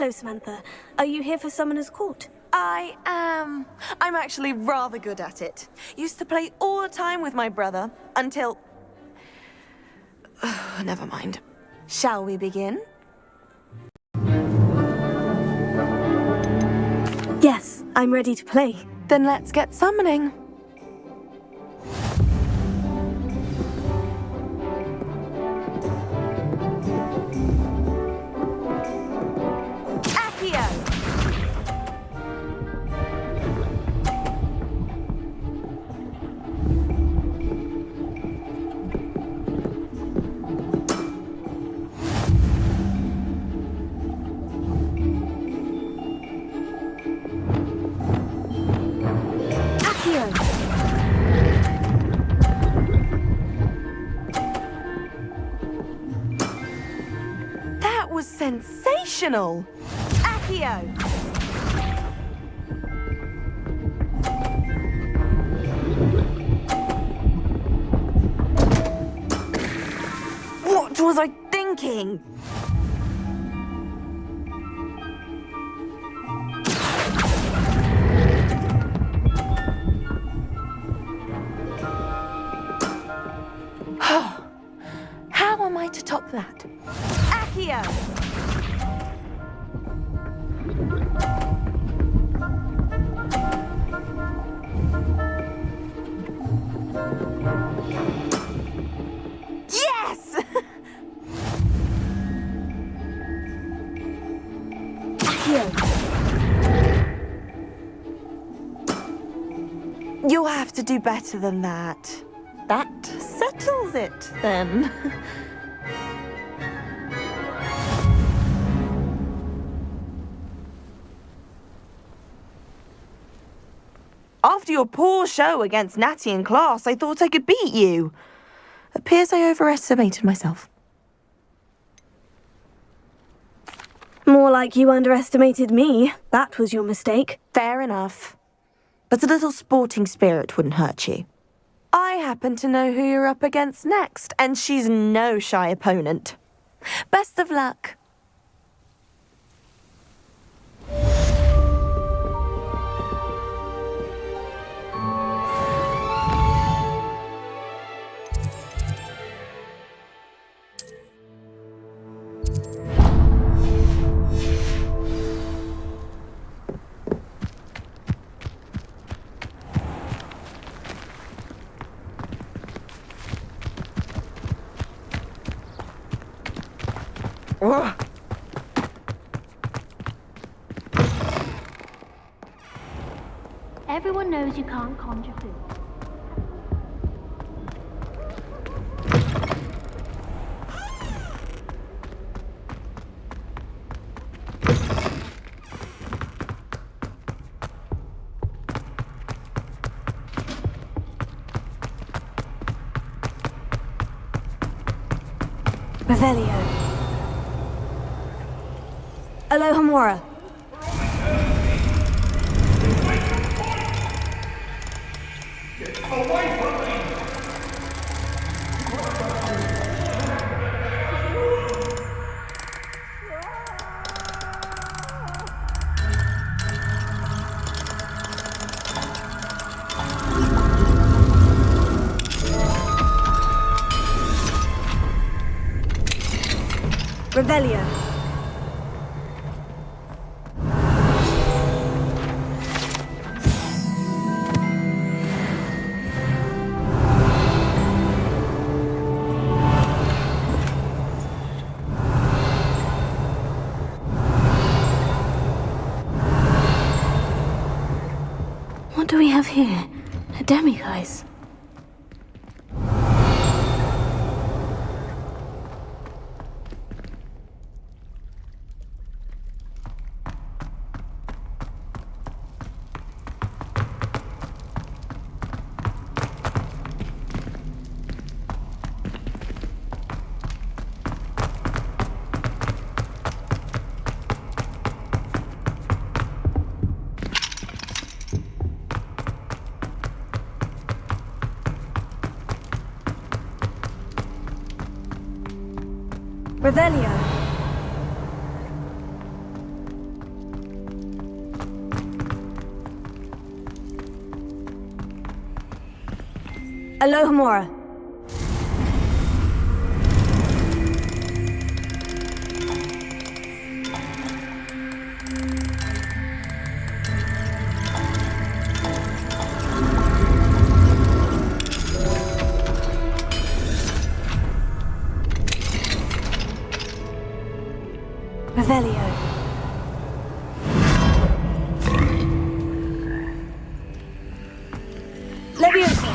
Hello, Samantha. Are you here for Summoner's Court? I am. I'm actually rather good at it. Used to play all the time with my brother, until... Never mind. Shall we begin? Yes, I'm ready to play. Then let's get summoning. That was sensational! Accio! What was I thinking? How am I to top that? Accio! Yes! You'll have to do better than that. That settles it, then. After your poor show against Natty in class, I thought I could beat you. Appears I overestimated myself. More like you underestimated me. That was your mistake. Fair enough. But a little sporting spirit wouldn't hurt you. I happen to know who you're up against next, and she's no shy opponent. Best of luck. Ugh. Everyone knows you can't conjure food. Revelio. Alohomora. Revelio. What do we have here? A demiguise. Revelio. Alohomora. Revelio. Leviosa.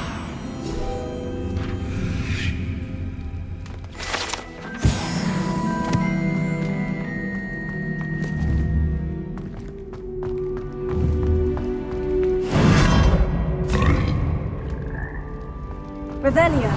Revelio.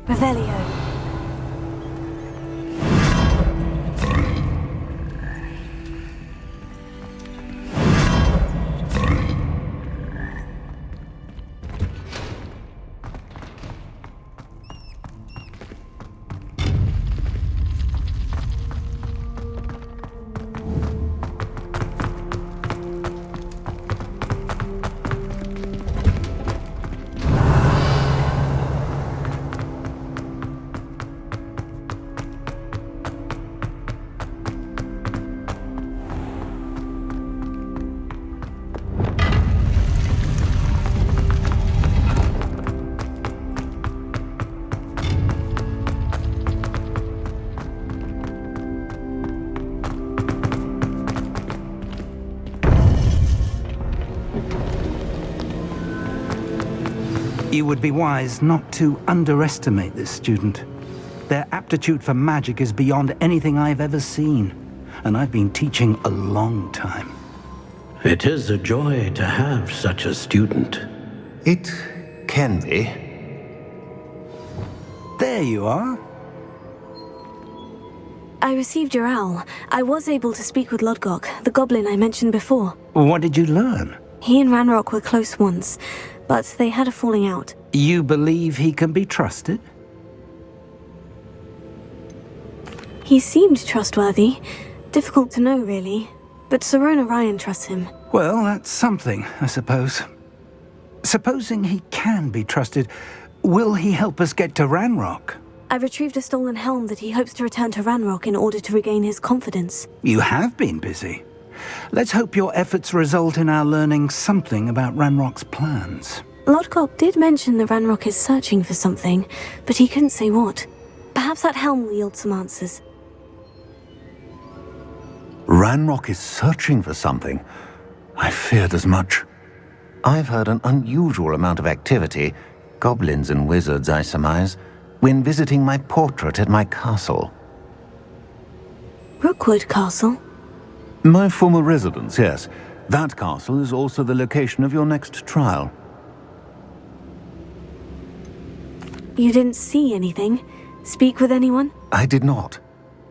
Revelio. You would be wise not to underestimate this student. Their aptitude for magic is beyond anything I've ever seen, and I've been teaching a long time. It is a joy to have such a student. It can be. There you are. I received your owl. I was able to speak with Lodgok, the goblin I mentioned before. What did you learn? He and Ranrock were close once, but they had a falling out. You believe he can be trusted? He seemed trustworthy. Difficult to know, really. But Sirona Ryan trusts him. Well, that's something, I suppose. Supposing he can be trusted, will he help us get to Ranrock? I've retrieved a stolen helm that he hopes to return to Ranrock in order to regain his confidence. You have been busy. Let's hope your efforts result in our learning something about Ranrock's plans. Lodgok did mention that Ranrock is searching for something, but he couldn't say what. Perhaps that helm will yield some answers. Ranrock is searching for something. I feared as much. I've heard an unusual amount of activity, goblins and wizards, I surmise, when visiting my portrait at my castle. Rookwood Castle? My former residence, yes. That castle is also the location of your next trial. You didn't see anything? Speak with anyone? I did not.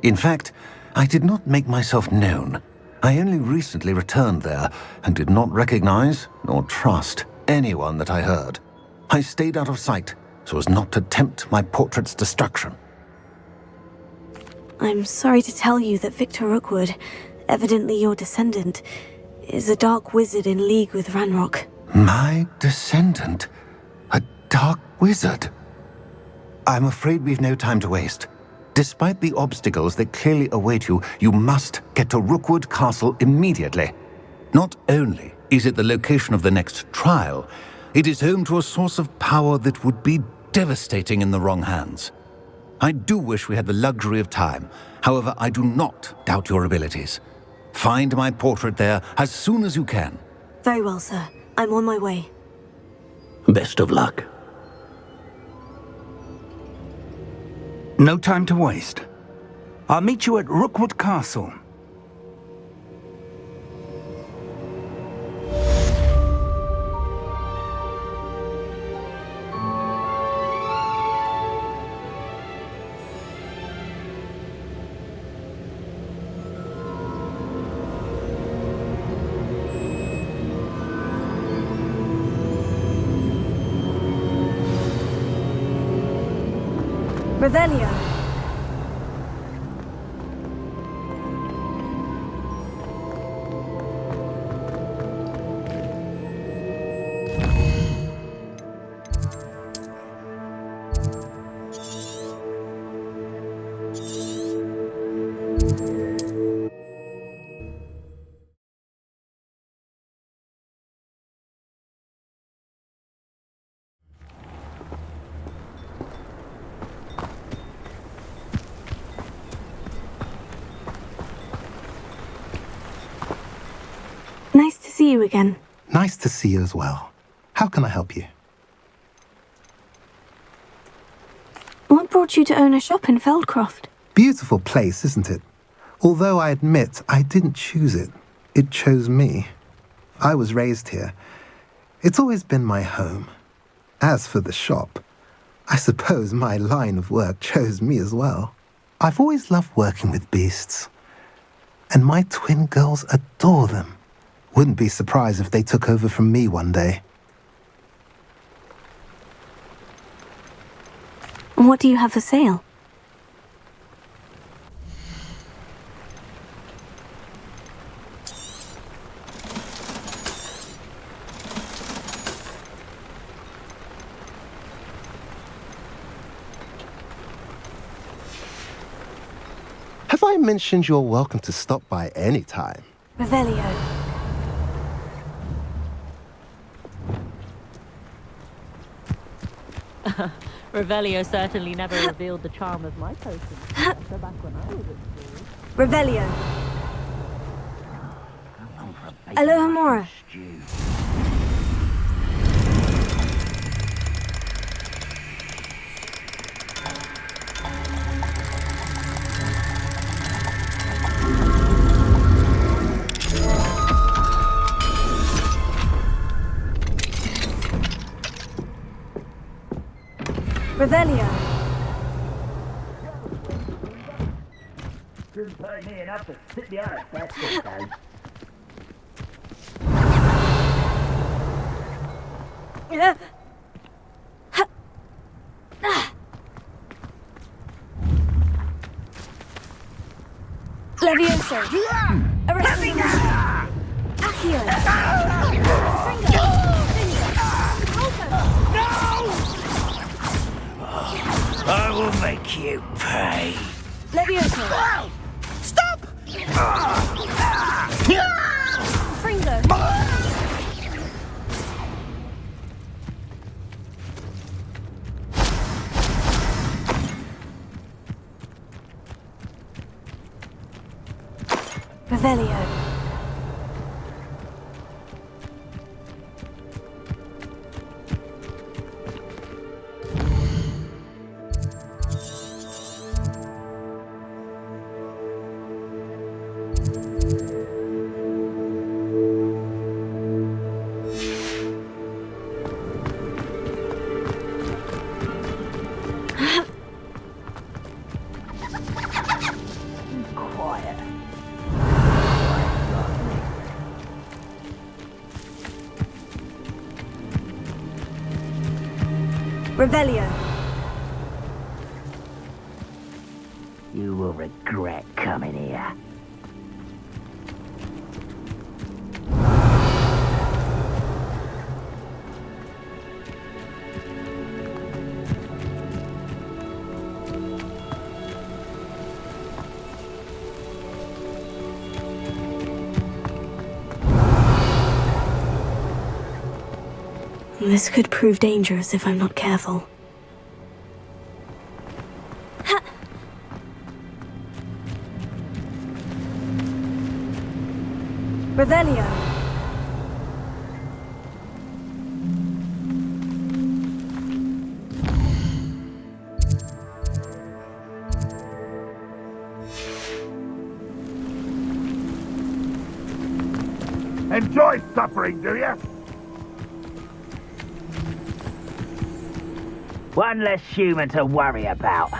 In fact, I did not make myself known. I only recently returned there and did not recognize nor trust anyone that I heard. I stayed out of sight so as not to tempt my portrait's destruction. I'm sorry to tell you that Victor Rookwood, evidently your descendant, is a dark wizard in league with Ranrock. My descendant? A dark wizard? I'm afraid we've no time to waste. Despite the obstacles that clearly await you, you must get to Rookwood Castle immediately. Not only is it the location of the next trial, it is home to a source of power that would be devastating in the wrong hands. I do wish we had the luxury of time. However, I do not doubt your abilities. Find my portrait there as soon as you can. Very well, sir. I'm on my way. Best of luck. No time to waste. I'll meet you at Rookwood Castle. Revelio. Nice to see you again. Nice to see you as well. How can I help you? What brought you to own a shop in Feldcroft? Beautiful place, isn't it? Although I admit I didn't choose it. It chose me. I was raised here. It's always been my home. As for the shop, I suppose my line of work chose me as well. I've always loved working with beasts. And my twin girls adore them. Wouldn't be surprised if they took over from me one day. What do you have for sale? Have I mentioned you're welcome to stop by any time? Revelio. Revelio certainly never revealed the charm of my potion. So back when I was at school. Revelio. Alohomora. Revelio. Couldn't pay me enough to sit behind a basket, though. Levioso. Arresting. Accio. I will make you pay. Levioso. Stop! Fringo. Revelio. Quiet. Revelio. You will regret coming here. This could prove dangerous if I'm not careful. Revelio. Enjoy suffering, do you? One less human to worry about.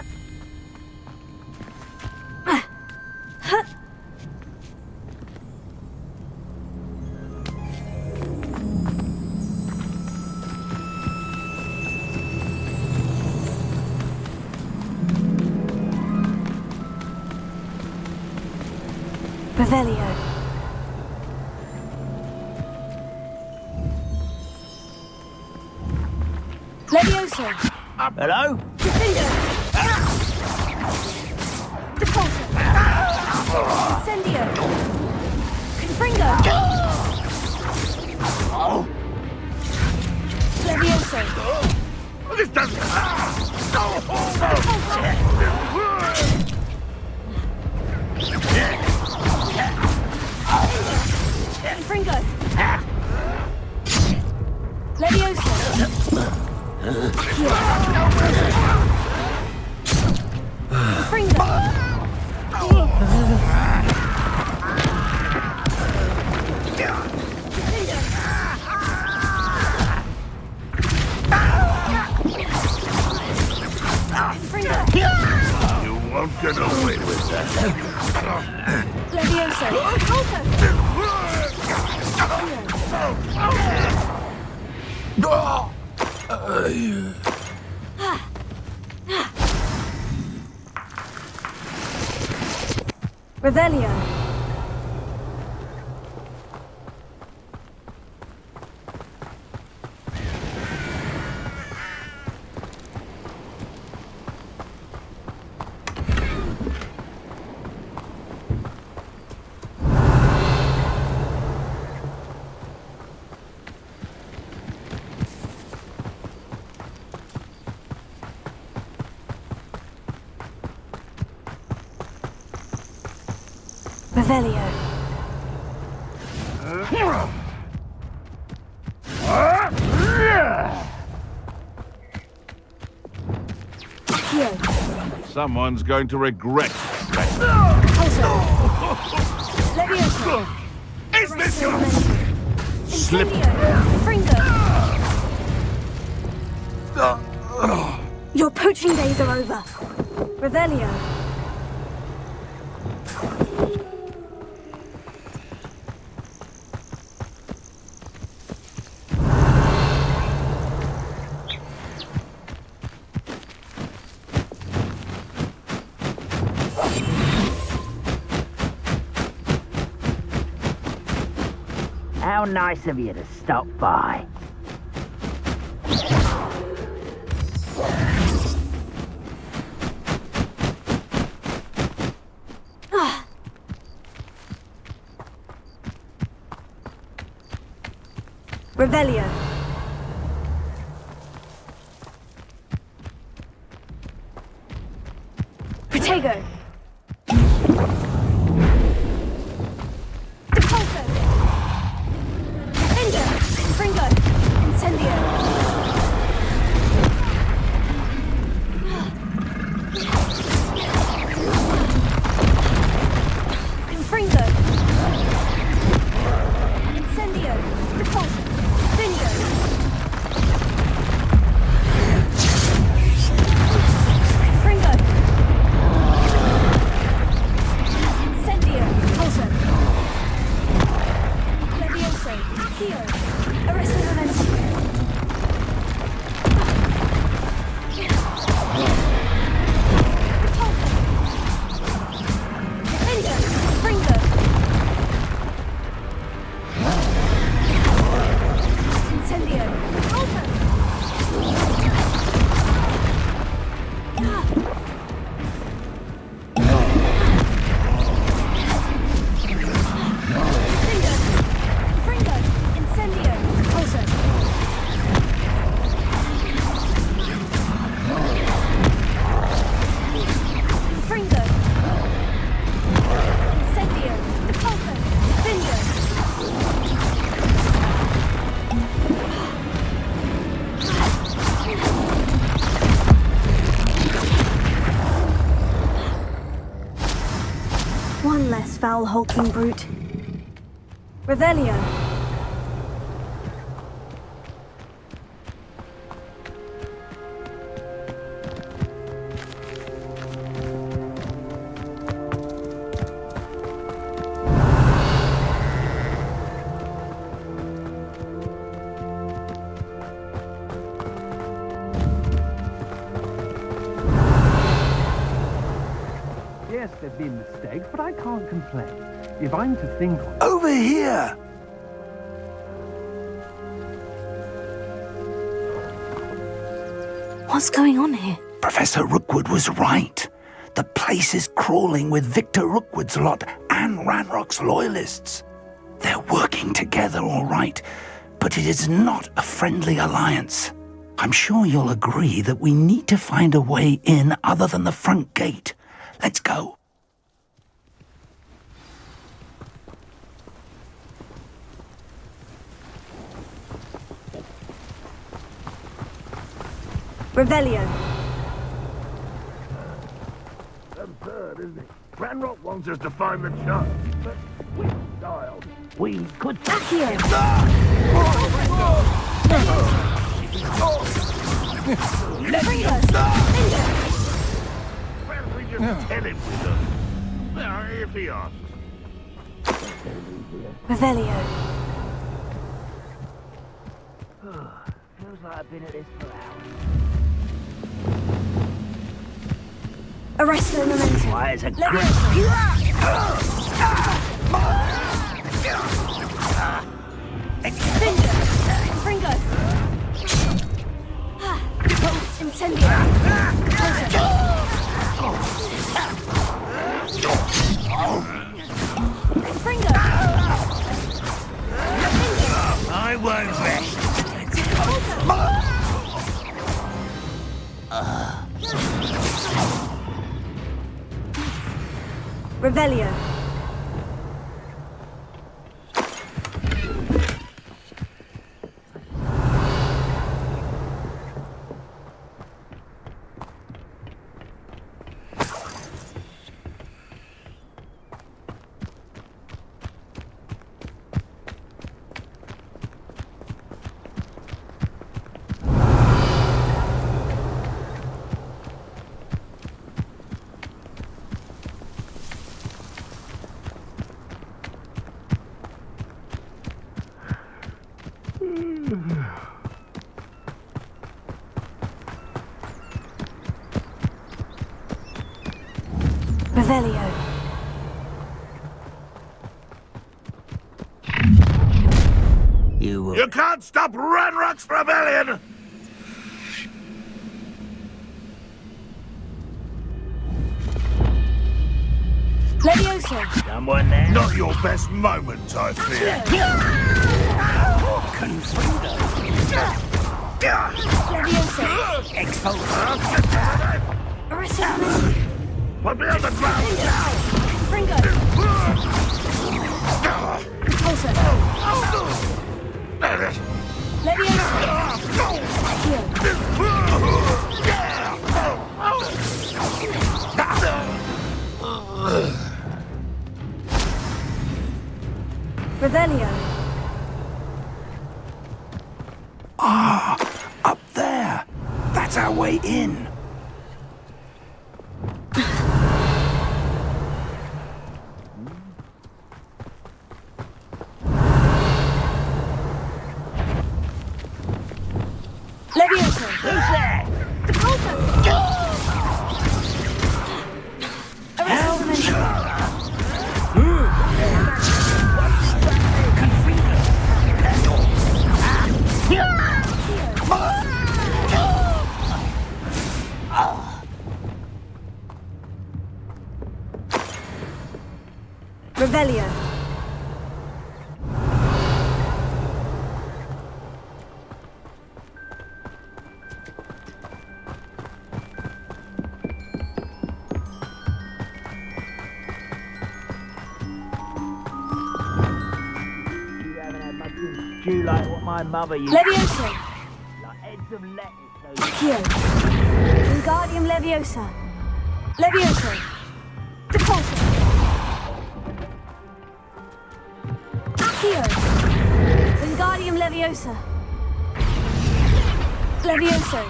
Revelio. Levioso. Hello? Defendo. Depulso. Incendio. Confringo. Levioso. This doesn't... Confringo. Levioso. Confringo. You won't get away with that. Levioso. Revelio. Revelio. Someone's going to regret. Levioso. Is this your... Incendio. Fringo. Your poaching days are over. Revelio. How nice of you to stop by. Revelio. Protego. Depulso. Defendo. Fringo. Incendio. Confringo. Incendio. Depulso. Defendo. Fringo. Incendio. Depulso. Levioso. Heal. Arresto momentum. Defendo. Fringo. Incendio. Depulso. Fringo. Incendio. Depulso. Fringo. Incendio. Depulso. Defendo. One less foul hulking brute. Revelio. Yes, there've been mistakes, but I can't complain. If I'm to think on it... Over here! What's going on here? Professor Rookwood was right. The place is crawling with Victor Rookwood's lot and Ranrock's loyalists. They're working together all right, but it is not a friendly alliance. I'm sure you'll agree that we need to find a way in other than the front gate. Let's go. Revelio. Absurd, isn't it? Ranrock wants us to find the chance, but with style. We could... Accio! Perhaps we just tell him with them. Well, if he asks. Revelio. Feels like I've been at this for hours. Arresto momentum. Why is a Fringo. Incendio. Fringo. I won't rest. Revelio. Revelio. You can't stop Ranrock's rebellion! Leviosa. Someone there? Not your best moment, I fear. Leviosa. Expose. Arresto momentum. Put me on the ground! Fringo. Repulsor. Leviosa. Revelio. Ah, up there. That's our way in. Leviosa. Who's there? Repulsor. Arresto momentum. Revelio. You haven't had much stew like what my mother used. Leviosa. Like heads of lettuce. Accio. Wingardium Leviosa. Leviosa. Repulsor. Accio. Wingardium Leviosa. Leviosa.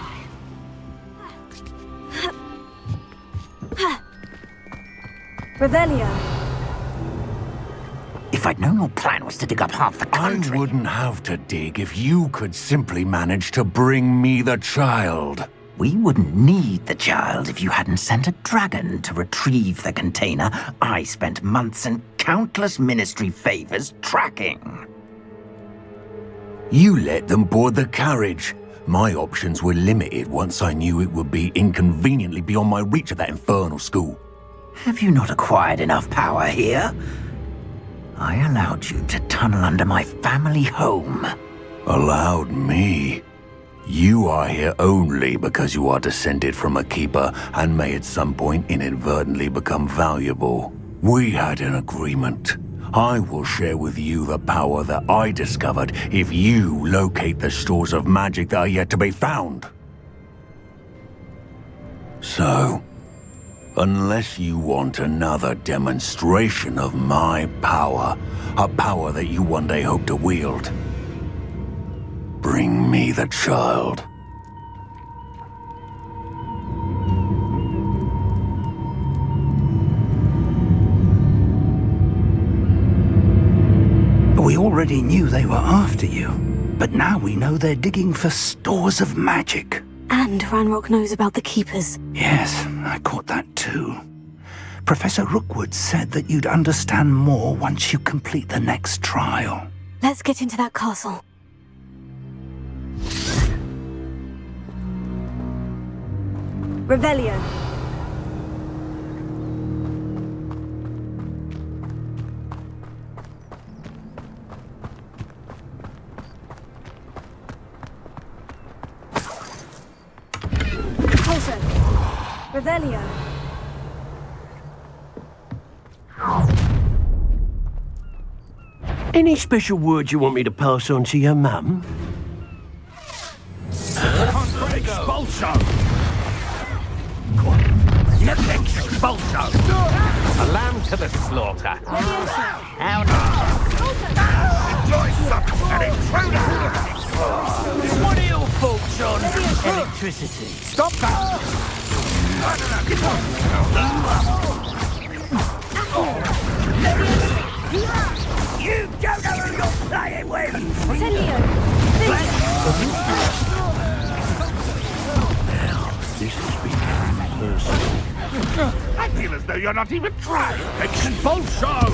Revelio. If I'd known your plan was to dig up half the country... I wouldn't have to dig if you could simply manage to bring me the child. We wouldn't need the child if you hadn't sent a dragon to retrieve the container I spent months and countless ministry favors tracking. You let them board the carriage. My options were limited once I knew it would be inconveniently beyond my reach at that infernal school. Have you not acquired enough power here? I allowed you to tunnel under my family home. Allowed me? You are here only because you are descended from a keeper and may at some point inadvertently become valuable. We had an agreement. I will share with you the power that I discovered if you locate the stores of magic that are yet to be found. So, unless you want another demonstration of my power, a power that you one day hope to wield, bring me the child. We already knew they were after you, but now we know they're digging for stores of magic. And Ranrock knows about the Keepers. Yes, I caught that too. Professor Rookwood said that you'd understand more once you complete the next trial. Let's get into that castle. Revelio. Closer. Revelio. Any special words you want me to pass on to your mum? Expulso! Expulso! A lamb to the slaughter. How nice! Enjoy some an intruder! What are your thoughts on electricity? Stop that! You don't know who you're playing with! This is becoming personal. I feel as though you're not even trying! Expulso!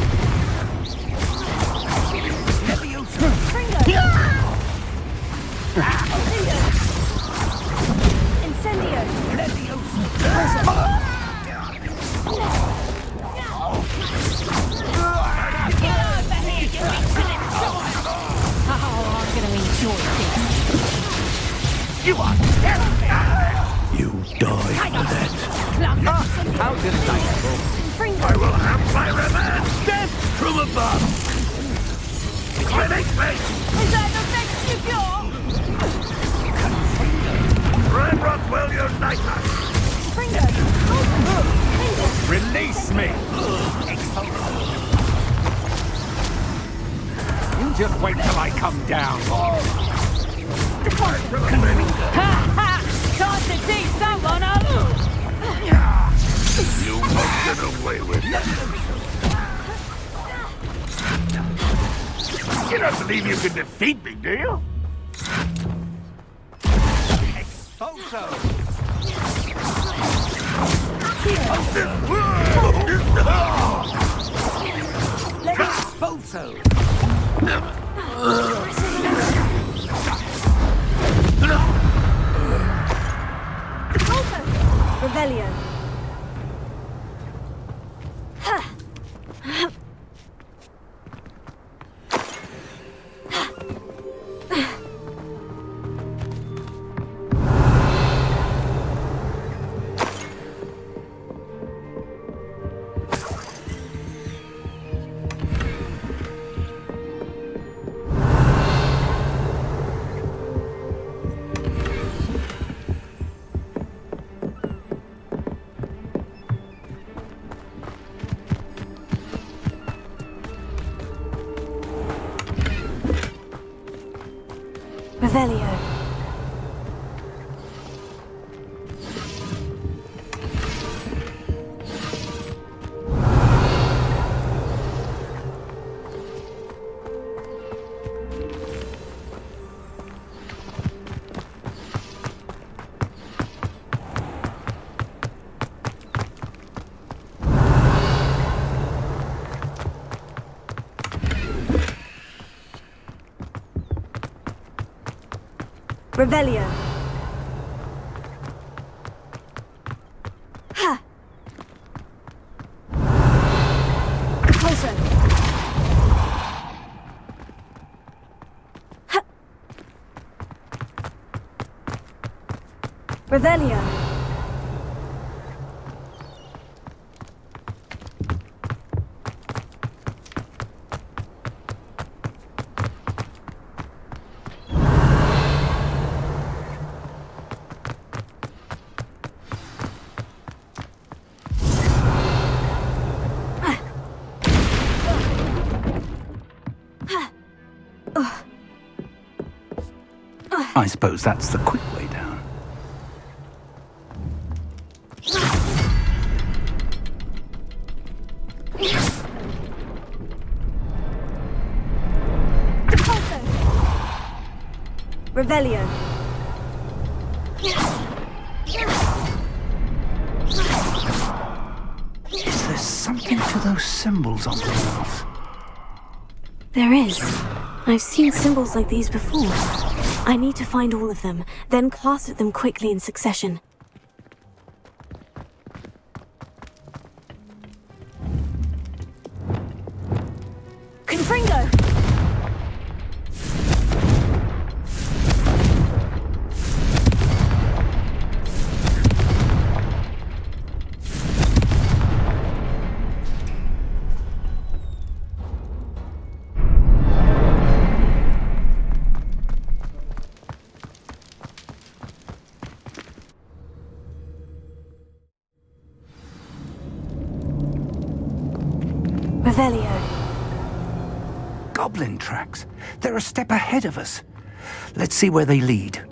I'm gonna enjoy this. You are terrible! You die for that. How delightful. I will have my revenge! Death from above! Release me! Is that the next Ranrock will unite us! Release me! You just wait till I come down. Ha ha! Time to teach someone up! You won't get away with it. You don't believe you can defeat me, do you? Revelio. Revelio. Revelio. Ha! Compulso. Ha! Revelio. I suppose that's the quick way down. Revelio. Is there something to those symbols on the walls? There is. I've seen symbols like these before. I need to find all of them, then class at them quickly in succession. Confringo! Revelio. Goblin tracks. They're a step ahead of us. Let's see where they lead.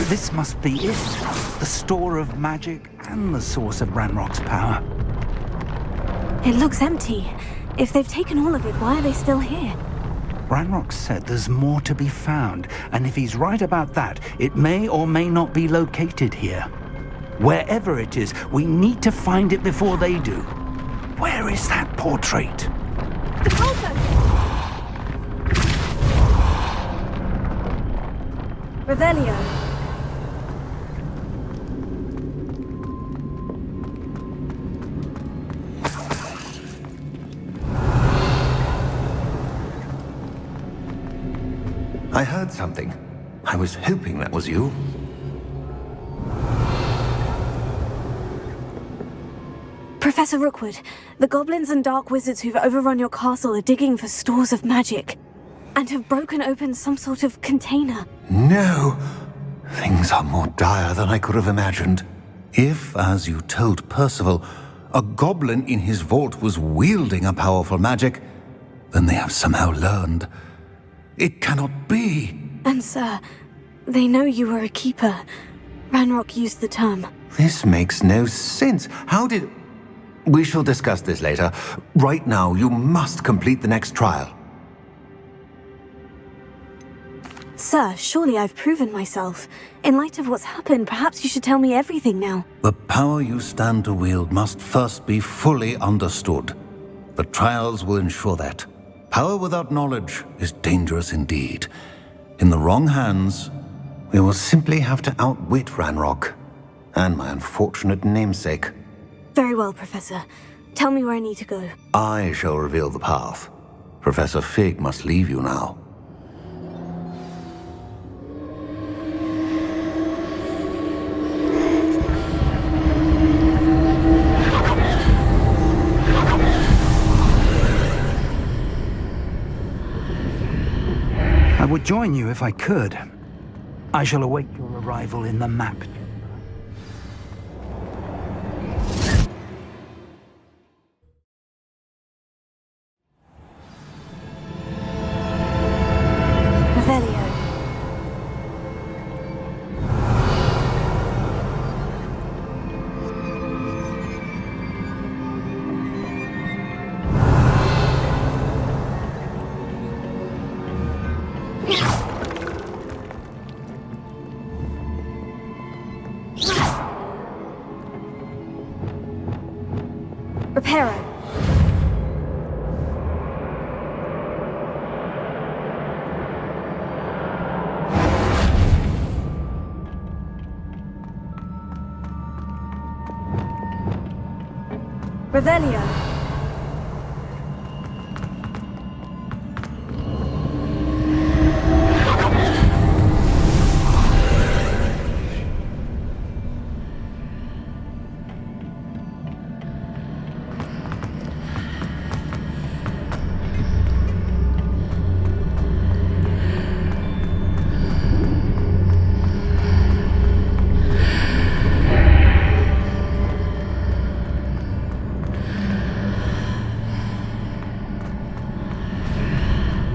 This must be it. The store of magic and the source of Ranrock's power. It looks empty. If they've taken all of it, why are they still here? Ranrock said there's more to be found, and if he's right about that, it may or may not be located here. Wherever it is, we need to find it before they do. Where is that portrait? Revelio. I heard something. I was hoping that was you. Professor Rookwood, the goblins and dark wizards who've overrun your castle are digging for stores of magic and have broken open some sort of container. No! Things are more dire than I could have imagined. If, as you told Percival, a goblin in his vault was wielding a powerful magic, then they have somehow learned. It cannot be. And sir, they know you were a keeper. Ranrock used the term. This makes no sense. How did... We shall discuss this later. Right now, you must complete the next trial. Sir, surely I've proven myself. In light of what's happened, perhaps you should tell me everything now. The power you stand to wield must first be fully understood. The trials will ensure that. Power without knowledge is dangerous indeed. In the wrong hands, we will simply have to outwit Ranrock and my unfortunate namesake. Very well, Professor. Tell me where I need to go. I shall reveal the path. Professor Fig must leave you now. I would join you if I could. I shall await your arrival in the map. Revelio. Reparo. Revelio.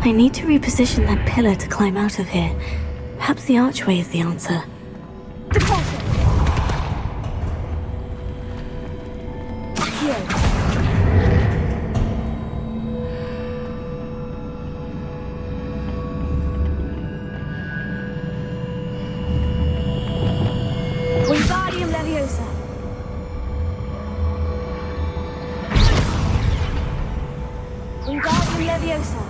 I need to reposition that pillar to climb out of here. Perhaps the archway is the answer. Deposit! Here. Wingardium Leviosa. Wingardium Leviosa.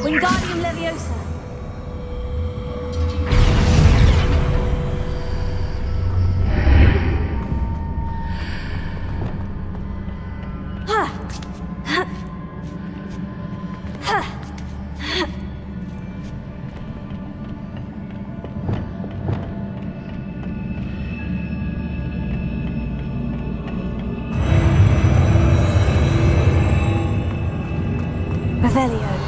Wingardium Leviosa. Revelio.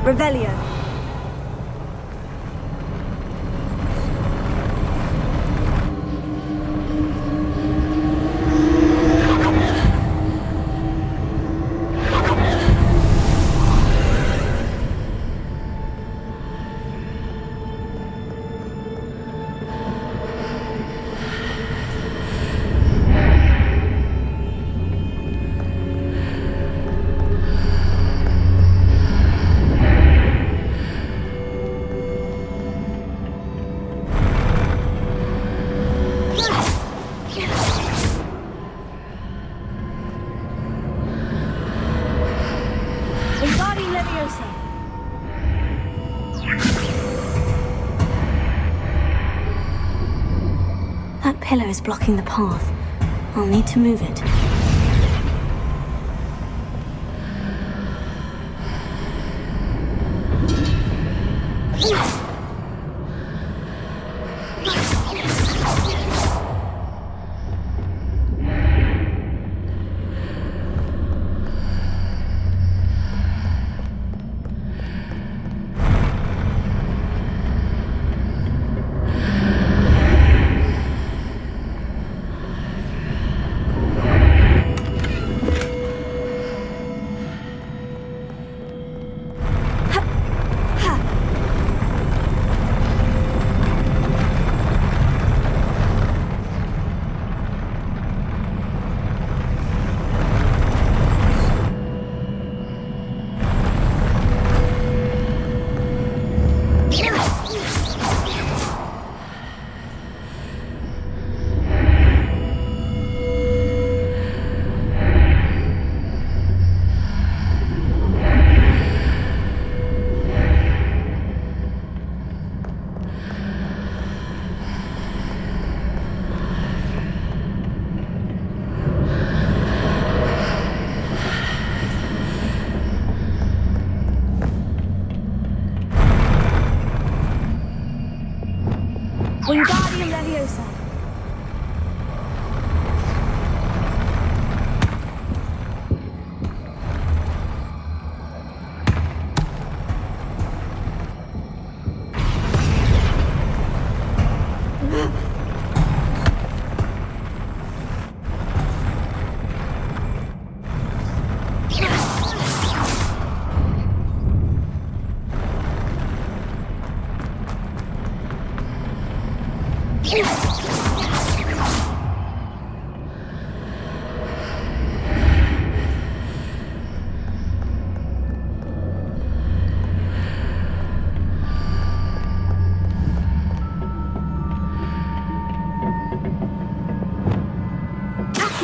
Revelio. That pillar is blocking the path. I'll need to move it.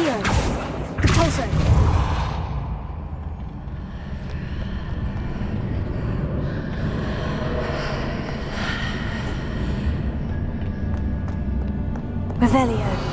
Accio. Repulso. Revelio.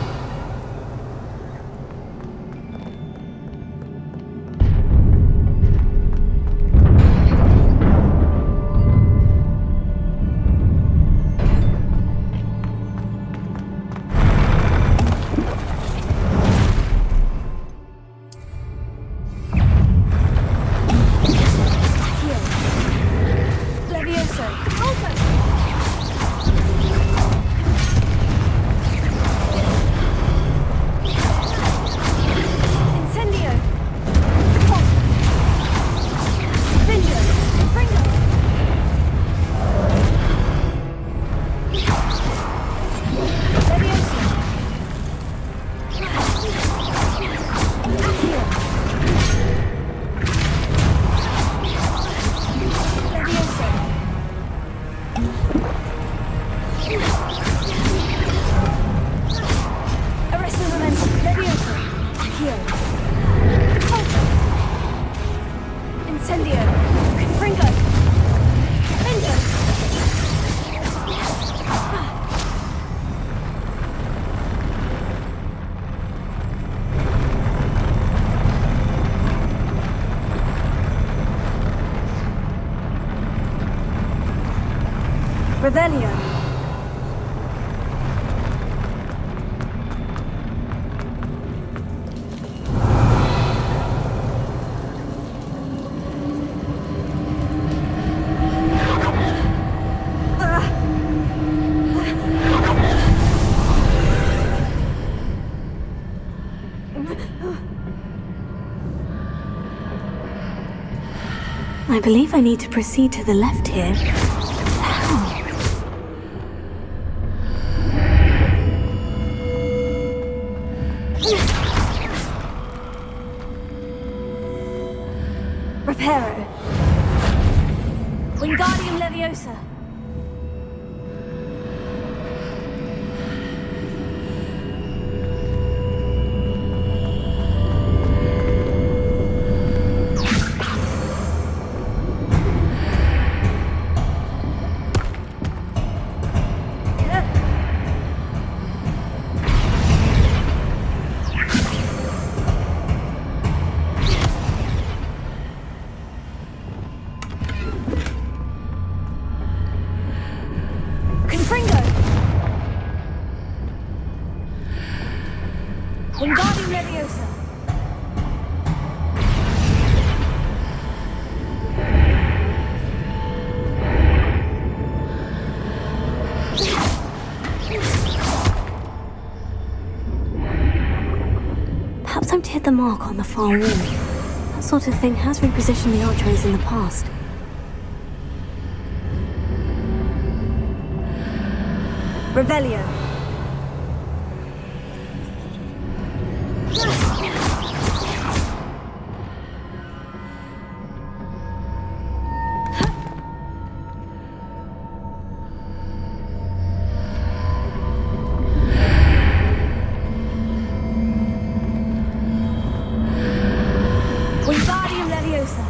Revelio. I believe I need to proceed to the left here. Reparo. Wingardium Leviosa. Wingardium Leviosa. Perhaps I've hit the mark on the far wall. That sort of thing has repositioned the archways in the past. Revelio. Wingardium Leviosa.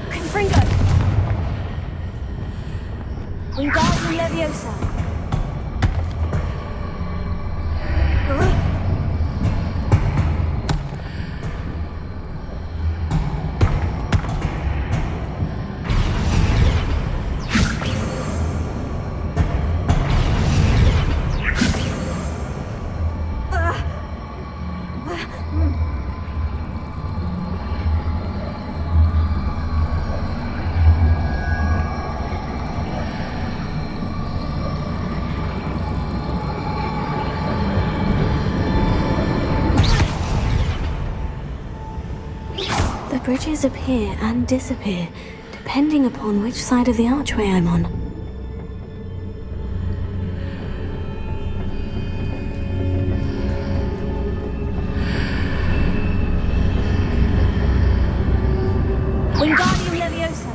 Confringo. Wingardium Leviosa. images appear and disappear, depending upon which side of the archway I'm on. Wingardium Leviosa.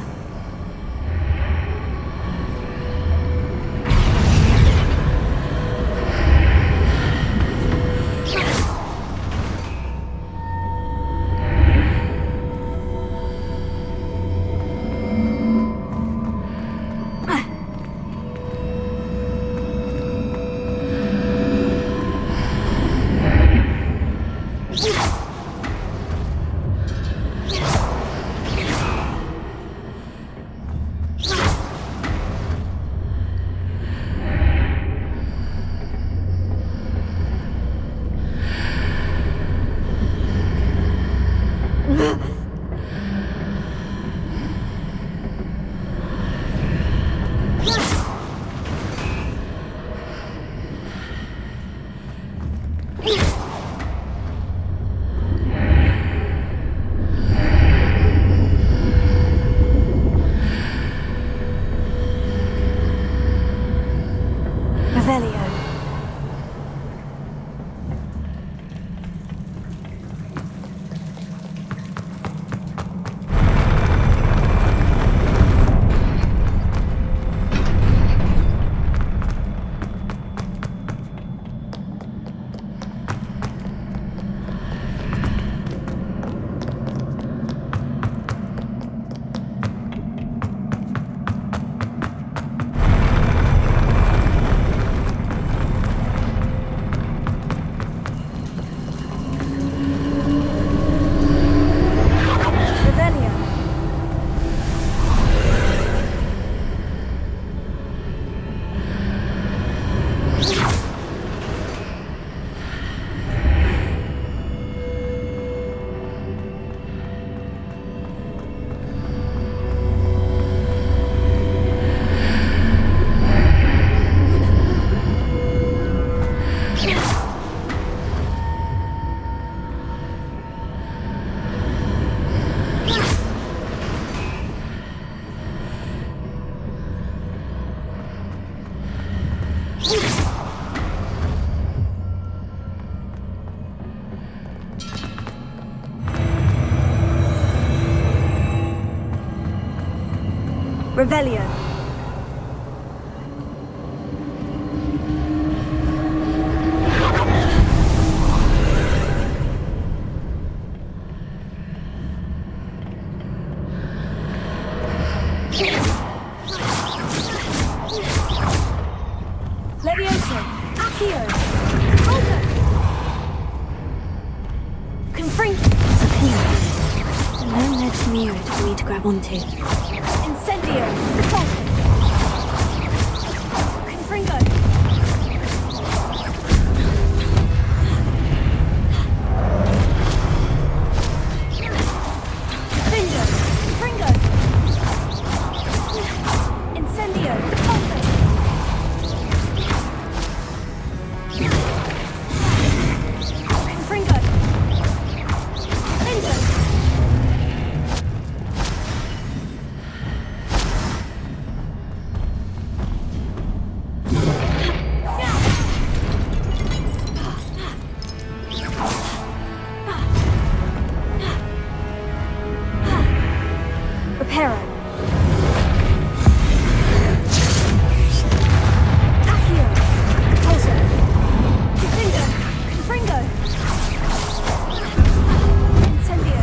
Revelio. Levioso. Accio. Alter. Confringo. Sapino. No ledge near it for me to grab onto. Incendio. Repulsor. Confringo. Finger. Confringo. Incendio. Repulsor. Confringo. Finger. Reparo. Accio. Repulsor. Defender. Confringo. Incendio.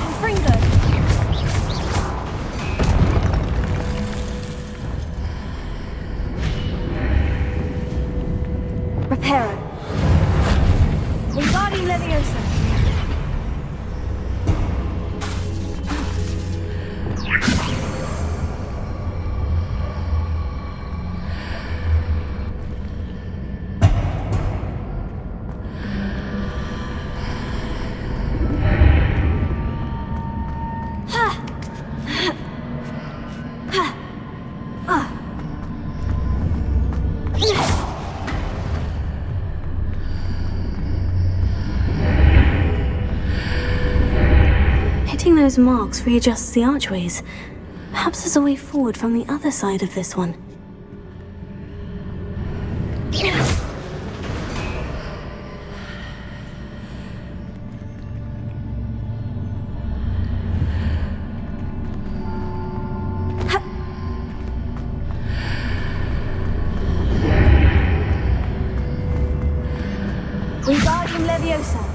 Confringo. Reparo. Wingardium Leviosa. those marks readjusts the archways. Perhaps there's a way forward from the other side of this one. Wingardium Leviosa.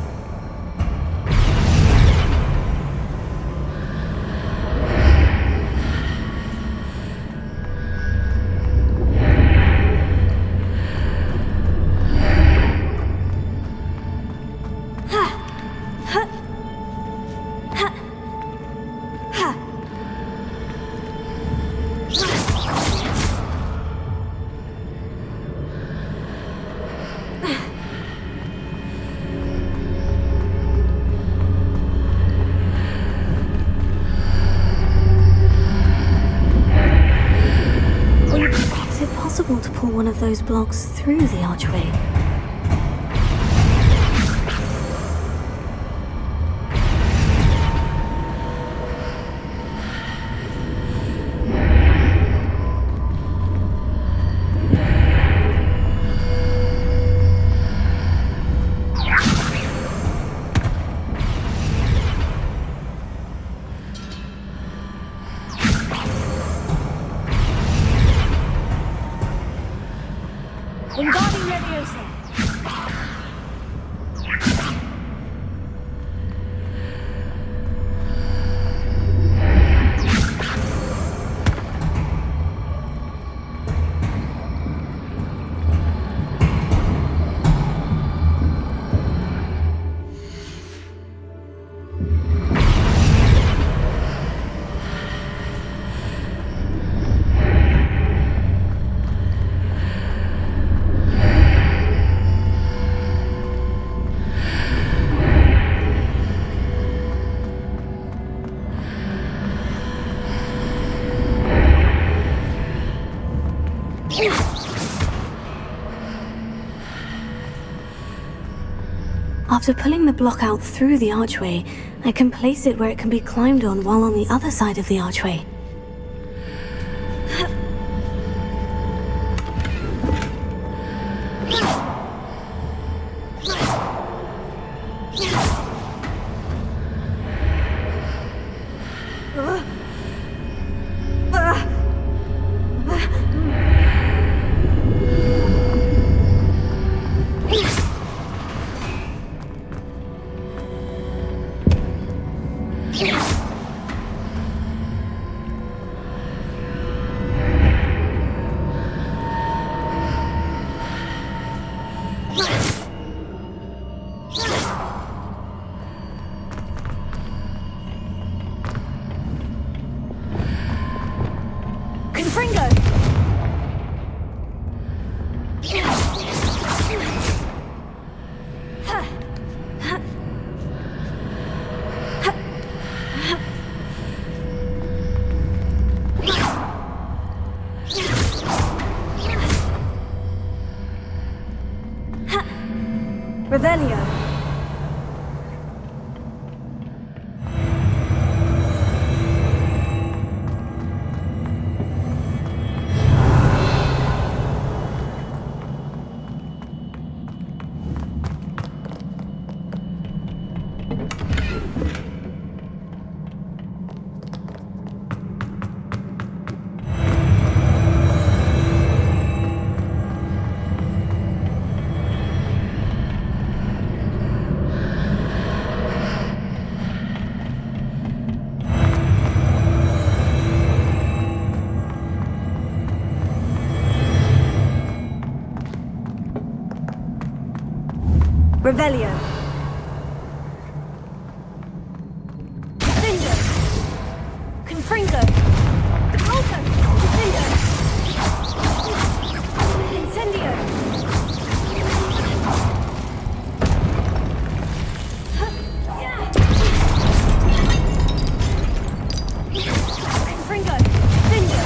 To pull one of those blocks through the archway. Wingardium Leviosa. After pulling the block out through the archway, I can place it where it can be climbed on while on the other side of the archway. Revelio. Revelio. Defendo. Confringo. Alto. Defendo. Incendio. Confringo. Defendo.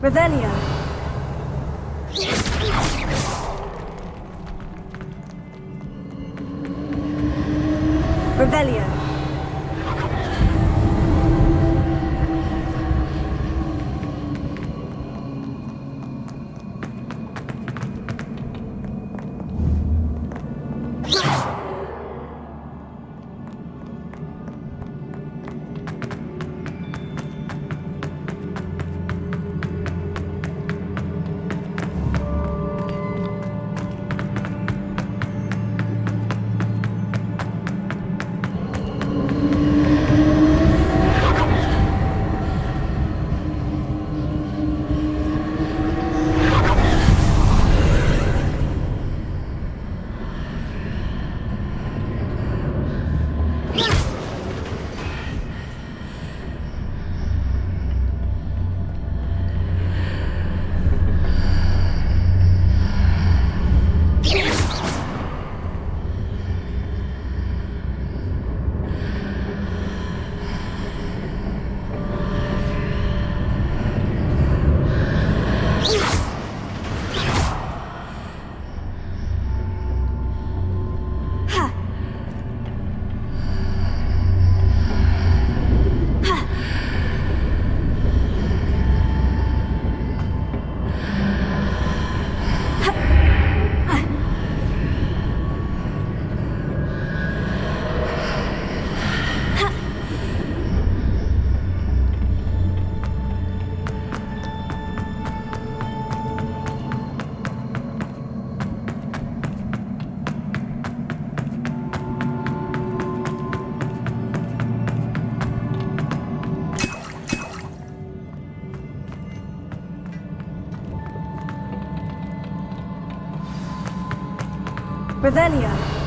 Revelio. Revelio. Revelio.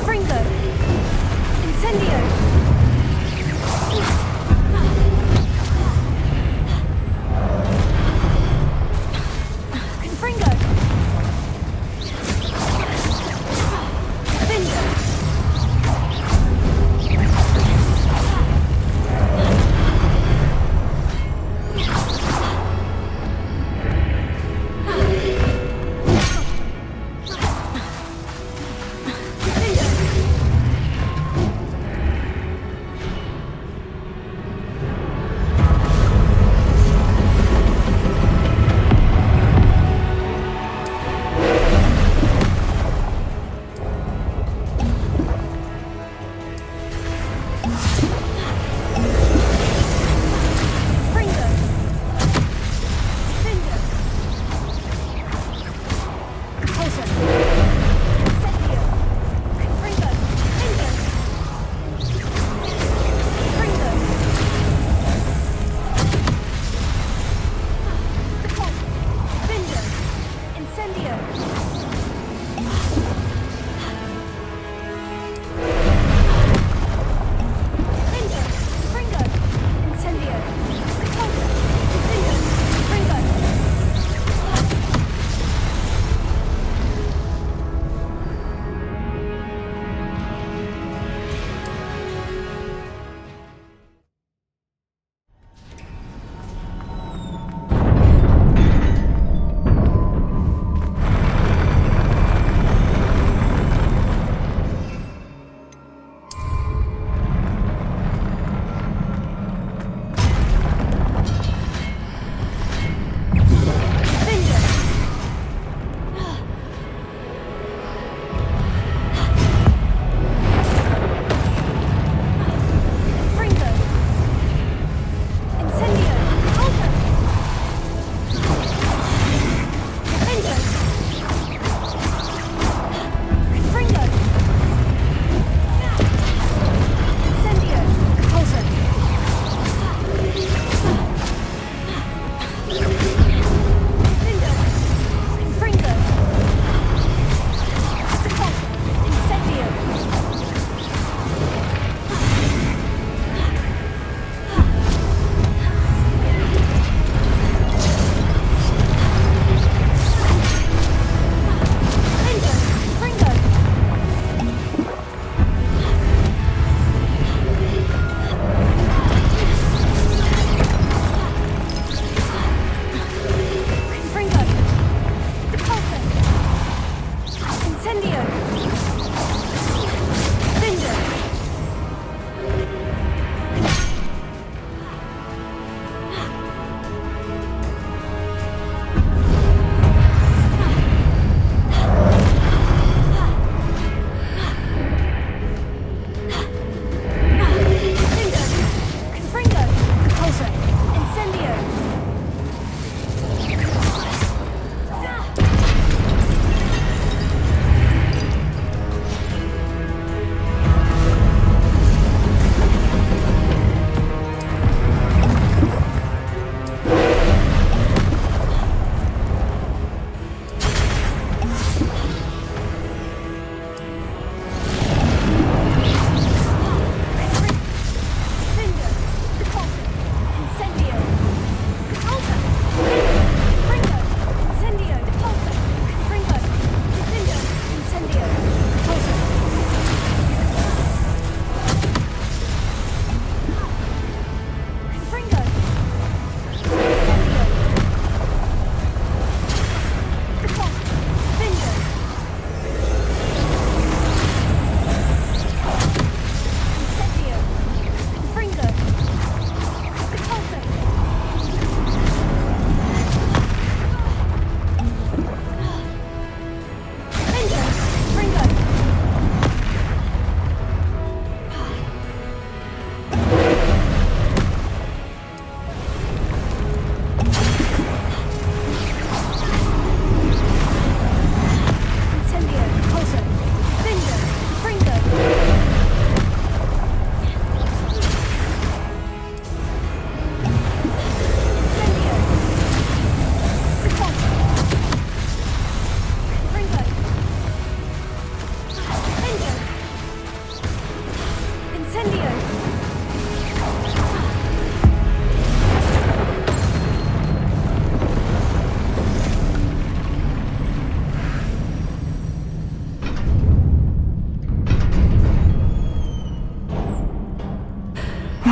Fringo!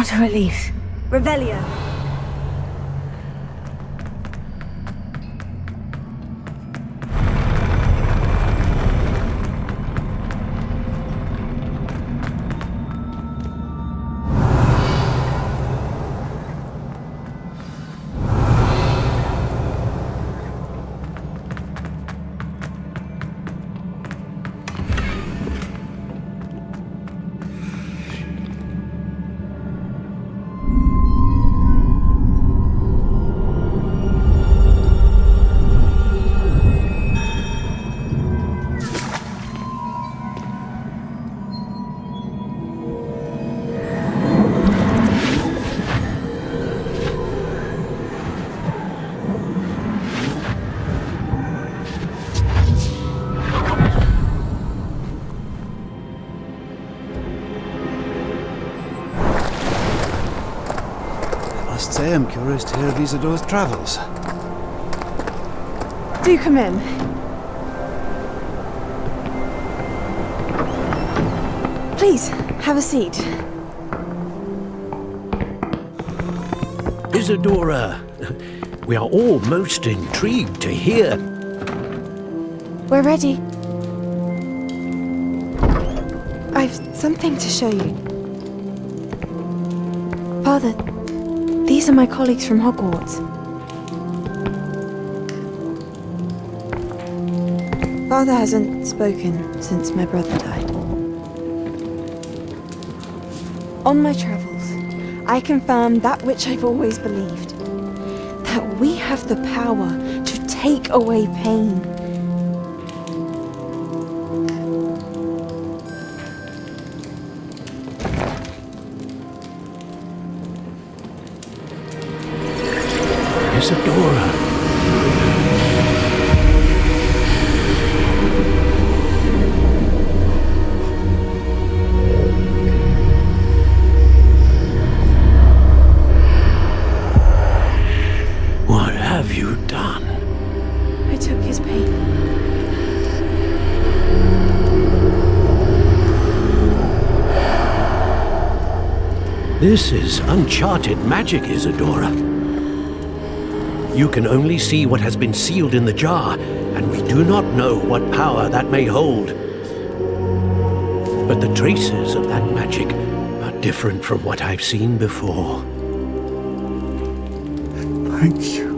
What a relief. Revelio. I am curious to hear of Isadora's travels. Do come in. Please, have a seat. Isadora, we are all most intrigued to hear. We're ready. I've something to show you. Father, these are my colleagues from Hogwarts. Father hasn't spoken since my brother died. On my travels, I confirmed that which I've always believed. That we have the power to take away pain. Isadora. What have you done? I took his pain. This is uncharted magic, Isadora. You can only see what has been sealed in the jar, and we do not know what power that may hold. But the traces of that magic are different from what I've seen before. Thank you.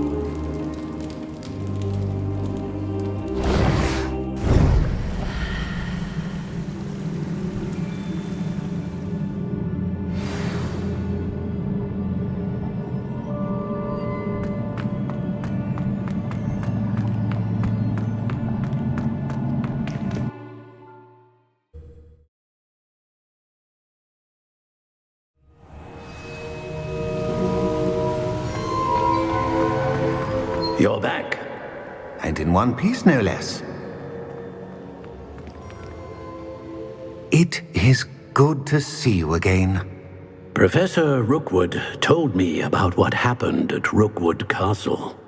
You're back. And in one piece, no less. It is good to see you again. Professor Rookwood told me about what happened at Rookwood Castle.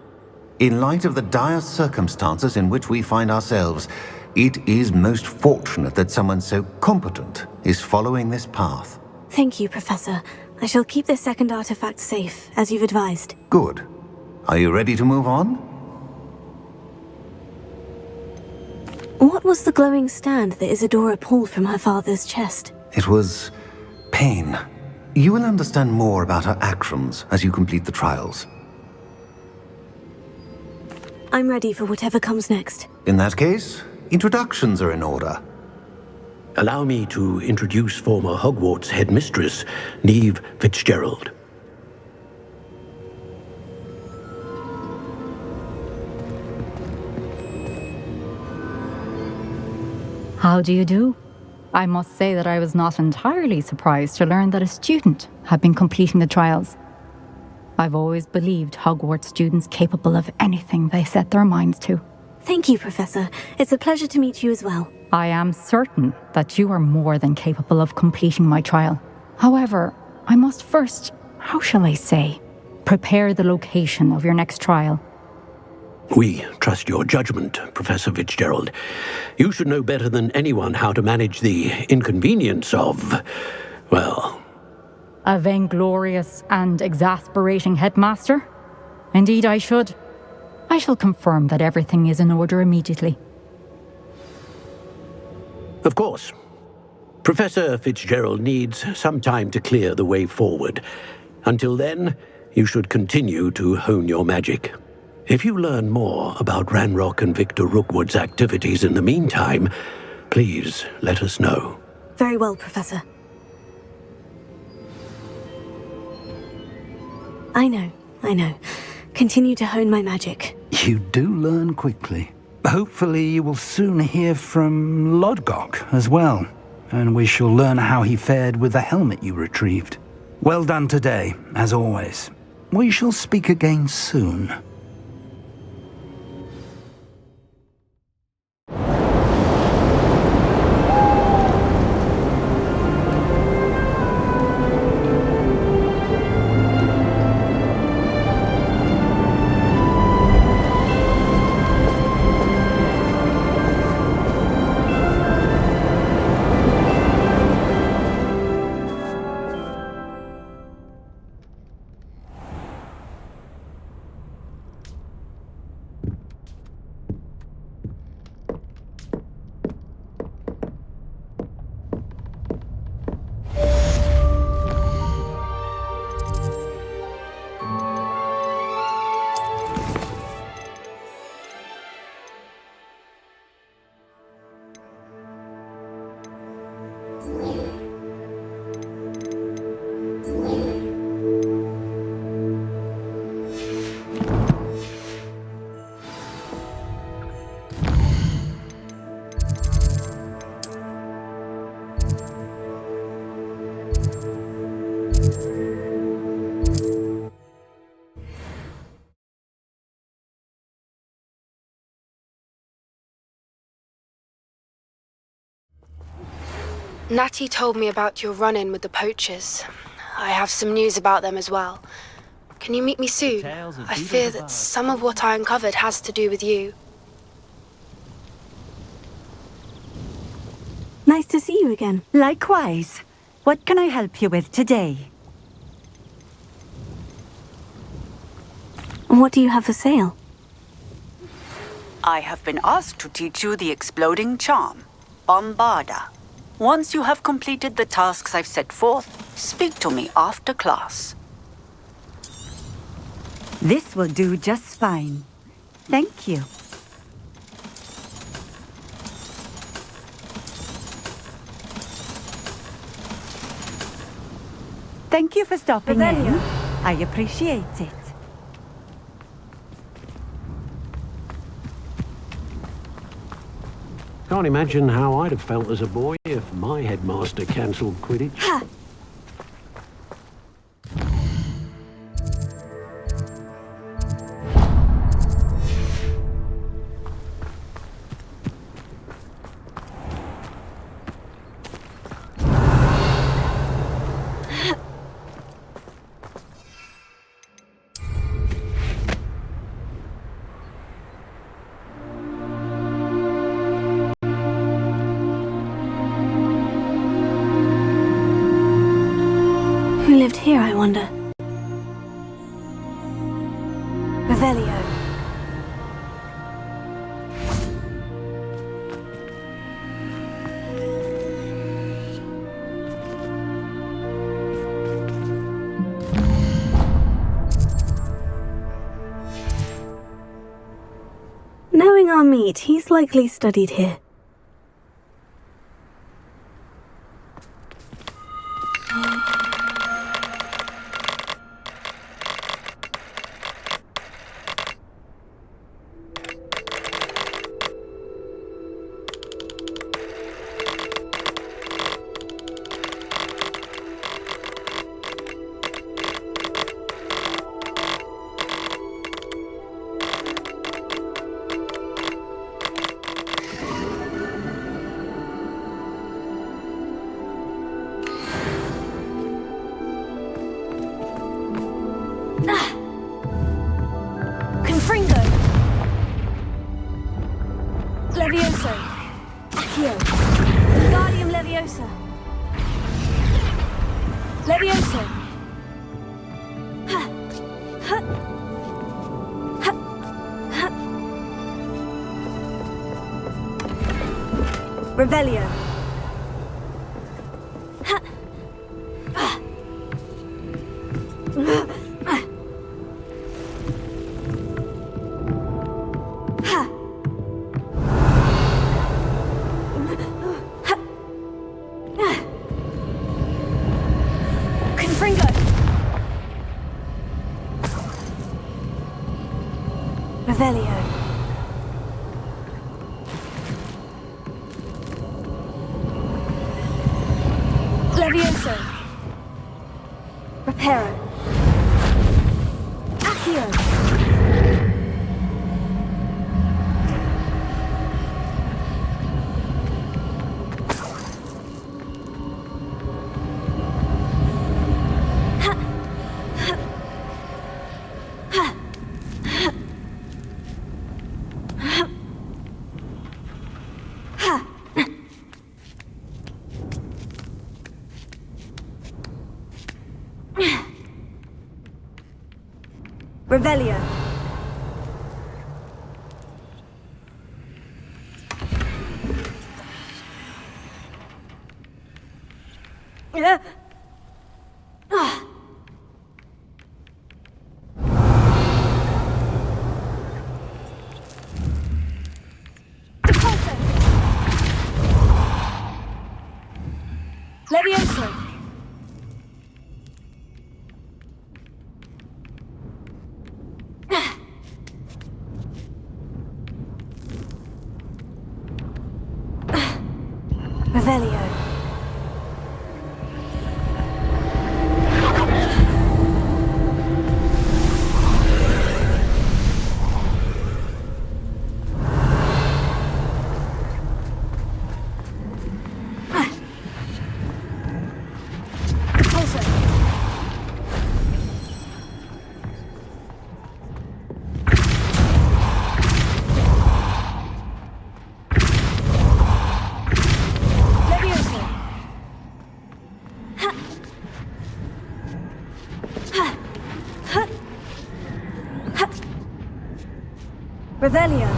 In light of the dire circumstances in which we find ourselves, it is most fortunate that someone so competent is following this path. Thank you, Professor. I shall keep this second artifact safe, as you've advised. Good. Are you ready to move on? What was the glowing stand that Isadora pulled from her father's chest? It was pain. You will understand more about her actions as you complete the trials. I'm ready for whatever comes next. In that case, introductions are in order. Allow me to introduce former Hogwarts headmistress, Neve Fitzgerald. How do you do? I must say that I was not entirely surprised to learn that a student had been completing the trials. I've always believed Hogwarts students capable of anything they set their minds to. Thank you, Professor. It's a pleasure to meet you as well. I am certain that you are more than capable of completing my trial. However, I must first, how shall I say, prepare the location of your next trial. We trust your judgment, Professor Fitzgerald. You should know better than anyone how to manage the inconvenience of, well... A vainglorious and exasperating headmaster? Indeed I should. I shall confirm that everything is in order immediately. Of course. Professor Fitzgerald needs some time to clear the way forward. Until then, you should continue to hone your magic. If you learn more about Ranrock and Victor Rookwood's activities in the meantime, please let us know. Very well, Professor. I know. Continue to hone my magic. You do learn quickly. Hopefully you will soon hear from Lodgok as well, and we shall learn how he fared with the helmet you retrieved. Well done today, as always. We shall speak again soon. Natty told me about your run-in with the poachers. I have some news about them as well. Can you meet me soon? I fear that some of what I uncovered has to do with you. Nice to see you again. Likewise. What can I help you with today? What do you have for sale? I have been asked to teach you the exploding charm, Bombarda. Once you have completed the tasks I've set forth, speak to me after class. This will do just fine. Thank you. Thank you for stopping in. I appreciate it. Can't imagine how I'd have felt as a boy if my headmaster cancelled Quidditch. Ha! Who lived here, I wonder? Revelio. Knowing our meet, he's likely studied here. Revelio. Revelio. Levioso. Reparo. Accio. Revelio. Levioso. Revelio. Revelio.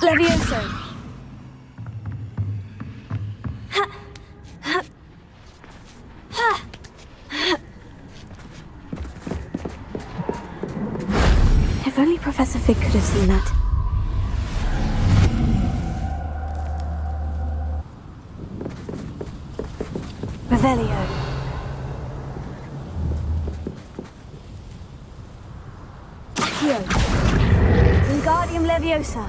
Levioso. If only Professor Fig could have seen that. Revelio. Accio. Wingardium Leviosa.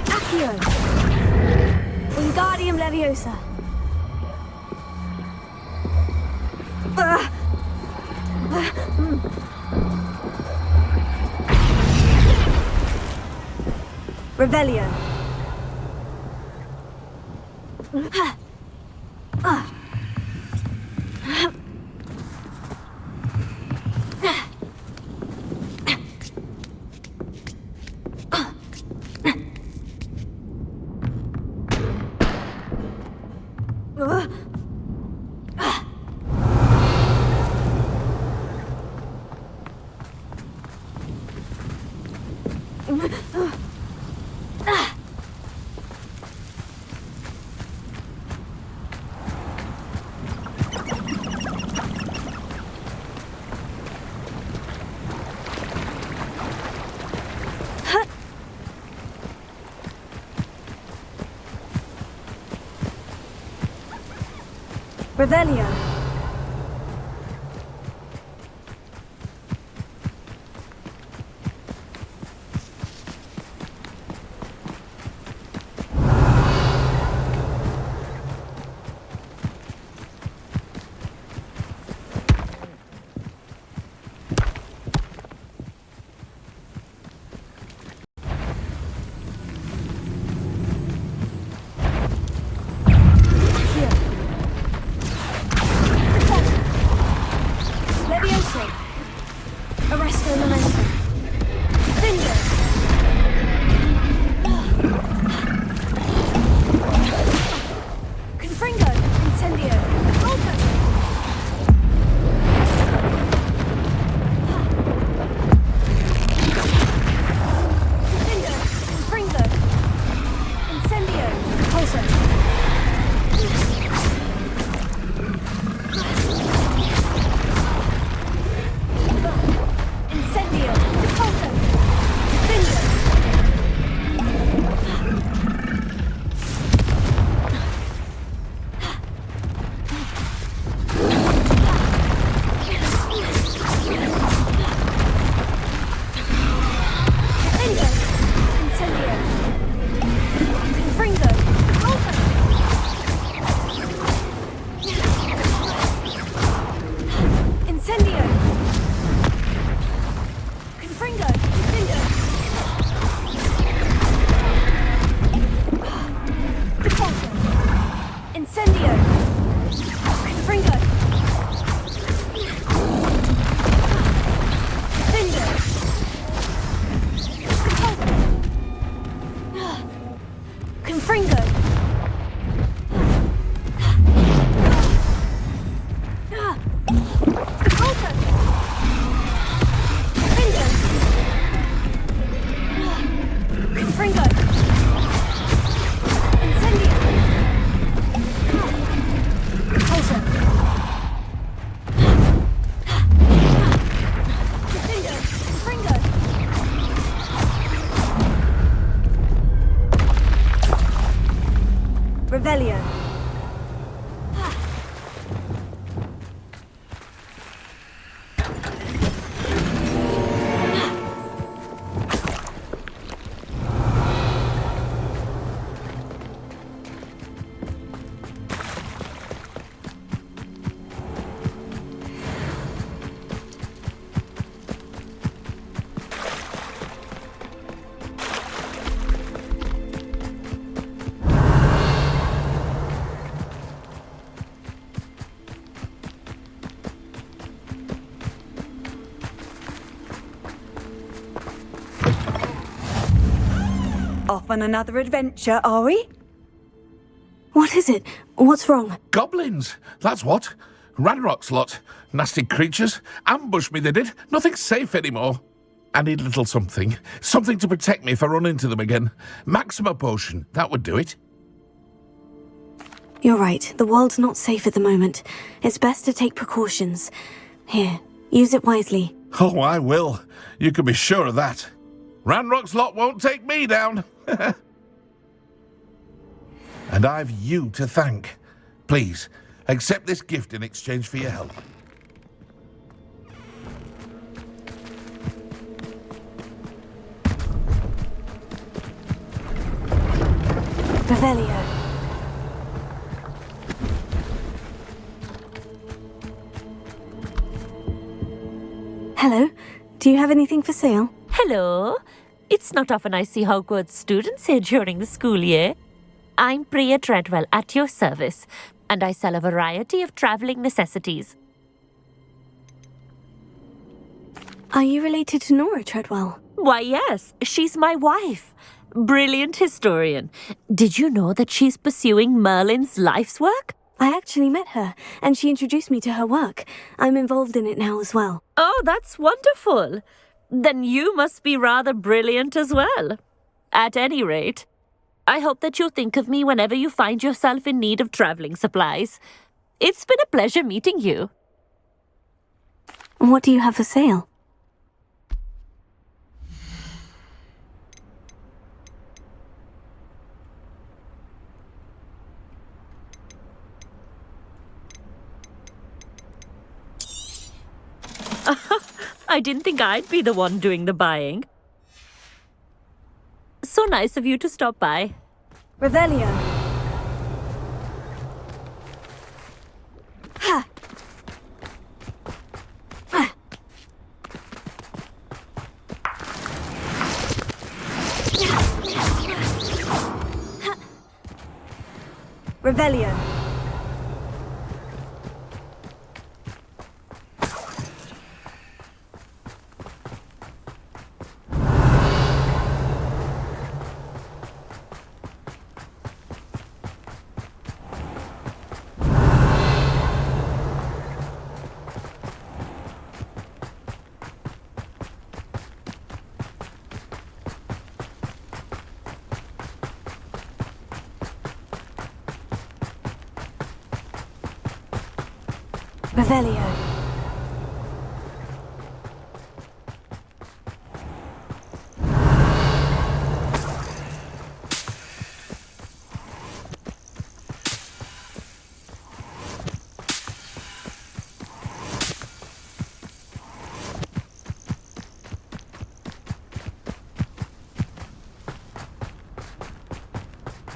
Accio. Wingardium Leviosa. Revelio. Revelio. Revelio. Off on another adventure, are we? What is it? What's wrong? Goblins! That's what. Ranrock's lot. Nasty creatures. Ambushed me, they did. Nothing's safe anymore. I need a little something. Something to protect me if I run into them again. Maxima potion. That would do it. You're right. The world's not safe at the moment. It's best to take precautions. Here, use it wisely. Oh, I will. You can be sure of that. Ranrock's lot won't take me down. And I've you to thank. Please, accept this gift in exchange for your help. Revelio. Hello. Do you have anything for sale? Hello. It's not often I see Hogwarts students here during the school year. I'm Priya Treadwell at your service, and I sell a variety of travelling necessities. Are you related to Nora Treadwell? Why, yes. She's my wife. Brilliant historian. Did you know that she's pursuing Merlin's life's work? I actually met her, and she introduced me to her work. I'm involved in it now as well. Oh, that's wonderful. Then you must be rather brilliant as well. At any rate, I hope that you'll think of me whenever you find yourself in need of travelling supplies. It's been a pleasure meeting you. What do you have for sale? I didn't think I'd be the one doing the buying. So nice of you to stop by. Revelio. Ha! Ha! Revelio. Revelio.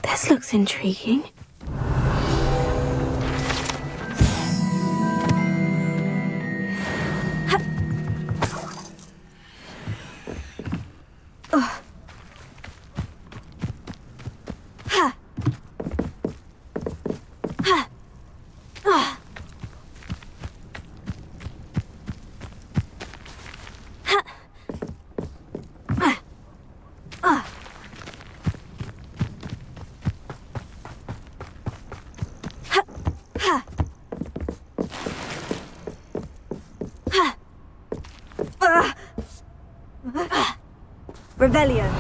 This looks intriguing. Revelio.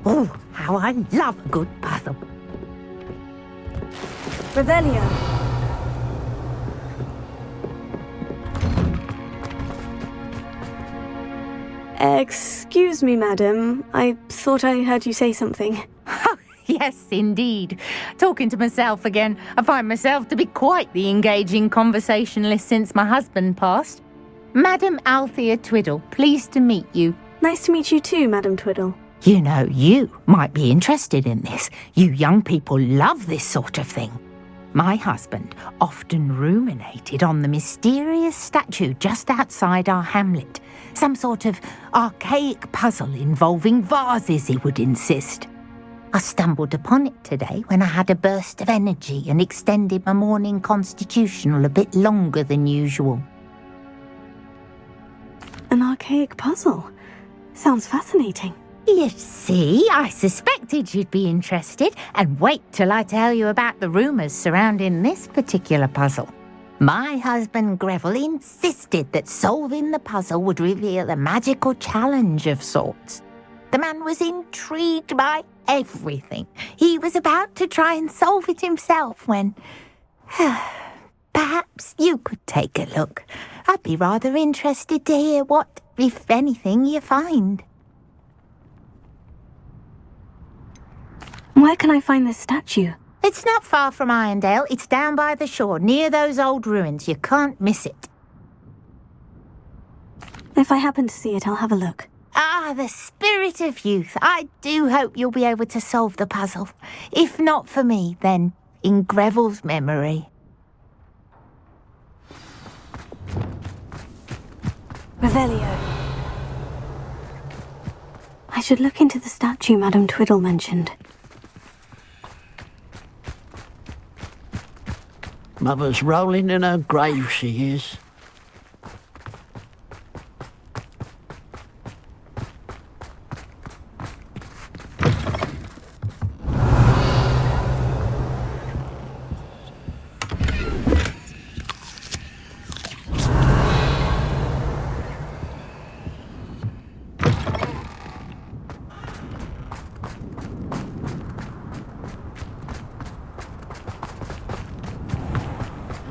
Oh, how I love a good puzzle. Revelio. Excuse me, madam. I thought I heard you say something. Yes, indeed. Talking to myself again. I find myself to be quite the engaging conversationalist since my husband passed. Madam Althea Twiddle, pleased to meet you. Nice to meet you too, Madam Twiddle. You know, you might be interested in this. You young people love this sort of thing. My husband often ruminated on the mysterious statue just outside our hamlet. Some sort of archaic puzzle involving vases, he would insist. I stumbled upon it today when I had a burst of energy and extended my morning constitutional a bit longer than usual. An archaic puzzle? Sounds fascinating. You see, I suspected you'd be interested, and wait till I tell you about the rumours surrounding this particular puzzle. My husband Greville insisted that solving the puzzle would reveal a magical challenge of sorts. The man was intrigued by everything. He was about to try and solve it himself when... Perhaps you could take a look. I'd be rather interested to hear what, if anything, you find. Where can I find this statue? It's not far from Irondale. It's down by the shore, near those old ruins. You can't miss it. If I happen to see it, I'll have a look. Ah, the spirit of youth. I do hope you'll be able to solve the puzzle. If not for me, then in Greville's memory. Revelio. I should look into the statue Madame Twiddle mentioned. Mother's rolling in her grave, she is.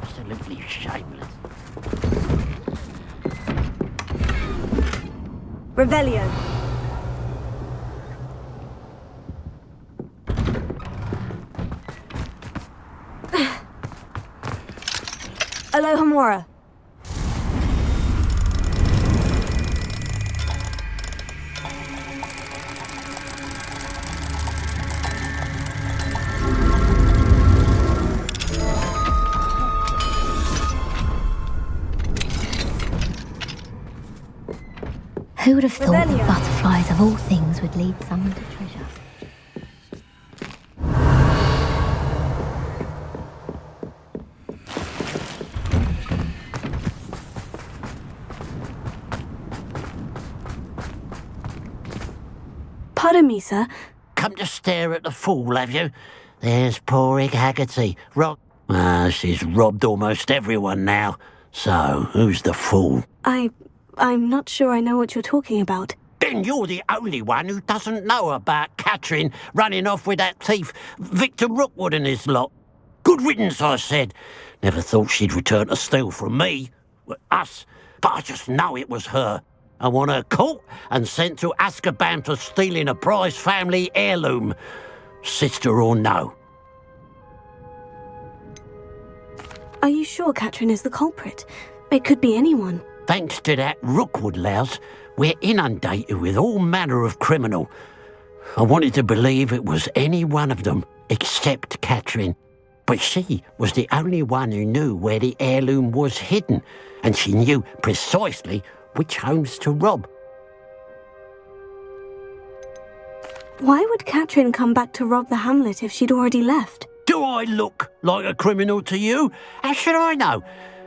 Absolutely shameless. Revelio. Alohomora. Who would have thought that butterflies of all things would lead someone to treasure? Pardon me, sir. Come to stare at the fool, have you? There's poor Egg Haggerty. She's robbed almost everyone now. So, who's the fool? I'm not sure I know what you're talking about. Then you're the only one who doesn't know about Catherine running off with that thief, Victor Rookwood and his lot. Good riddance, I said. Never thought she'd return to steal from me. Us. But I just know it was her. I want her caught and sent to Azkaban for stealing a prize family heirloom. Sister or no. Are you sure Catherine is the culprit? It could be anyone. Thanks to that Rookwood louse, we're inundated with all manner of criminal. I wanted to believe it was any one of them, except Catherine. But she was the only one who knew where the heirloom was hidden, and she knew precisely which homes to rob. Why would Catherine come back to rob the hamlet if she'd already left? Do I look like a criminal to you? How should I know?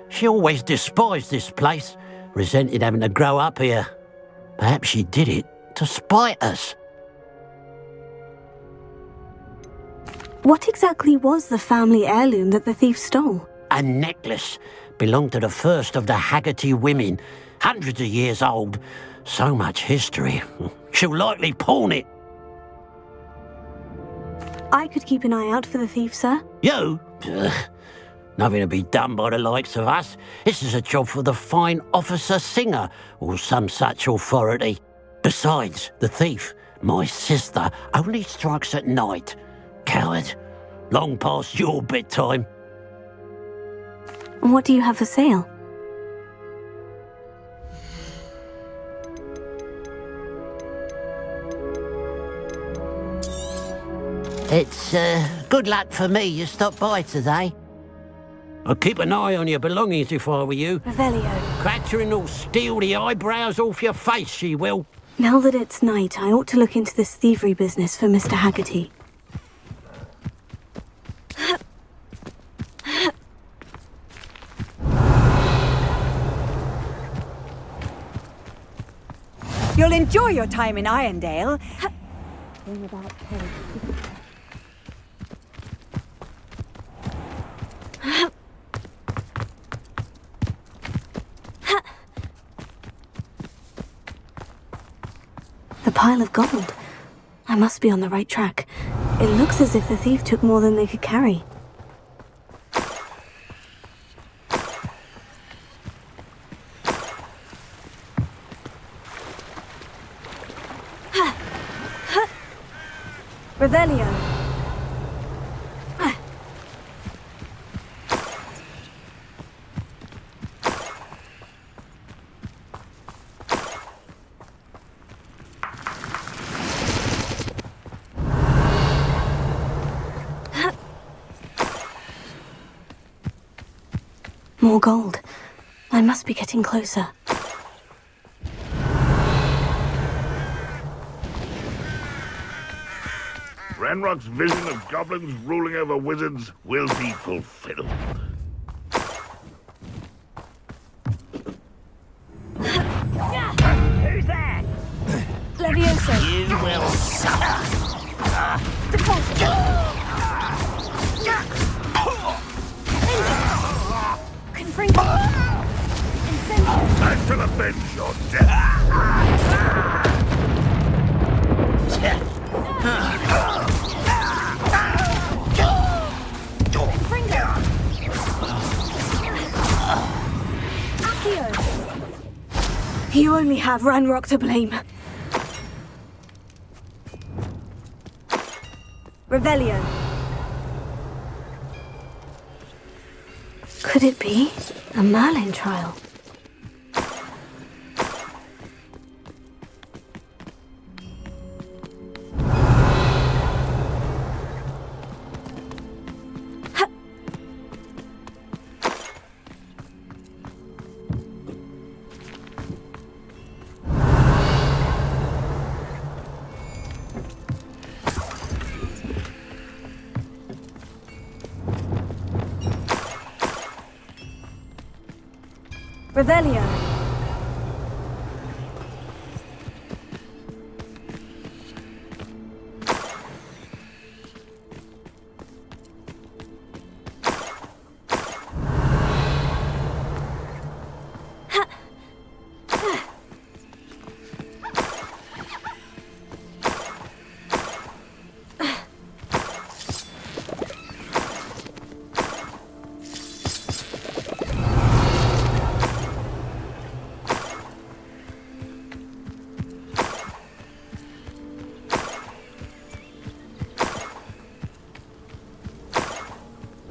She always despised this place, resented having to grow up here. Perhaps she did it to spite us. What exactly was the family heirloom that the thief stole? A necklace. Belonged to the first of the Haggerty women. Hundreds of years old. So much history. She'll likely pawn it. I could keep an eye out for the thief, sir. You? Nothing to be done by the likes of us. This is a job for the fine officer singer, or some such authority. Besides, the thief, my sister, only strikes at night. Coward. Long past your bedtime. What do you have for sale? It's good luck for me you stopped by today. I'd keep an eye on your belongings if I were you. Revelio. Catherine will steal the eyebrows off your face, she will. Now that it's night, I ought to look into this thievery business for Mr. Haggerty. You'll enjoy your time in Irondale. The pile of gold. I must be on the right track. It looks as if the thief took more than they could carry. Revelio. More gold. I must be getting closer. Ranrock's vision of goblins ruling over wizards will be fulfilled. Who's that? Levioso. You will suffer. Deposit. Confringo. Incendio. I shall avenge your death. You only have Ranrock to blame. Revelio. Could it be a Merlin trial? Revelio.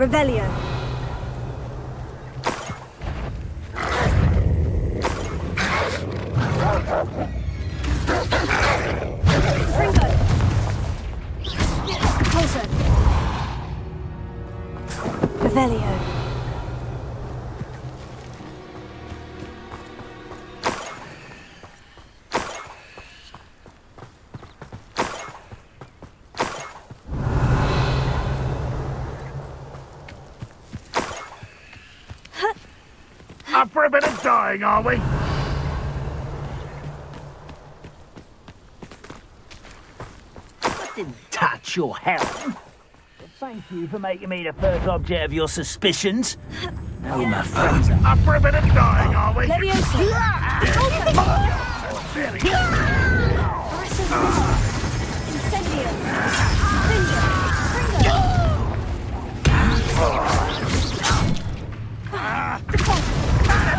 Revelio. Ringo. Closer. Revelio. Up for a bit of dying, are we? I didn't touch your helm. Thank you for making me the first object of your suspicions. Now all my friends are... Up for a bit of dying, are we? That's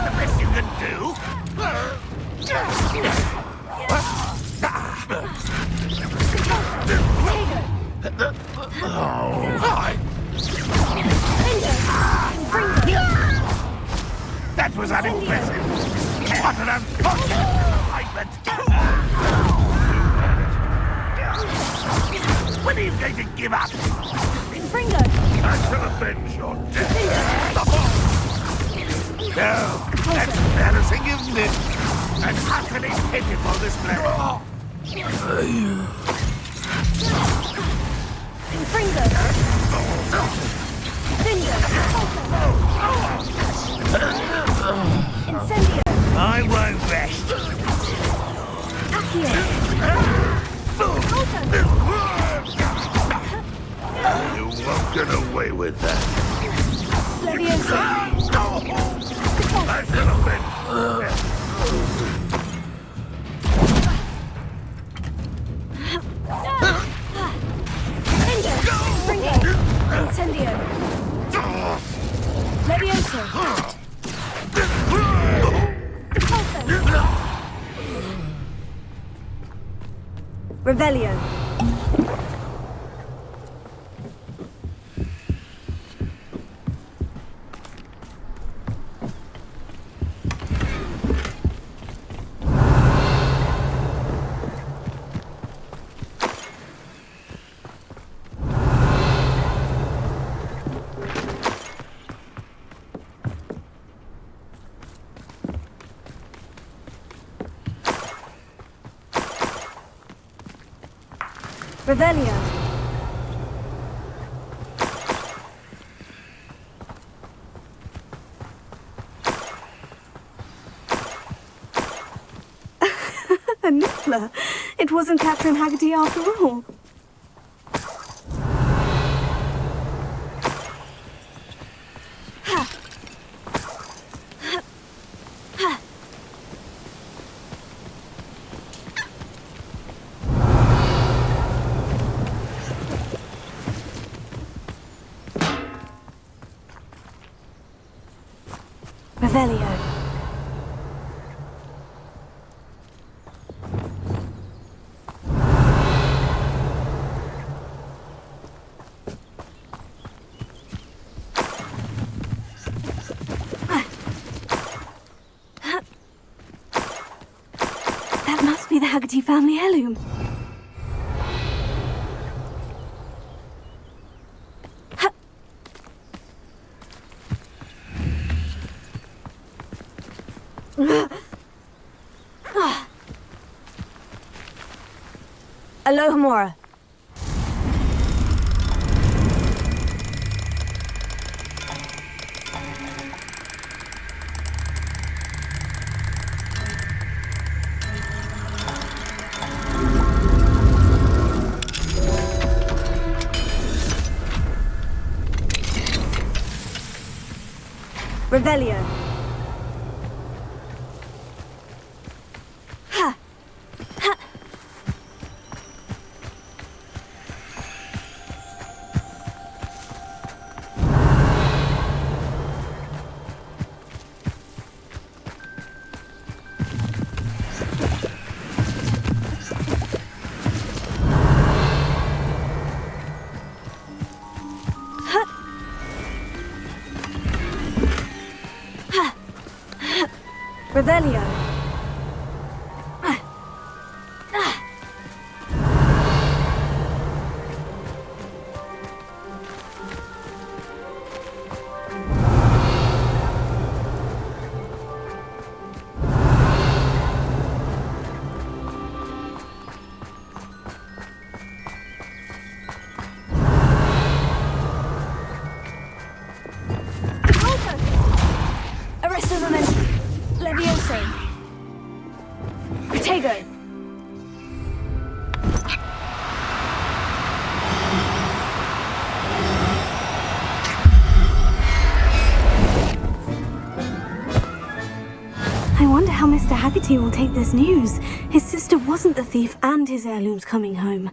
the best you can do. That was unimpressive. What an unfortunate disappointment. When are you going to give up? I shall avenge your death. No, that's embarrassing, isn't it? An utterly pitiful display. I won't rest. You won't get away with that. I should have been. Incendio. Levioso. Revelio. Revelio. A niffler. It wasn't Catherine Haggerty after all. Revelio. That must be the Haggerty family heirloom. Alohomora. Revelio. Ha! Ha! Revelio. Arresto momentum. Levioso. Protego. I wonder how Mr. Haggerty will take this news. His sister wasn't the thief and his heirloom's coming home.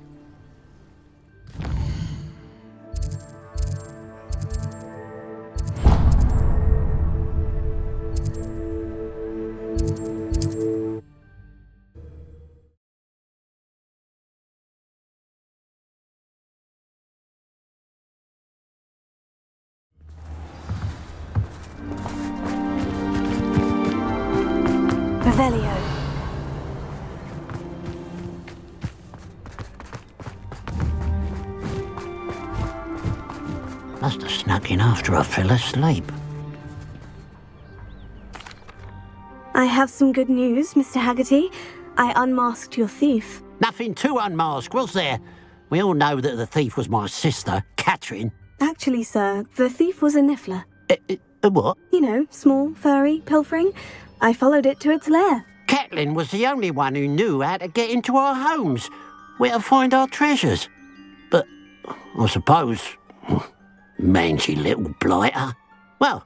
Revelio. Must have snuck in after I fell asleep. I have some good news, Mr. Haggerty. I unmasked your thief. Nothing to unmask, was there? We all know that the thief was my sister, Catherine. Actually, sir, the thief was a niffler. A what? You know, small, furry, pilfering. I followed it to its lair. Catelyn was the only one who knew how to get into our homes, where to find our treasures. But I suppose, mangy little blighter. Well,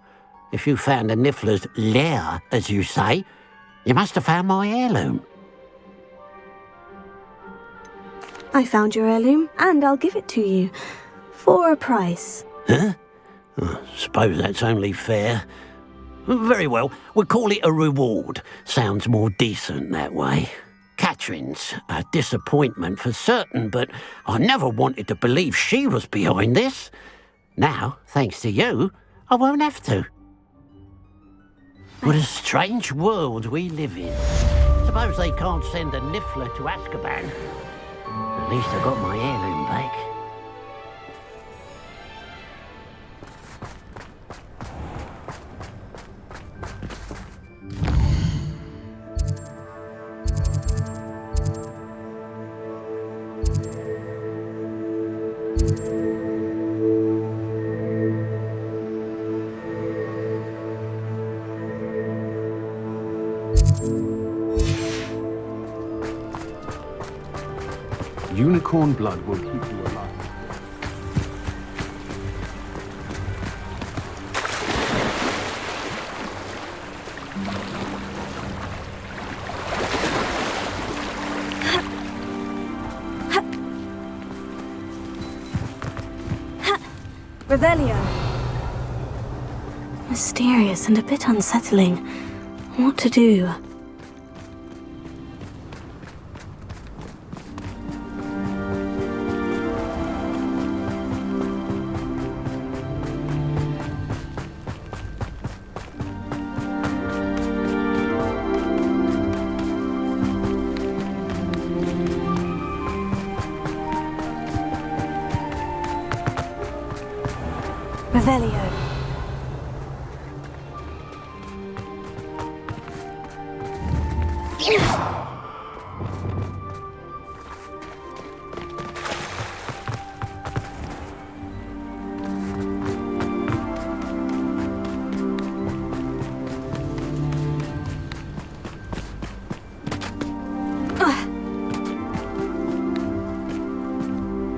if you found the niffler's lair, as you say, you must have found my heirloom. I found your heirloom, and I'll give it to you. For a price. Huh? I suppose that's only fair. Very well, we'll call it a reward. Sounds more decent that way. Catherine's a disappointment for certain, but I never wanted to believe she was behind this. Now, thanks to you, I won't have to. What a strange world we live in. Suppose they can't send a niffler to Azkaban. At least I got my heirloom back. Unicorn blood will keep you alive. Revelio. Mysterious and a bit unsettling. What to do? Revelio.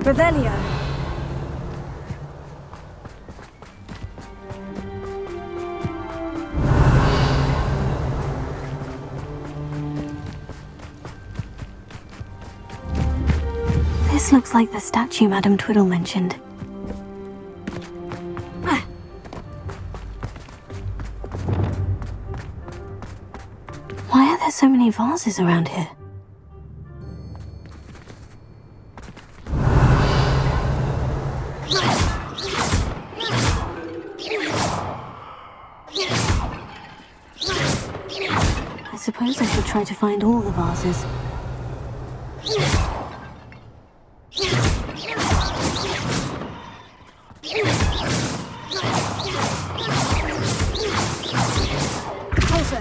Revelio. This looks like the statue Madame Twiddle mentioned. Why are there so many vases around here? suppose I should try to find all the vases. Also.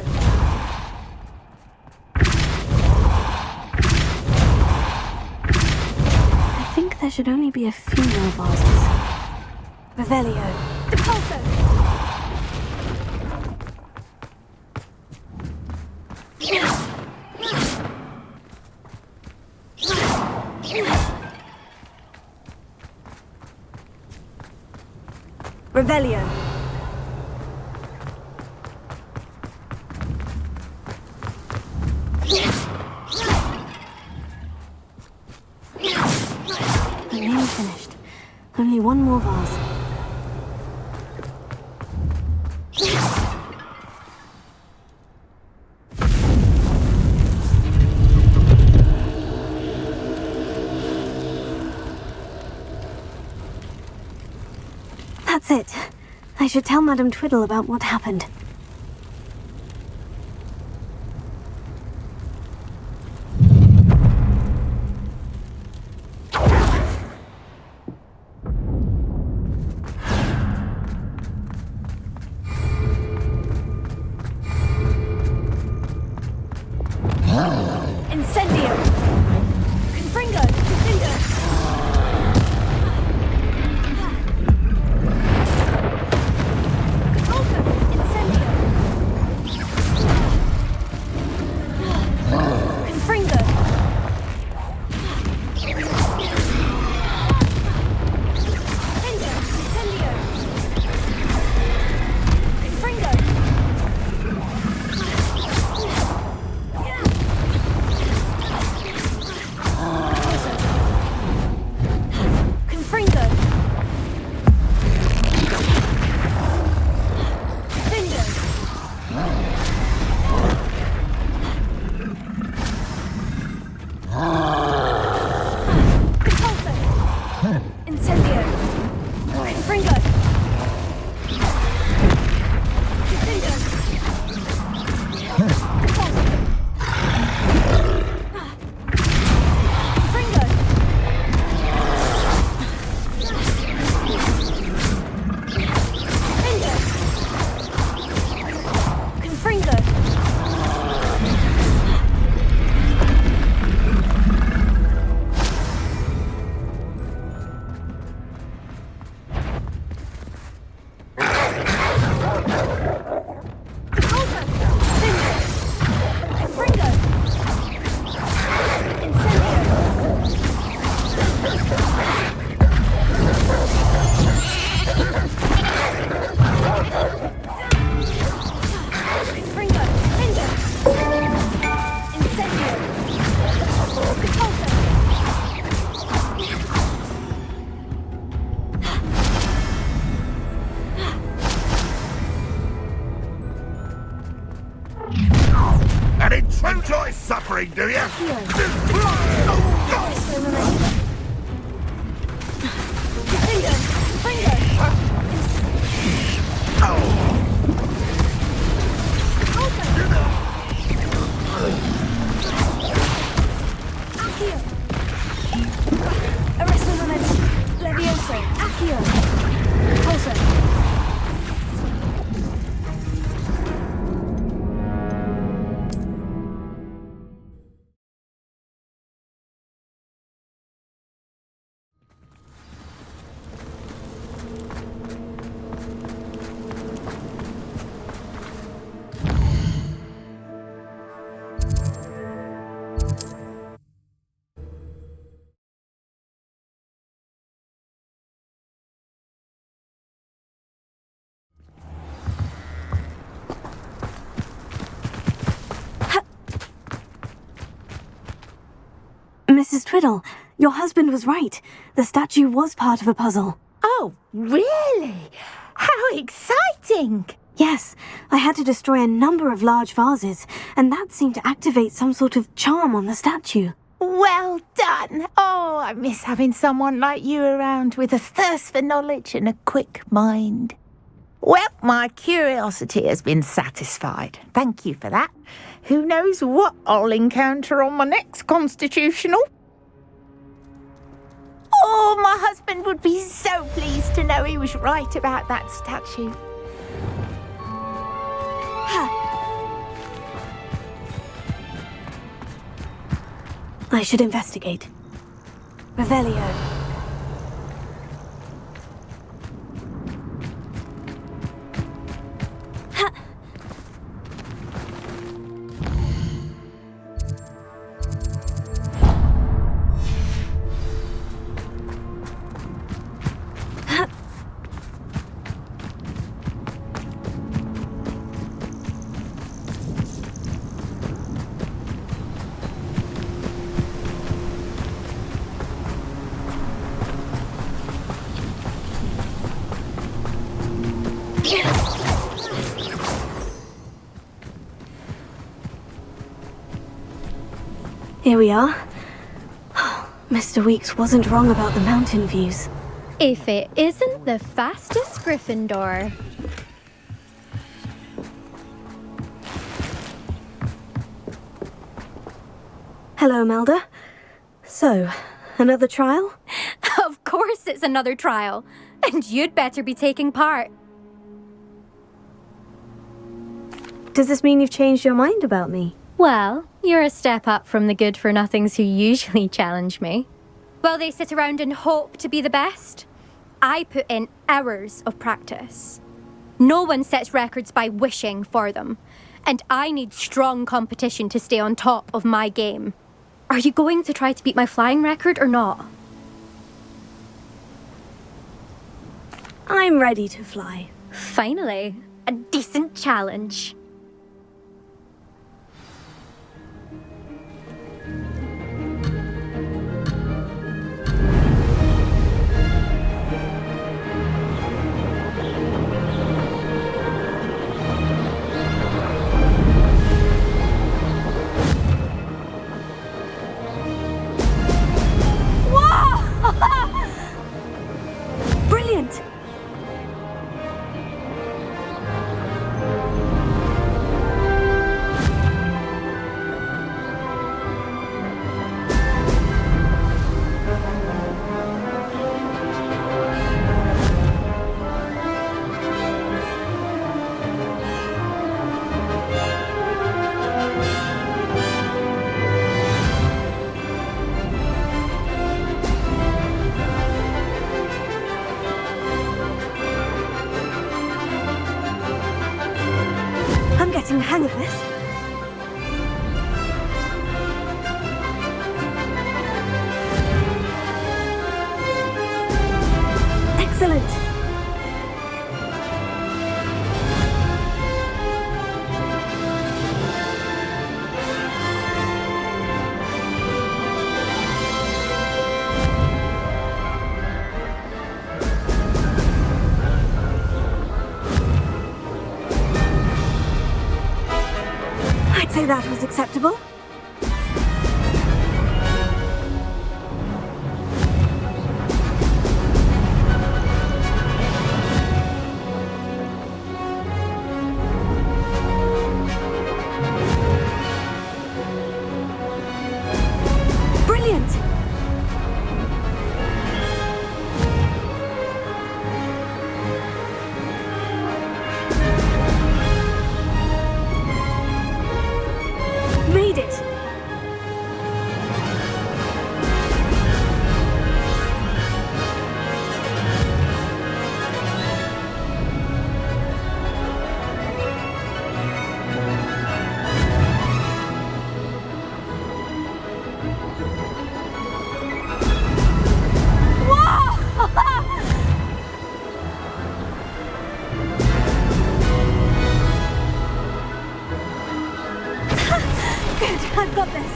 I think there should only be a few more vases. Revelio. Depulso. Revelio. I'm nearly finished. Only one more vase. That's it. I should tell Madame Twiddle about what happened. Incendio! Confringo! Confringo! Enjoy suffering, do you? Mrs. Twiddle, your husband was right. The statue was part of a puzzle. Oh, really? How exciting! Yes, I had to destroy a number of large vases, and that seemed to activate some sort of charm on the statue. Well done! Oh, I miss having someone like you around with a thirst for knowledge and a quick mind. Well, my curiosity has been satisfied. Thank you for that. Who knows what I'll encounter on my next constitutional? Oh, my husband would be so pleased to know he was right about that statue. I should investigate. Revelio. Here we are. Mr. Weeks wasn't wrong about the mountain views. If it isn't the fastest Gryffindor. Hello, Melda. So, another trial? Of course it's another trial. And you'd better be taking part. Does this mean you've changed your mind about me? Well, you're a step up from the good-for-nothings who usually challenge me. While they sit around and hope to be the best, I put in hours of practice. No one sets records by wishing for them, and I need strong competition to stay on top of my game. Are you going to try to beat my flying record or not? I'm ready to fly. Finally, a decent challenge. Brilliant! I'm getting the hang of this. Excellent. I'd say that was acceptable. Brilliant! Made it! Good, I've got this.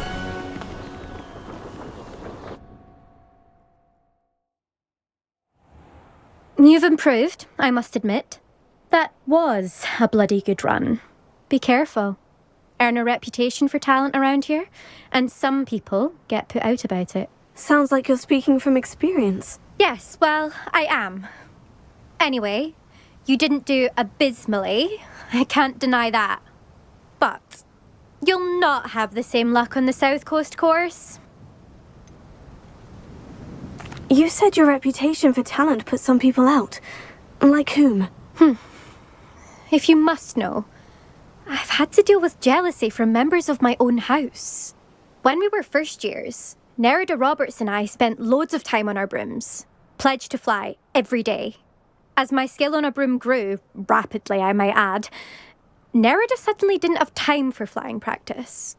You've improved, I must admit. That was a bloody good run. Be careful. Earn a reputation for talent around here, and some people get put out about it. Sounds like you're speaking from experience. Yes, well, I am. Anyway, You didn't do abysmally. I can't deny that. But you'll not have the same luck on the South Coast course. You said your reputation for talent put some people out. Like whom? If you must know, I've had to deal with jealousy from members of my own house. When we were first years, Nerida Roberts and I spent loads of time on our brooms, pledged to fly every day. As my skill on a broom grew, rapidly I might add, Nerida suddenly didn't have time for flying practice.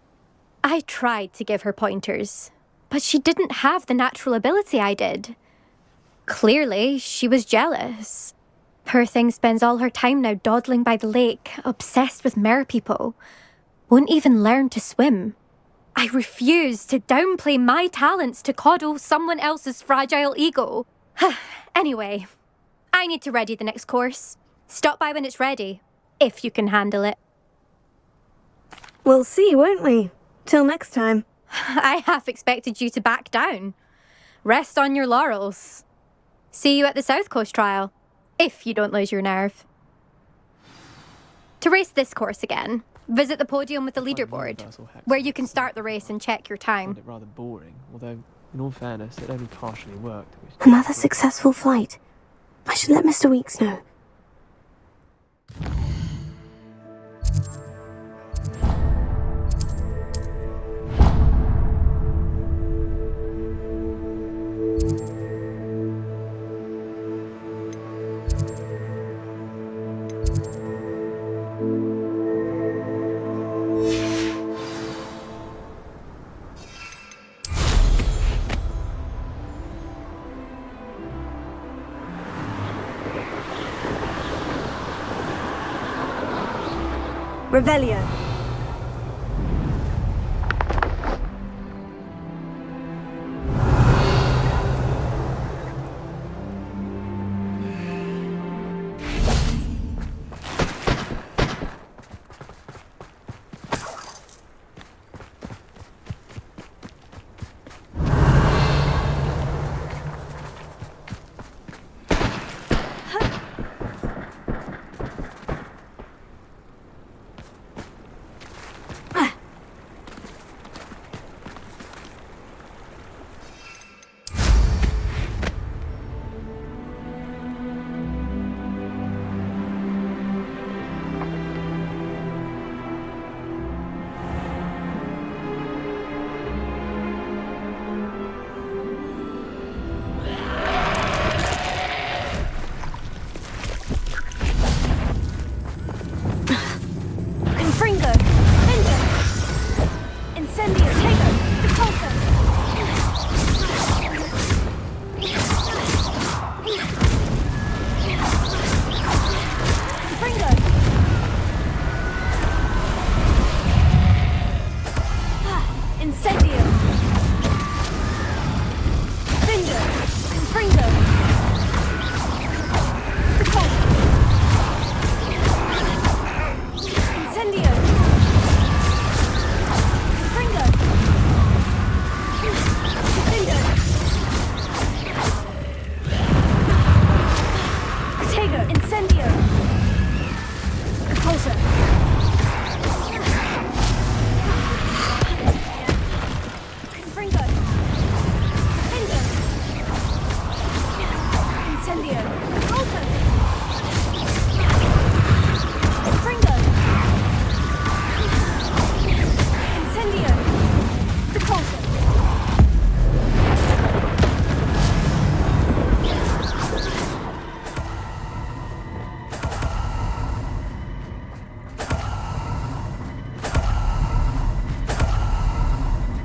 I tried to give her pointers, but she didn't have the natural ability I did. Clearly, she was jealous. Poor thing spends all her time now dawdling by the lake, obsessed with merpeople. Won't even learn to swim. I refuse to downplay my talents to coddle someone else's fragile ego. Anyway, I need to ready the next course. Stop by when it's ready, if you can handle it. We'll see, won't we? Till next time. I half expected you to back down. Rest on your laurels. See you at the South Coast trial, if you don't lose your nerve. To race this course again, visit the podium with the leaderboard, where you can start the race and check your time. I found it rather boring, although, in all fairness, it only partially worked. Another successful flight. I should let Mr. Weeks know. Revelio.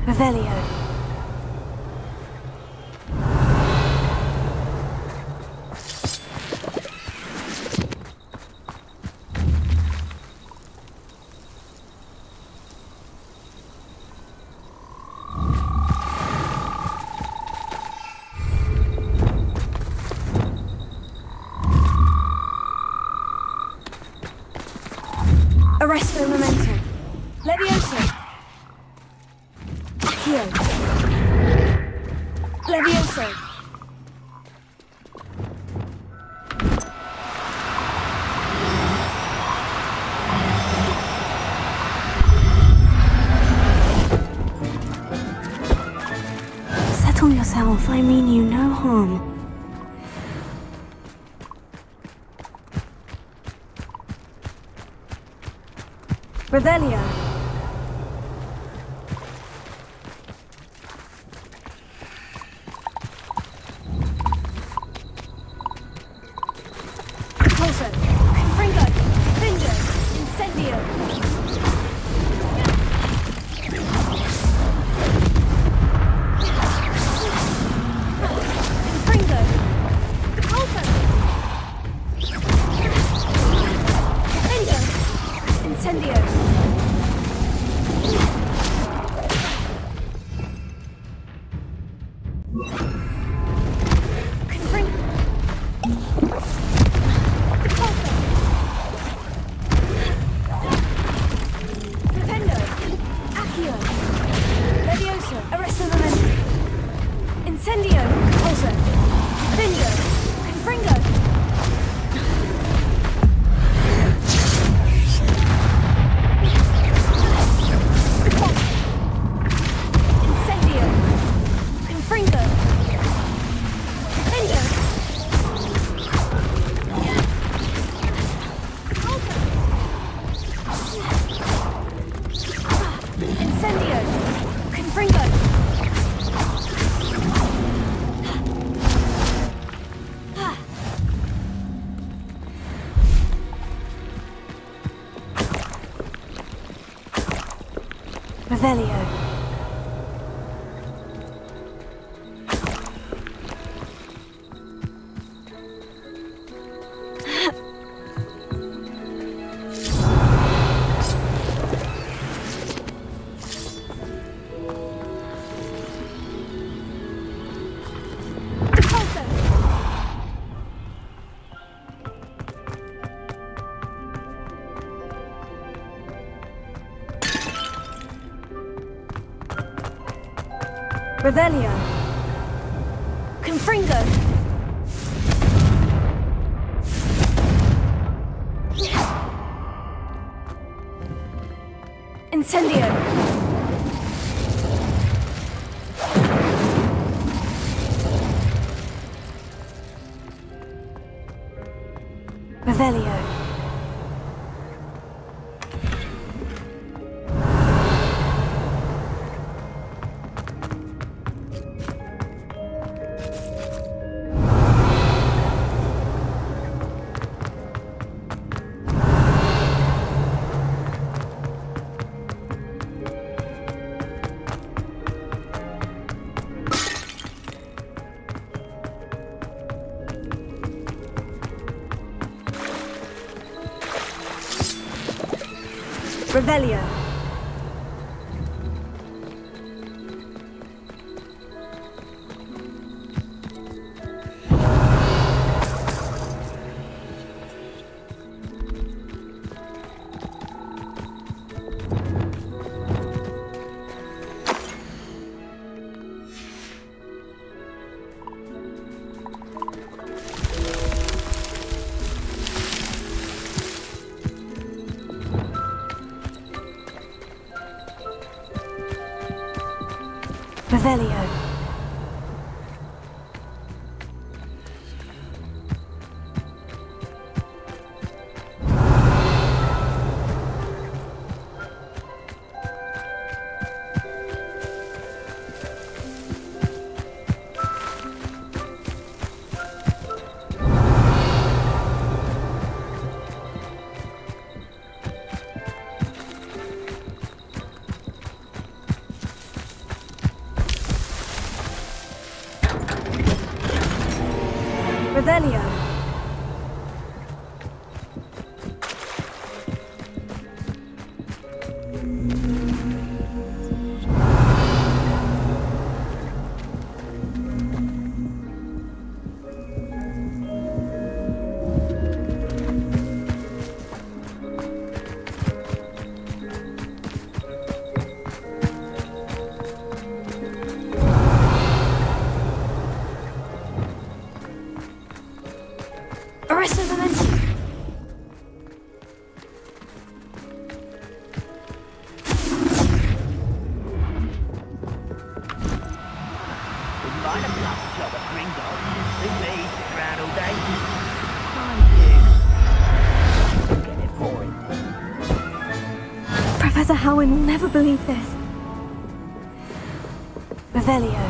Revelio. Arresto momentum. Levioso. Here. Levioso. Settle yourself. I mean you no harm. Revelio. Pulso. Confringo. Finger. Incendio. Confringo. Pulso. Finger. Incendio. Revelio. Revelio. Confringo. Incendio. Revelio. Revelio. Revelio. Revelio. I'd have loved a job at Gringotts. Too me, sitting around all day. Thank you. Get it for him. Professor Howin will never believe this. Revelio.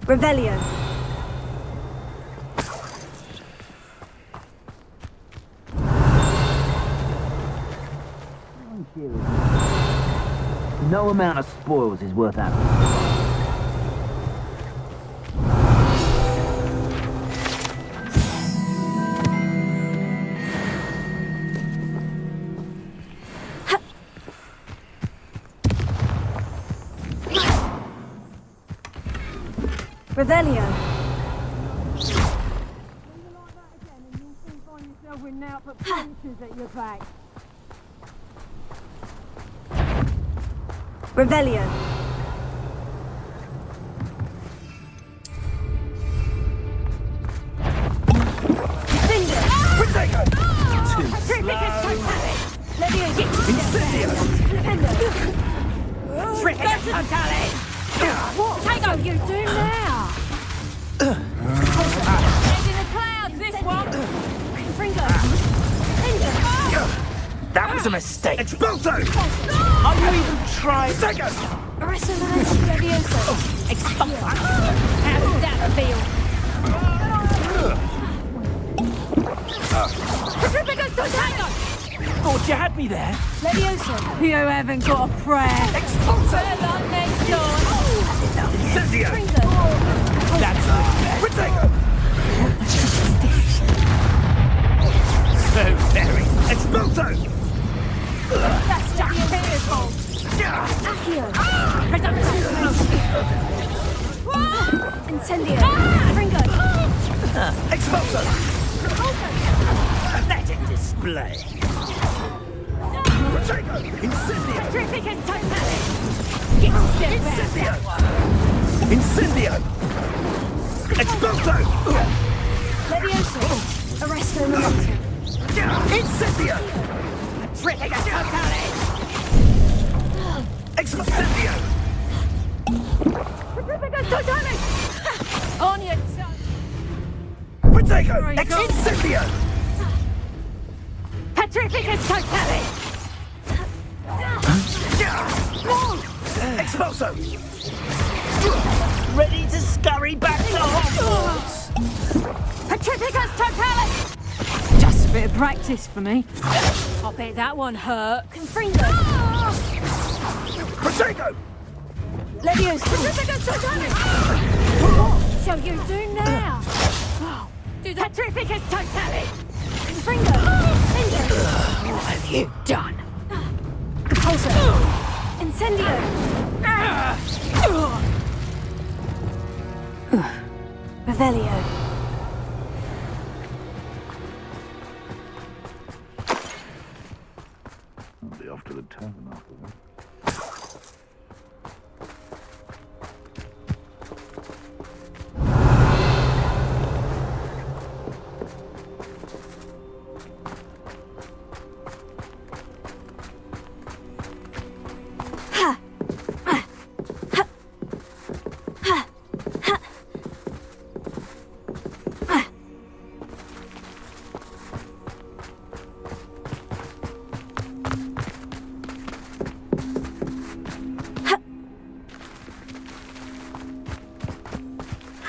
Revelio. No amount of spoils is worth having. Revelio. Revelio. Tango, you do now! Head in the clouds, this one! That was a mistake. Expulso! Are you even trying? Second! Levioso! Expulso! How did that feel? Tango! Thought you had me there. Levioso! You haven't got a prayer! Expulso! Next door! Incendio! That's it. Protego! So very. Expulso! That's just beautiful! Accio. Incendio. Fringo. Expulso! Pathetic display. Protego! Incendio! Petrificus totalis! Get Incendio! Incendio! Expulso! Levioso. Arresto momentum. Incendio! Petrificus totalis! Incendio! Petrificus totalis! On your tongue! Protego! Incendio! Petrificus totalis! Expulso! Ready to scurry back to Hogwarts! Petrificus totalis! Just a bit of practice for me. I bet that one hurt. Confringo. Protego! Levioso. Petrificus totalis! What shall you do now? Do that. Petrificus totalis! Confringo. What have you done? Compulso. Incendio. Revelio. I'll be off to the tavern after that.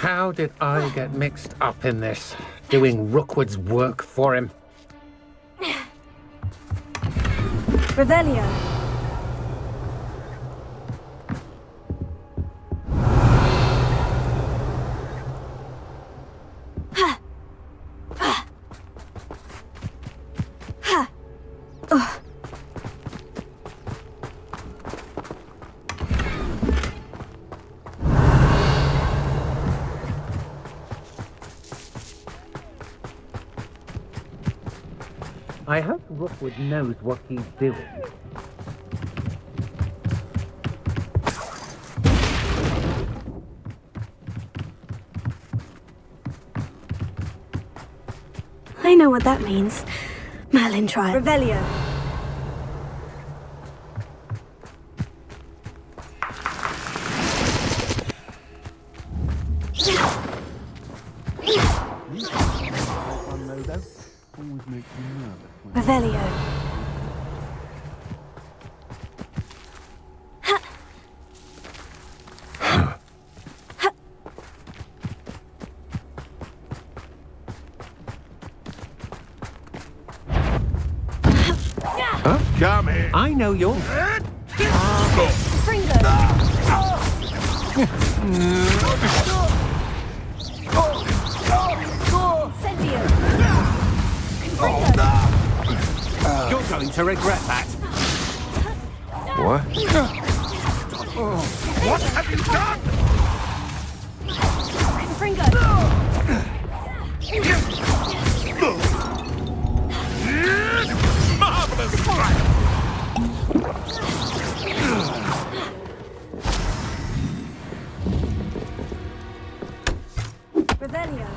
How did I get mixed up in this? Doing Rookwood's work for him? Revelio. I hope Rookwood knows what he's doing. I know what that means. Merlin trial. Revelio. Always makes me nervous. Revelio. Huh? Come here. I know you're... You're going to regret that. What? What have you done? Marvelous strike! Revelio.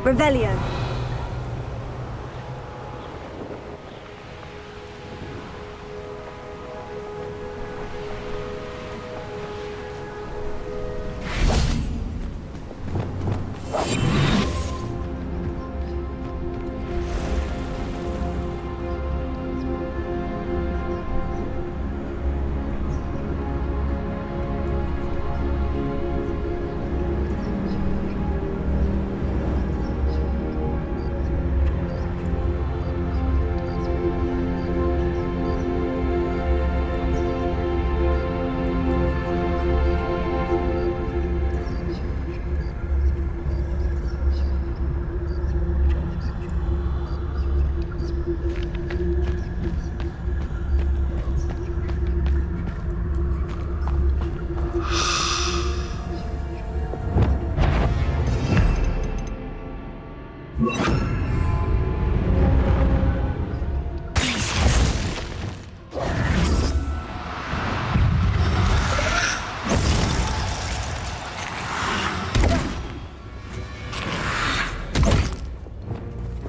Revelio.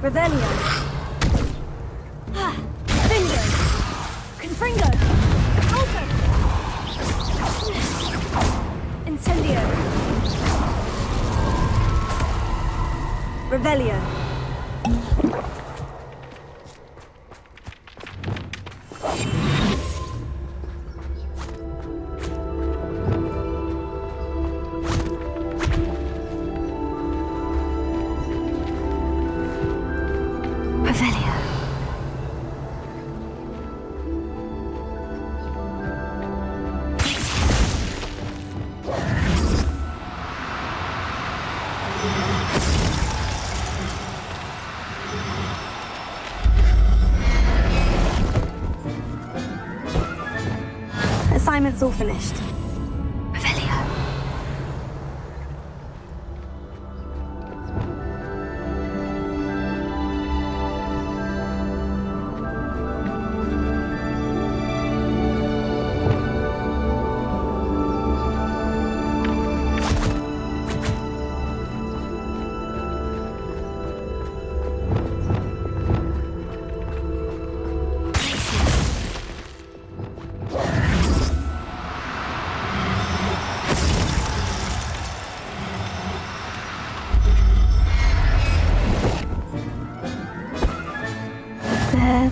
Revelio. Bingo. Confringo. Also. Incendio. Revelio. assignment's all finished. Revelio.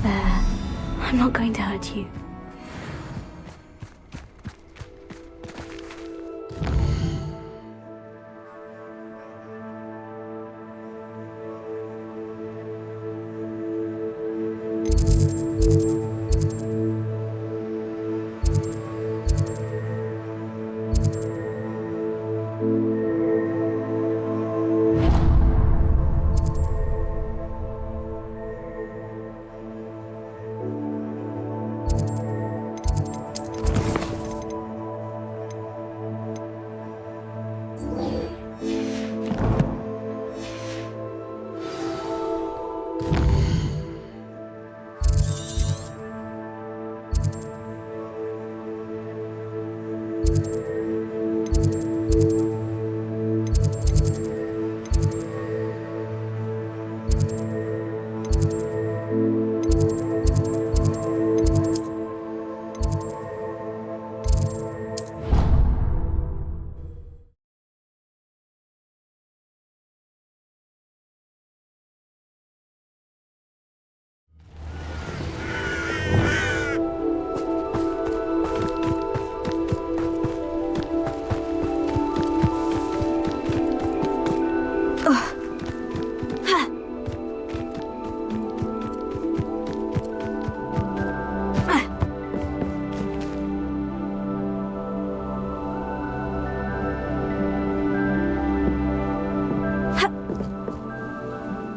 There. I'm not going to hurt you.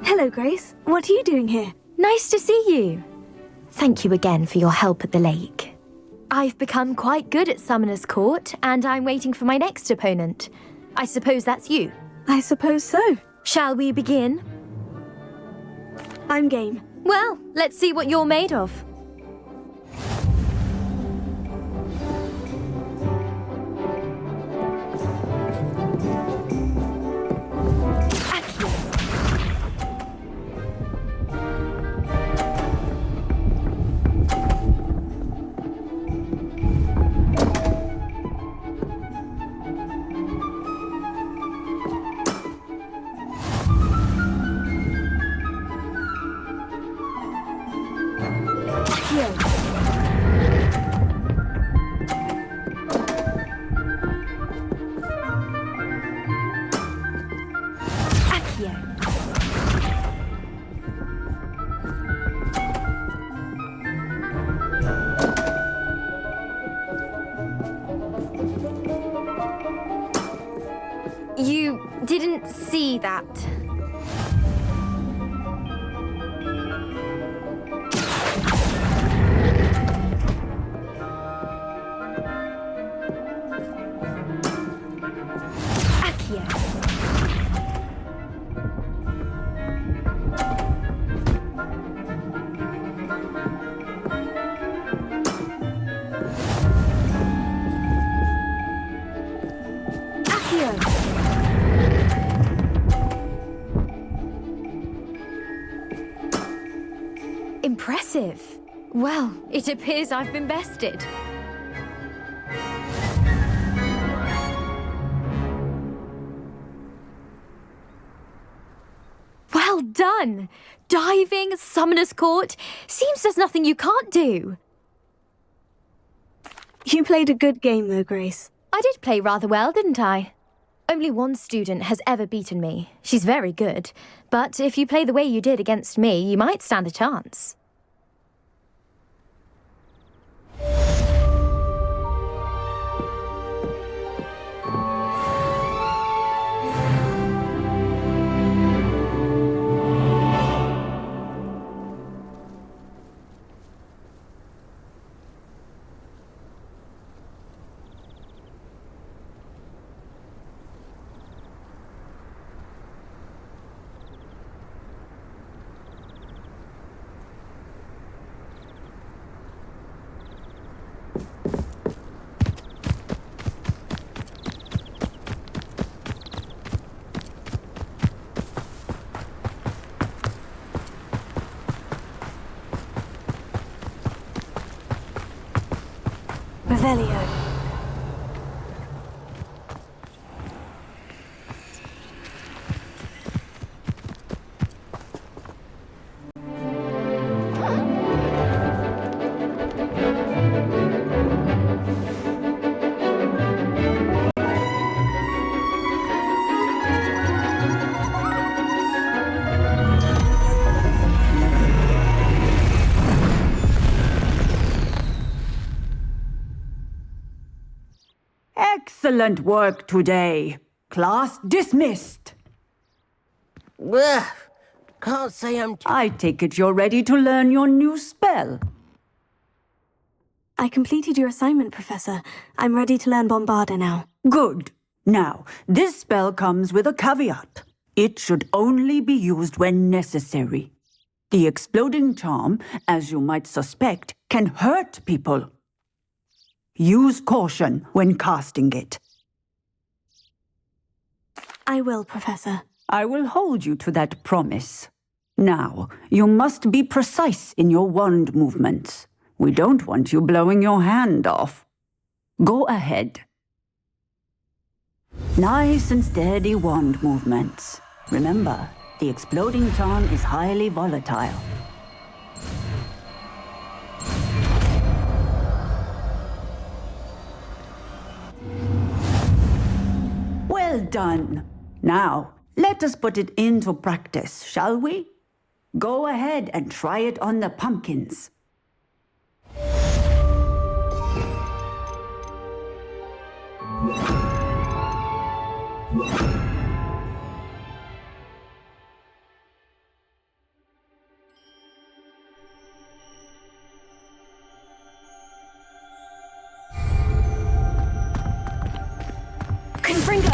Hello, Grace. What are you doing here? Nice to see you. Thank you again for your help at the lake. I've become quite good at Summoner's Court, and I'm waiting for my next opponent. I suppose that's you. I suppose so. Shall we begin? I'm game. Well, let's see what you're made of. You didn't see that. Impressive. Well, it appears I've been bested. Well done! Diving, Summoner's Court. Seems there's nothing you can't do. You played a good game though, Grace. I did play rather well, didn't I? Only one student has ever beaten me. She's very good. But if you play the way you did against me, you might stand a chance. Revelio. Excellent work today. Class dismissed. Ugh, can't say I'm... I take it you're ready to learn your new spell. I completed your assignment, Professor. I'm ready to learn Bombarda now. Good. Now, this spell comes with a caveat. It should only be used when necessary. The exploding charm, as you might suspect, can hurt people. Use caution when casting it. I will, Professor. I will hold you to that promise. Now, you must be precise in your wand movements. We don't want you blowing your hand off. Go ahead. Nice and steady wand movements. Remember, the exploding charm is highly volatile. Well done. Now, let us put it into practice, shall we? Go ahead and try it on the pumpkins. Confringo!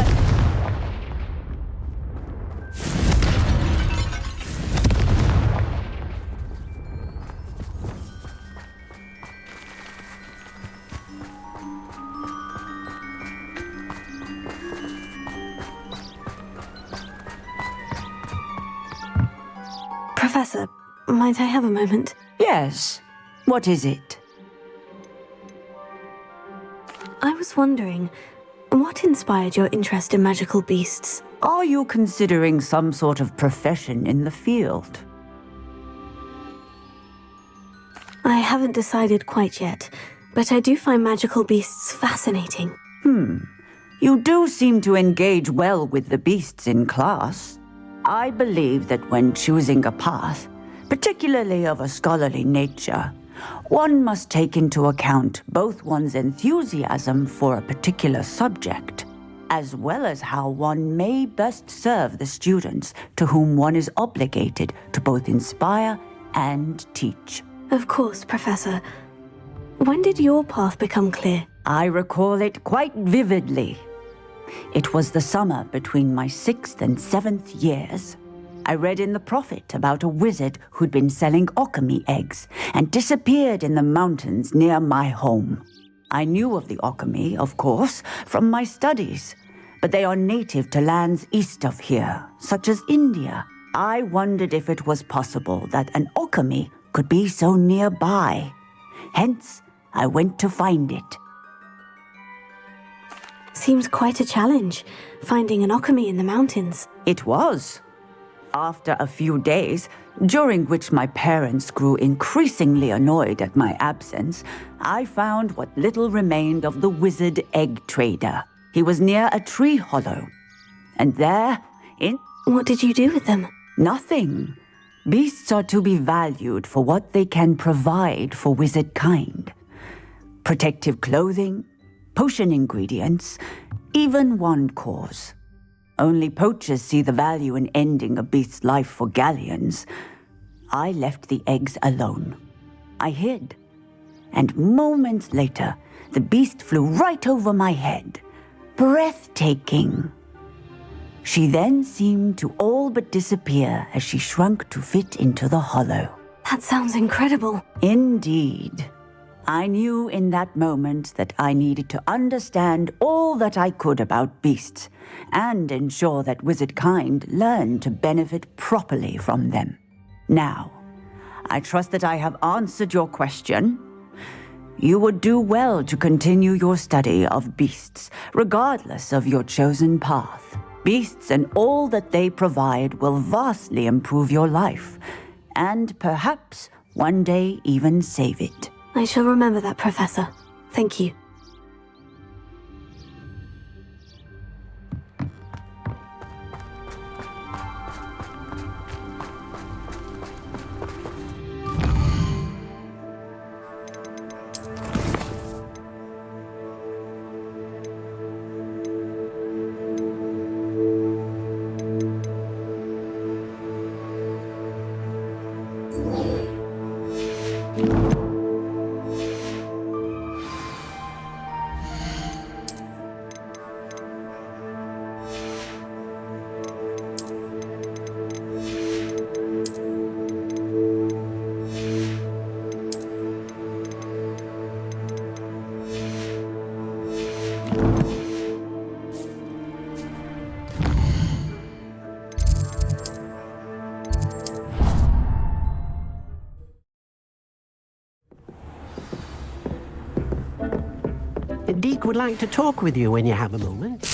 Professor, might I have a moment? Yes. What is it? I was wondering, what inspired your interest in magical beasts? Are you considering some sort of profession in the field? I haven't decided quite yet, but I do find magical beasts fascinating. You do seem to engage well with the beasts in class. I believe that when choosing a path, particularly of a scholarly nature, one must take into account both one's enthusiasm for a particular subject, as well as how one may best serve the students to whom one is obligated to both inspire and teach. Of course, Professor. When did your path become clear? I recall it quite vividly. It was the summer between my 6th and 7th years. I read in the Prophet about a wizard who'd been selling alchemy eggs and disappeared in the mountains near my home. I knew of the alchemy, of course, from my studies, but they are native to lands east of here, such as India. I wondered if it was possible that an alchemy could be so nearby. Hence, I went to find it. Seems quite a challenge, finding an alchemy in the mountains. It was. After a few days, during which my parents grew increasingly annoyed at my absence, I found what little remained of the wizard egg trader. He was near a tree hollow. And there, What did you do with them? Nothing. Beasts are to be valued for what they can provide for wizard kind. Protective clothing, potion ingredients, even wand cores. Only poachers see the value in ending a beast's life for galleons. I left the eggs alone. I hid. And moments later, the beast flew right over my head. Breathtaking. She then seemed to all but disappear as she shrunk to fit into the hollow. That sounds incredible. Indeed. I knew in that moment that I needed to understand all that I could about beasts and ensure that wizard kind learned to benefit properly from them. Now, I trust that I have answered your question. You would do well to continue your study of beasts, regardless of your chosen path. Beasts and all that they provide will vastly improve your life, and perhaps one day even save it. I shall remember that, Professor. Thank you. Deke would like to talk with you when you have a moment.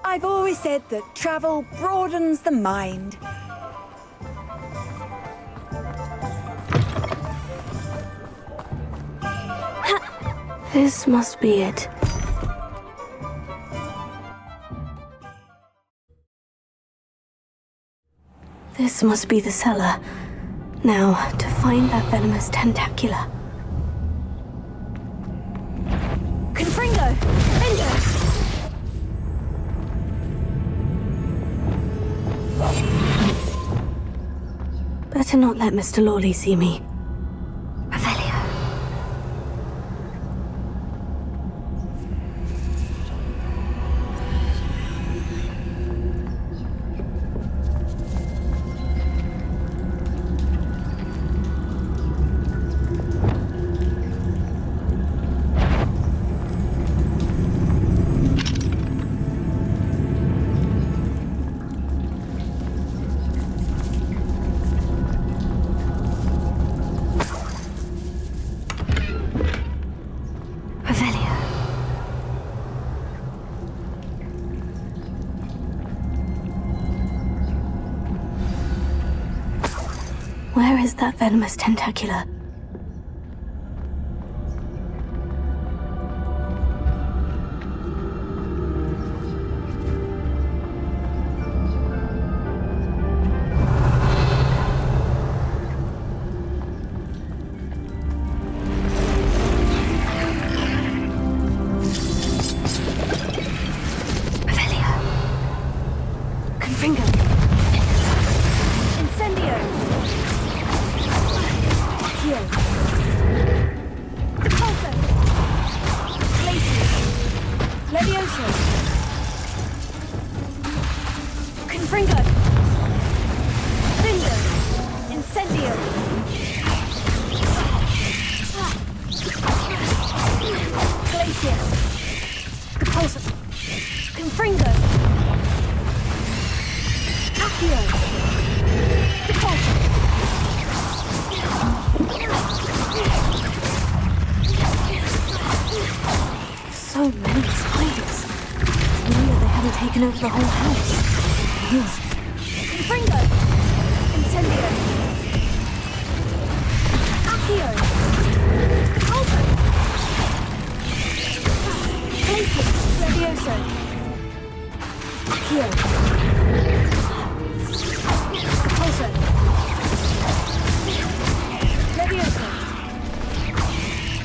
I've always said that travel broadens the mind. This must be it. This must be the cellar. Now, to find that venomous tentacula. Confringo! Bingo! Better not let Mr. Lawley see me. Where is that venomous tentacula? Levioso. Confringo. Finger. Incendio. Glacier. Repulsor. Confringo. Accio. Repulsor. So many spiders. I wonder they haven't taken over the whole house. Confringo. Incendio. Accio. Repulsor. Glacier. Levioso. Accio. Repulsor. Levioso.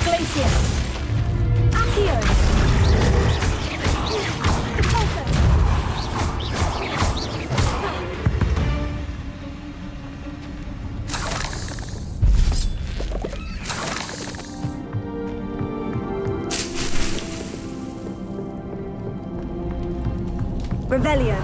Glacier. Accio. Repulsor. Revelio.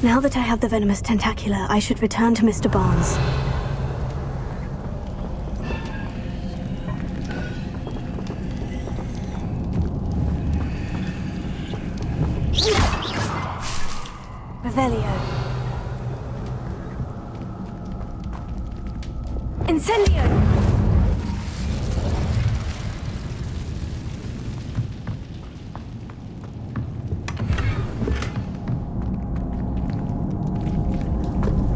Now that I have the venomous tentacula, I should return to Mr. Barnes. Revelio. Incendio!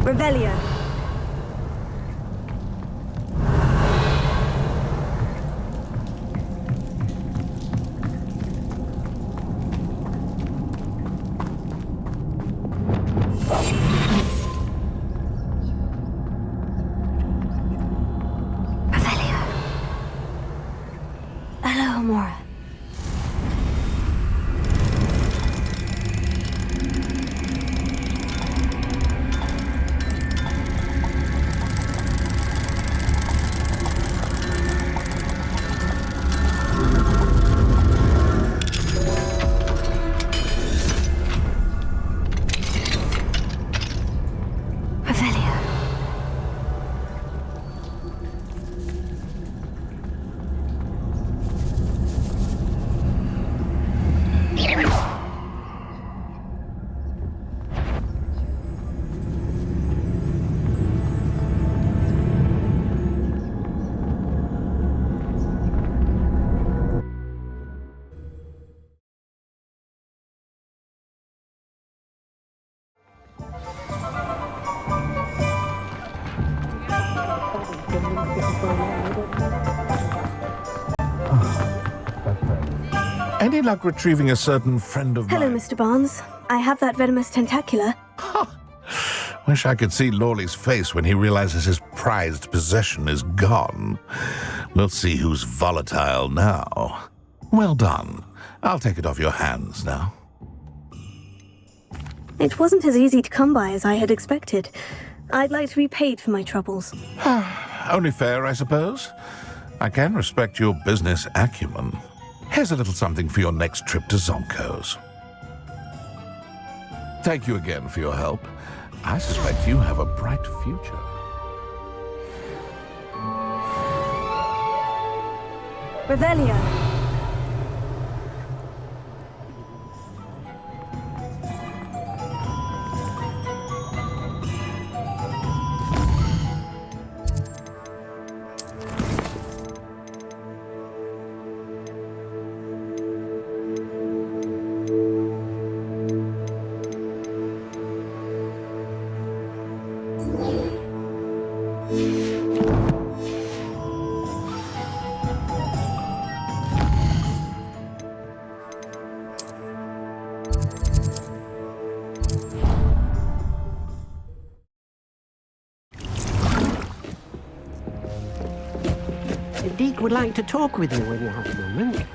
Revelio. Revelio. Hello, Amora. Any luck retrieving a certain friend of Hello, mine? Mr. Barnes. I have that venomous tentacula. Wish I could see Lawley's face when he realizes his prized possession is gone. We'll see who's volatile now. Well done. I'll take it off your hands now. It wasn't as easy to come by as I had expected. I'd like to be paid for my troubles. Only fair, I suppose. I can respect your business acumen. Here's a little something for your next trip to Zonko's. Thank you again for your help. I suspect you have a bright future. Revelio. Deke would like to talk with you when you have a moment.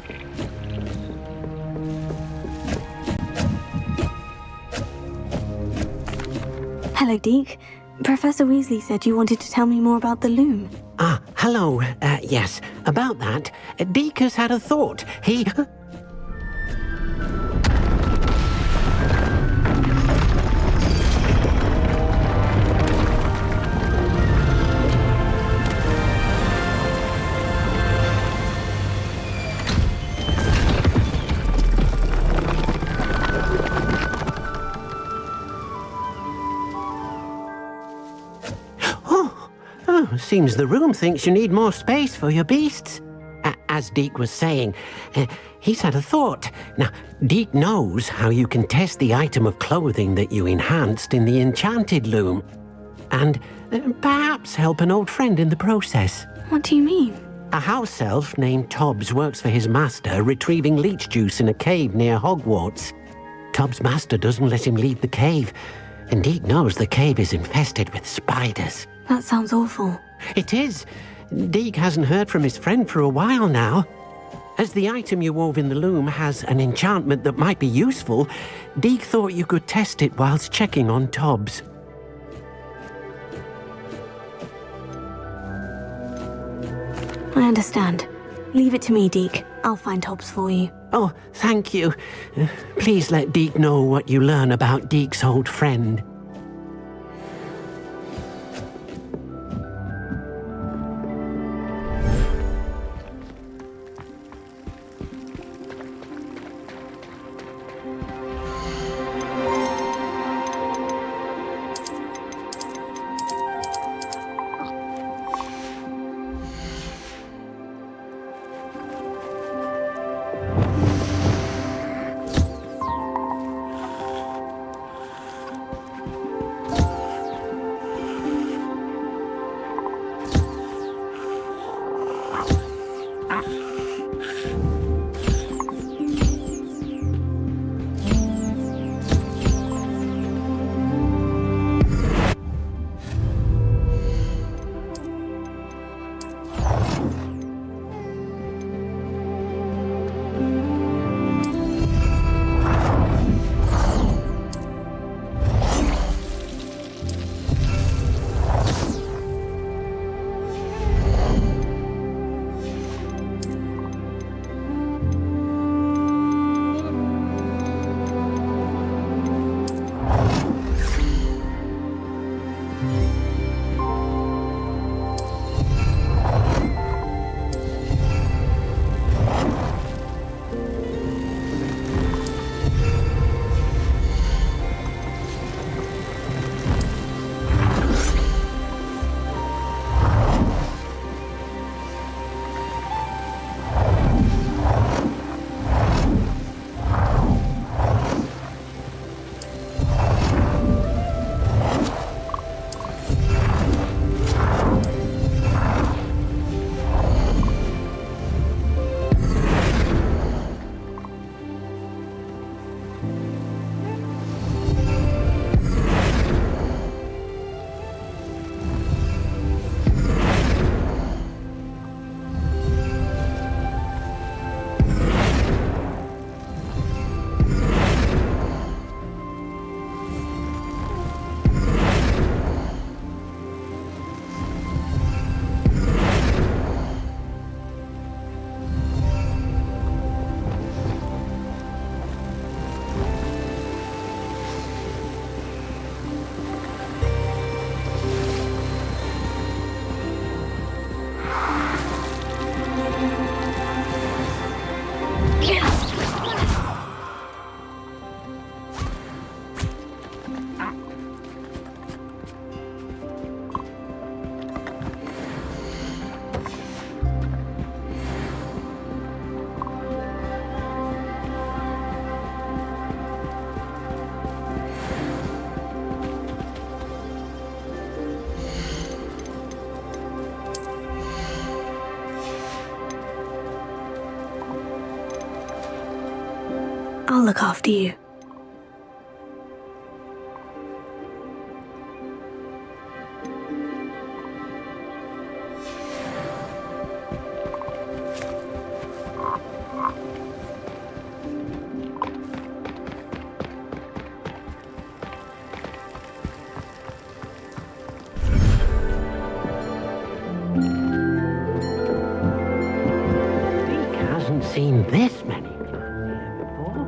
Hello, Deke. Professor Weasley said you wanted to tell me more about the loom. Ah, hello. Yes, about that. Deke has had a thought. He... Seems the room thinks you need more space for your beasts. As Deke was saying, he's had a thought. Now, Deke knows how you can test the item of clothing that you enhanced in the enchanted loom. And perhaps help an old friend in the process. What do you mean? A house elf named Tobbs works for his master, retrieving leech juice in a cave near Hogwarts. Tobbs' master doesn't let him leave the cave, and Deke knows the cave is infested with spiders. That sounds awful. It is. Deke hasn't heard from his friend for a while now. As the item you wove in the loom has an enchantment that might be useful, Deke thought you could test it whilst checking on Tobbs. I understand. Leave it to me, Deke. I'll find Tobbs for you. Oh, thank you. Please let Deke know what you learn about Deke's old friend. I'll look after you. seen this many plants here before.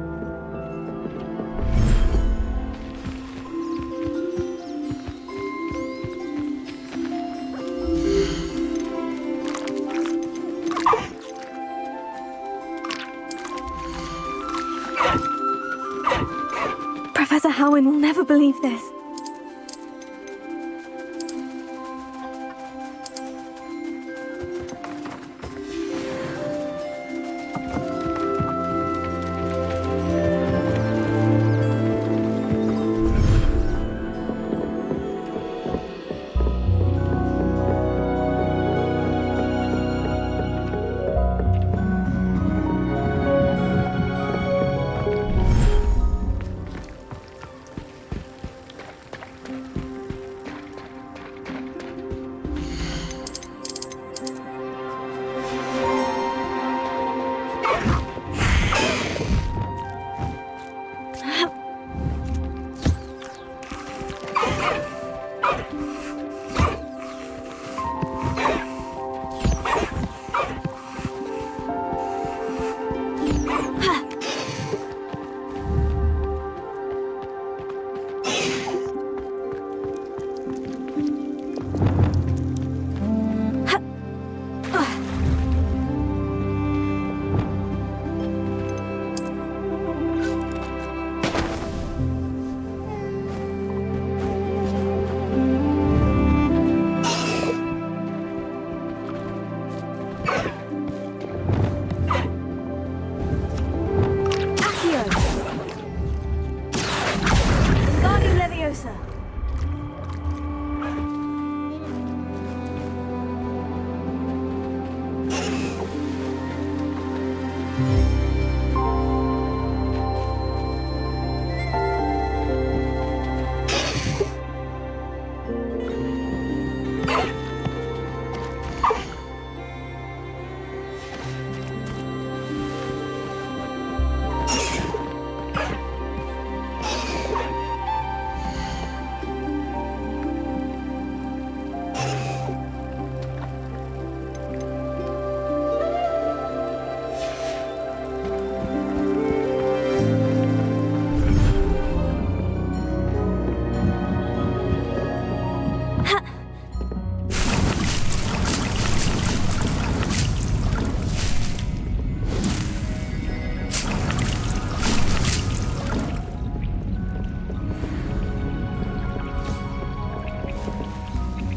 Professor Howin will never believe this.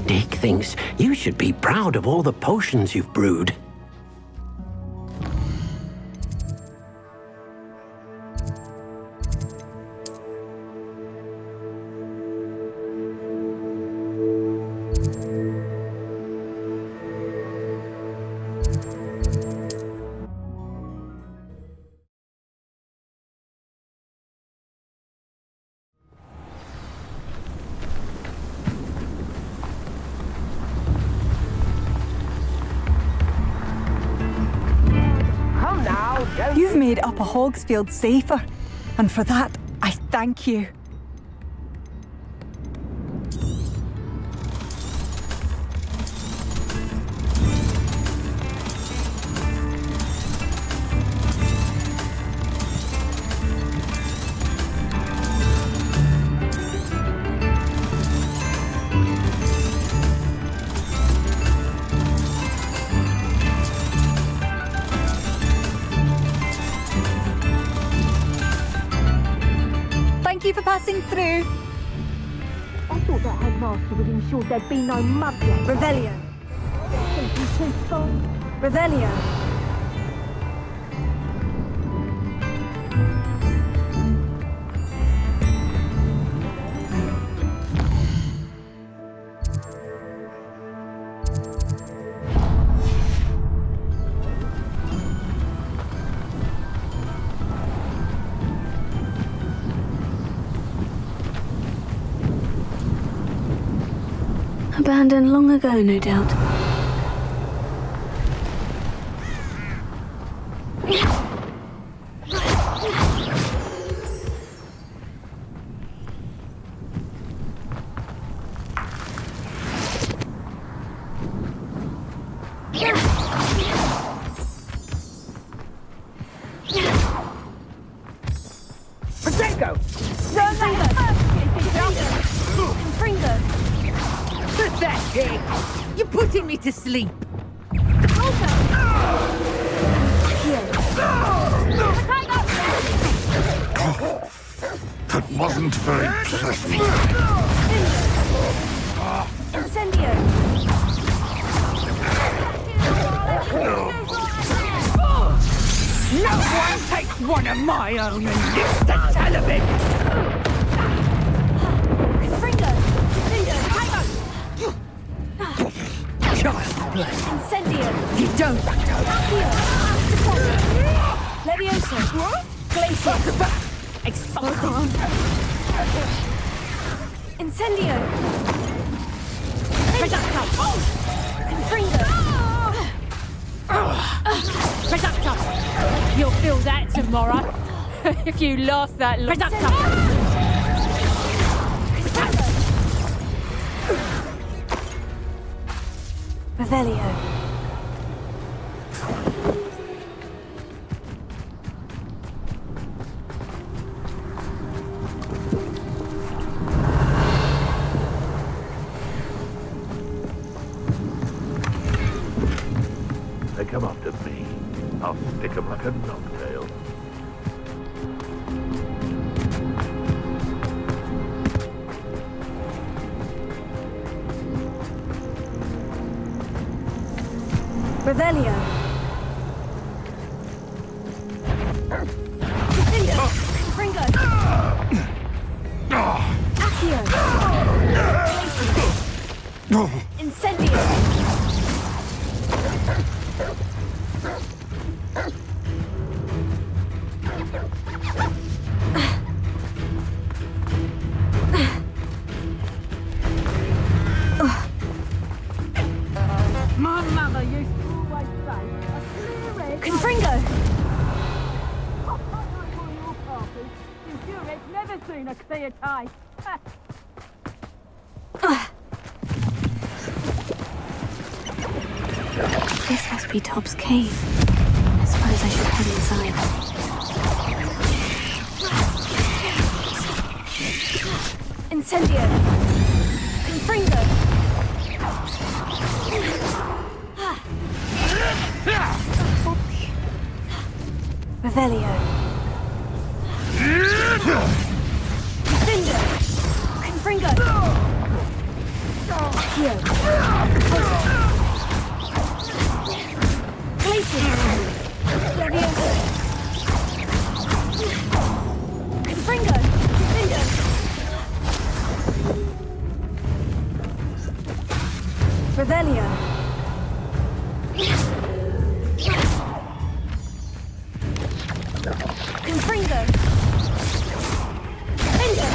Dick thinks you should be proud of all the potions you've brewed. You've made Upper Hogsfield safer, and for that, I thank you. Thank you for passing through. I thought that headmaster would ensure there'd be no mugging. Revelio. Revelio. Abandoned long ago, no doubt. You're putting me to sleep. That wasn't very pleasant. Incendio! No one takes one of my own and lives to tell of it! Fringo! Child play. Incendio! You don't Accio! Levioso! Glacier! Expulsion! Incendio! Reducto! Confringo! Reducto! You'll feel that tomorrow. If you lost that Reducto! Revelio. They come after me. I'll stick 'em like a knocktail. Revelio. Defender. Fringo. Accio. Incendio. My mother used to always say, a clear head... Confringo! Your head's never seen a clear taste. This must be Tob's cave. I suppose I should head inside. Incendio! Confringo! Revelio. Defender! Confringo! Accio! Glacier! Levioso! Confringo! Defender! Revelio. Confringo. Defender.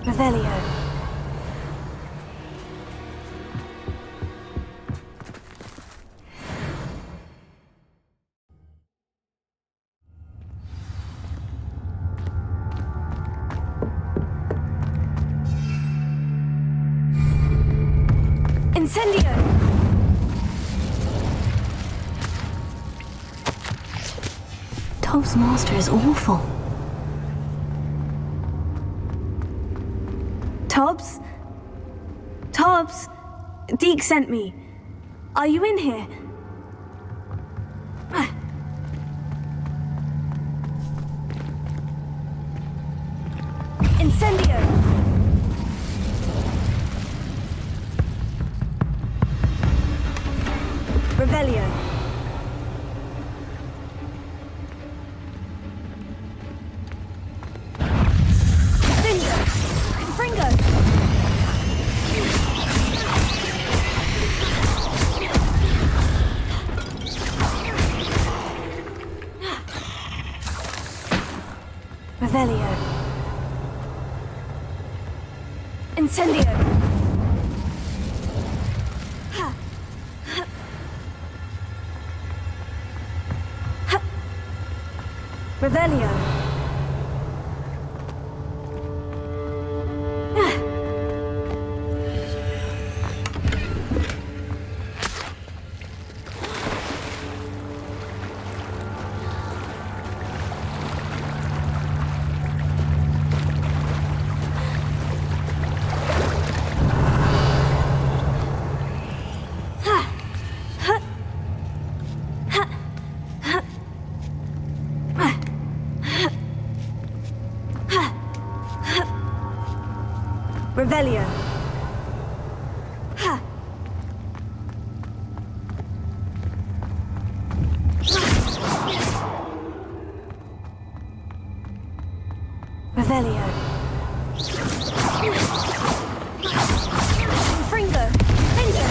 Revelio. Incendio! Tob's master is awful. Tobbs? Tobbs? Deke sent me. Are you in here? Incendio! Revelio. Defender! Confringo! Revelio. Incendio! Revelio. Revelio. Ha. Revelio. Fringo. Finger.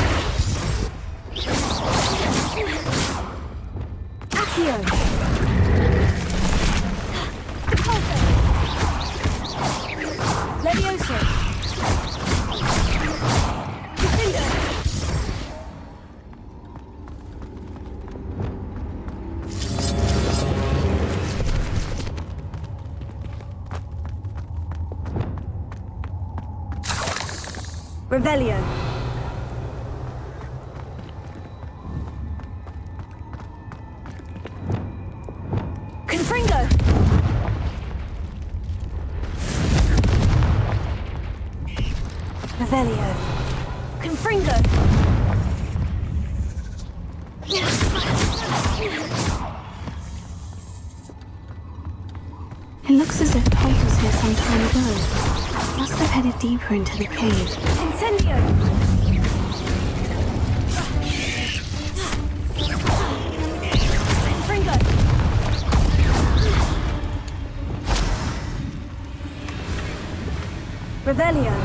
Accio. Levioso. Finger. Revelio. Confringo. Revelio. Confringo. It looks as if Tom was here some time ago. Must have headed deeper into the cave. Incendio! Confringo. Revelio.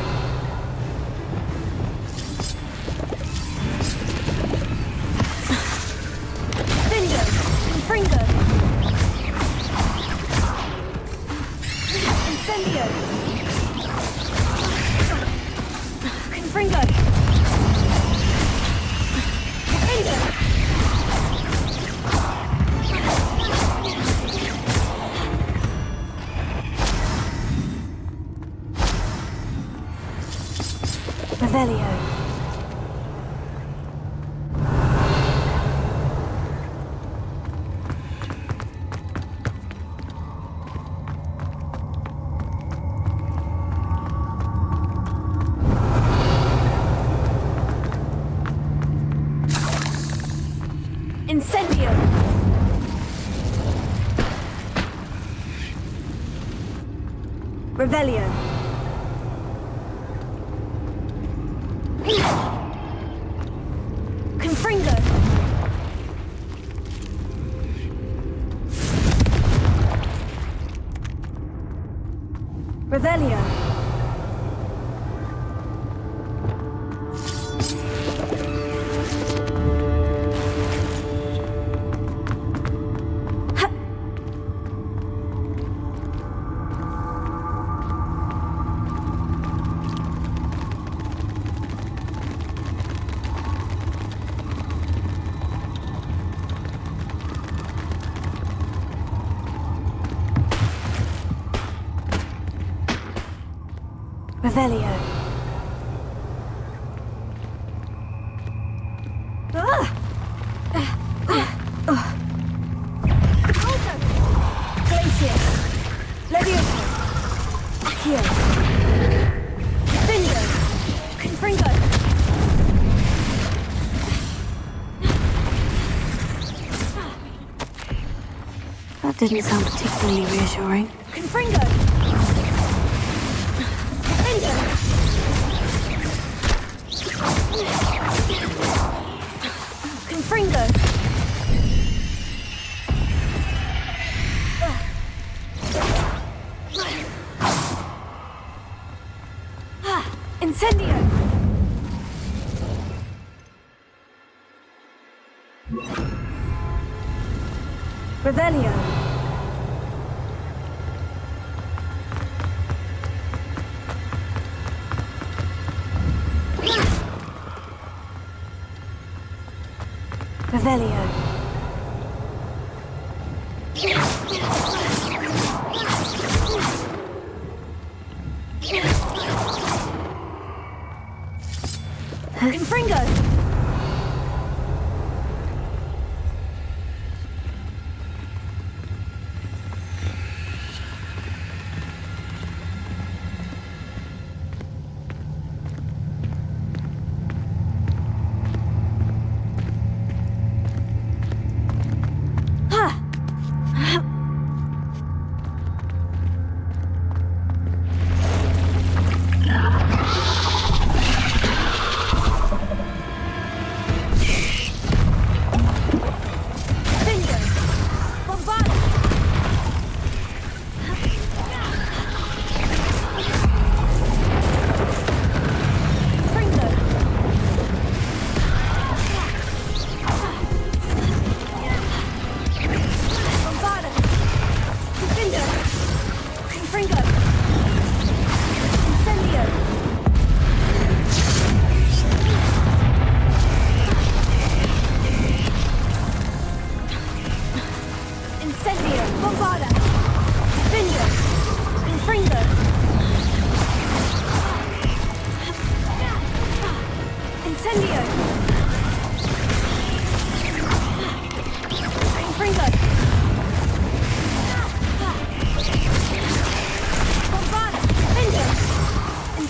Finger. Confringo. Incendio. Confringo. Finger. Revelio. Incendio. Revelio. Confringo. Revelio. Revelio. Glacier. Levioso. Accio. Finger. Confringo. That didn't sound particularly reassuring. Confringo. Confringo. Incendio. Revelio. Revelio. Confringo.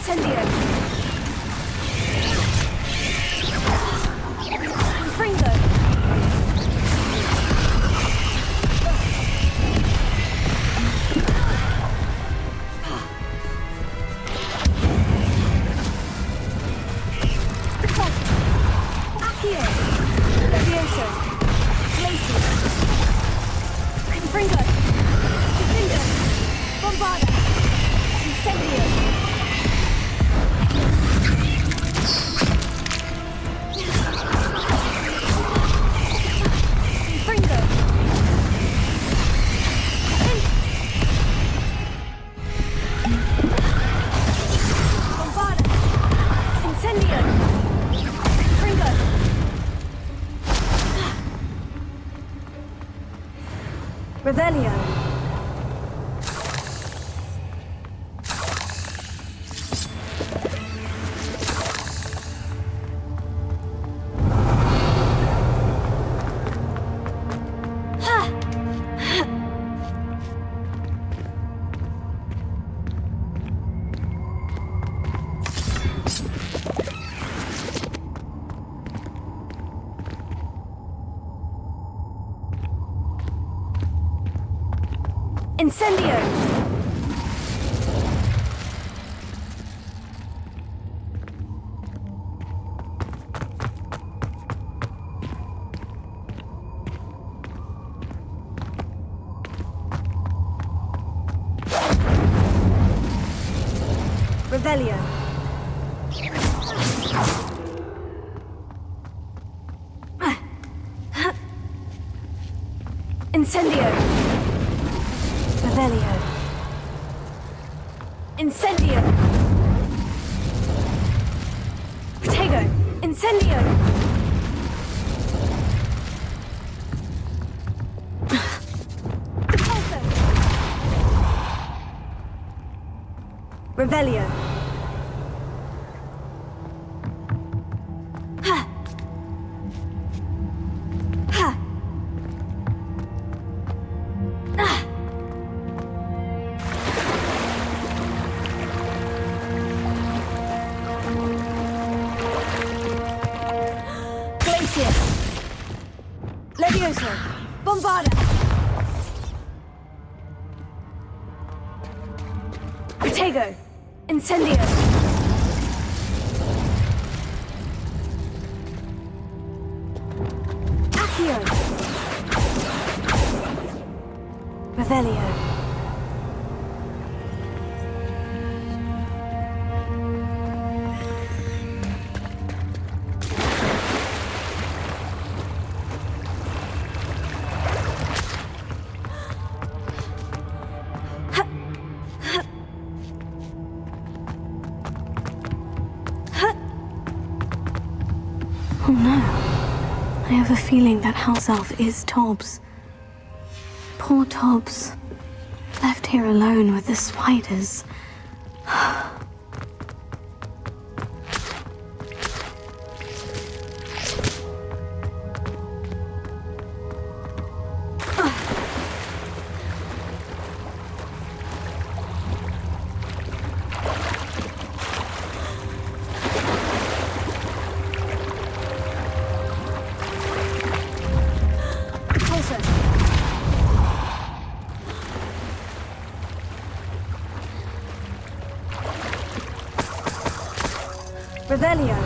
Incendio. Fringo. Accio. Levioso. Glacius. Fringo. Fringo. Bombarda. Incendio. Fringo. Bombarda. Incendio. Fringo. Revelio. Incendio! Revelio. Incendio. Revelio. Incendio. Protego. Incendio. Repulso. Revelio. Ha. Ha. Ah. Glacius. Levioso. Bombarda. Protego. Incendio. Accio. Revelio. Oh no. I have a feeling that house elf is Tobbs. Poor Tobbs. Left here alone with the spiders. Revelio.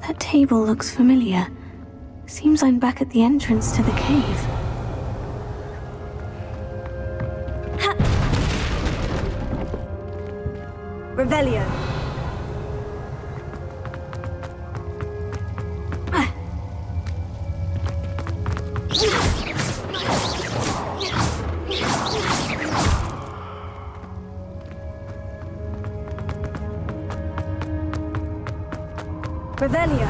That table looks familiar. Seems I'm back at the entrance to the cave. Ha! Revelio. Revelio.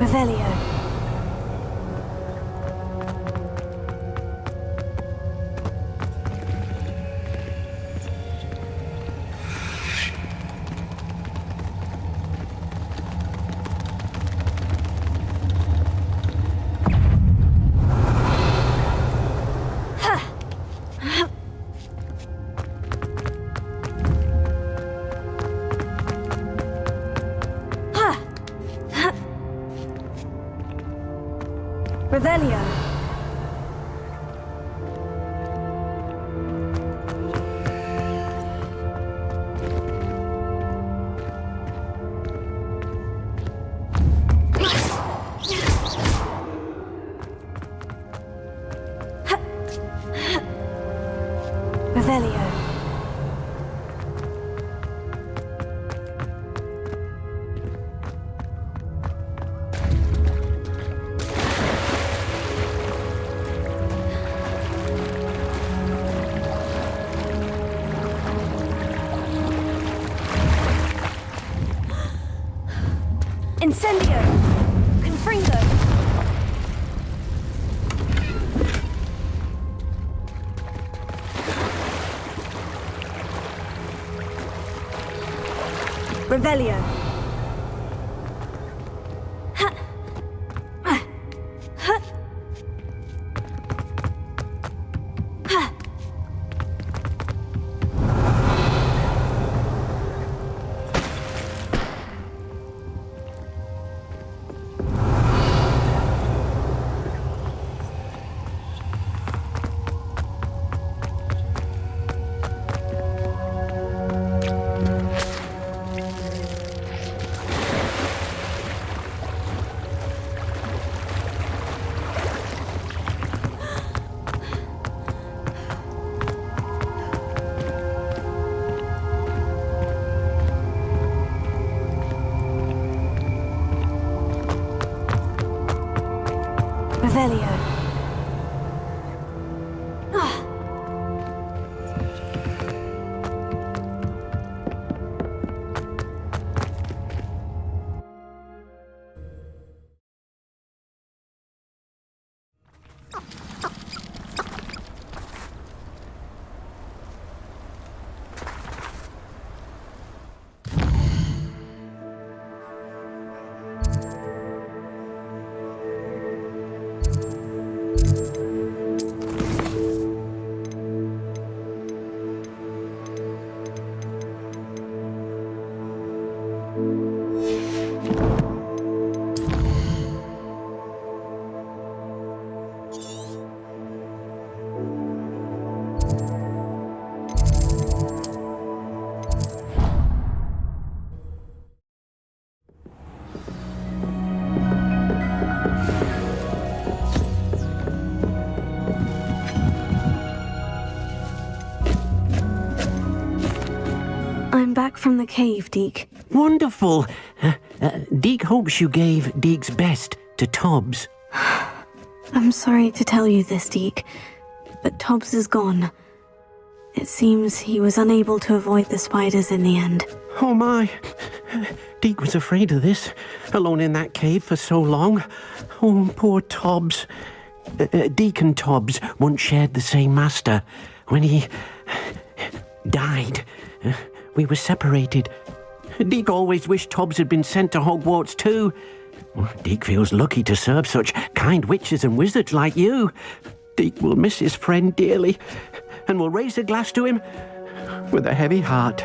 Revelio. Revelio. Revelio. Incendio! Confringo! Revelio! Revelio. I'm back from the cave, Deke. Wonderful. Deke hopes you gave Deke's best to Tobbs. I'm sorry to tell you this, Deke, but Tobbs is gone. It seems he was unable to avoid the spiders in the end. Oh my. Deke was afraid of this, alone in that cave for so long. Oh, poor Tobbs. Deke and Tobbs once shared the same master. When he died, we were separated. Deke always wished Tobbs had been sent to Hogwarts too. Deke feels lucky to serve such kind witches and wizards like you. Deke will miss his friend dearly, and will raise a glass to him with a heavy heart.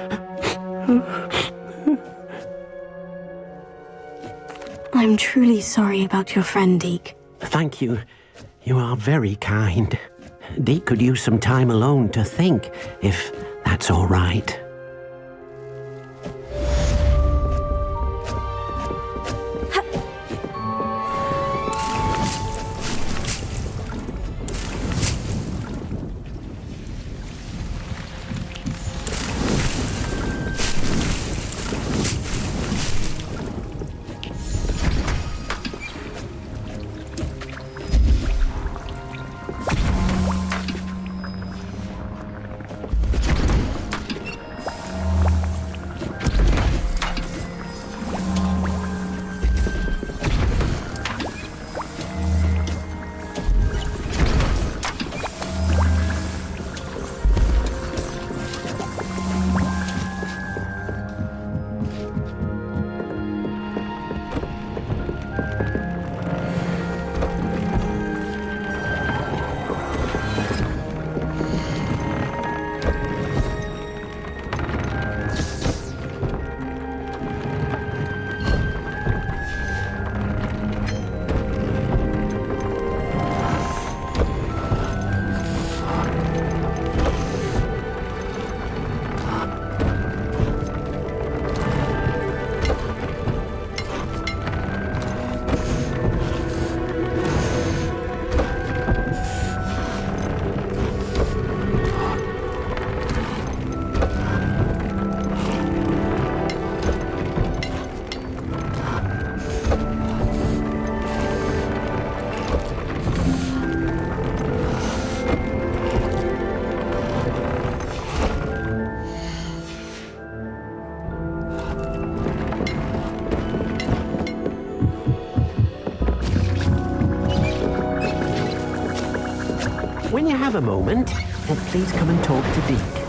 I'm truly sorry about your friend, Deke. Thank you. You are very kind. Deke could use some time alone to think, if that's all right. When you have a moment, please come and talk to Deke.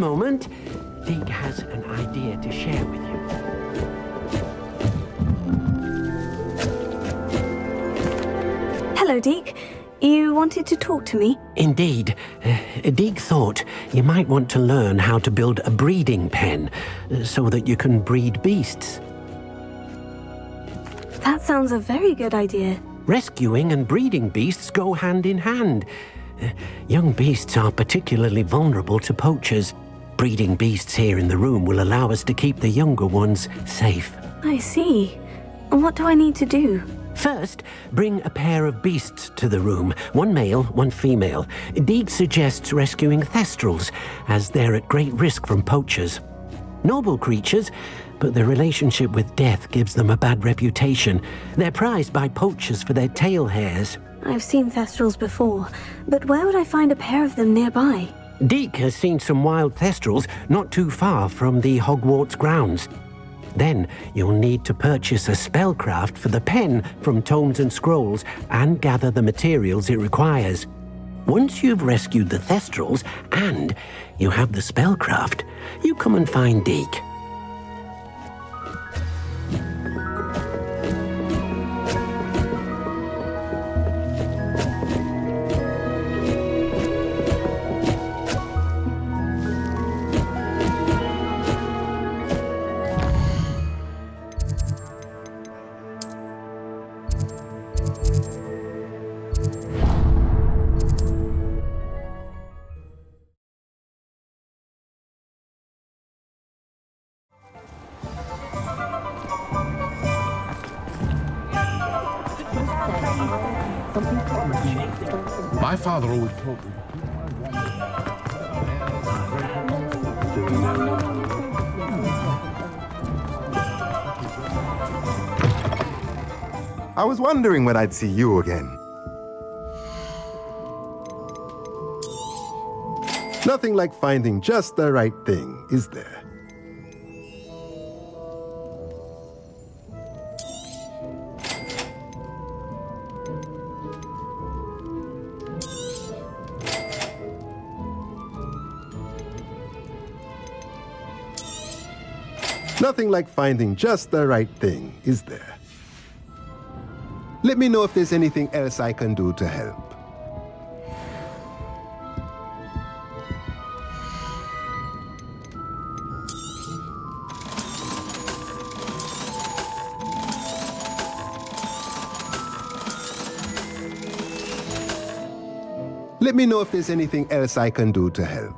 moment. Dig has an idea to share with you. Hello, Deke. You wanted to talk to me? Indeed. Dig thought you might want to learn how to build a breeding pen so that you can breed beasts. That sounds a very good idea. Rescuing and breeding beasts go hand in hand. Young beasts are particularly vulnerable to poachers. Breeding beasts here in the room will allow us to keep the younger ones safe. I see. And what do I need to do? First, bring a pair of beasts to the room, one male, one female. Deeg suggests rescuing thestrals, as they're at great risk from poachers. Noble creatures, but their relationship with death gives them a bad reputation. They're prized by poachers for their tail hairs. I've seen thestrals before, but where would I find a pair of them nearby? Deek has seen some wild thestrals not too far from the Hogwarts grounds. Then you'll need to purchase a spellcraft for the pen from Tomes and Scrolls and gather the materials it requires. Once you've rescued the thestrals and you have the spellcraft, you come and find Deek. My father always taught me. I was wondering when I'd see you again. Nothing like finding just the right thing, is there? Nothing like finding just the right thing, is there? Let me know if there's anything else I can do to help. Let me know if there's anything else I can do to help.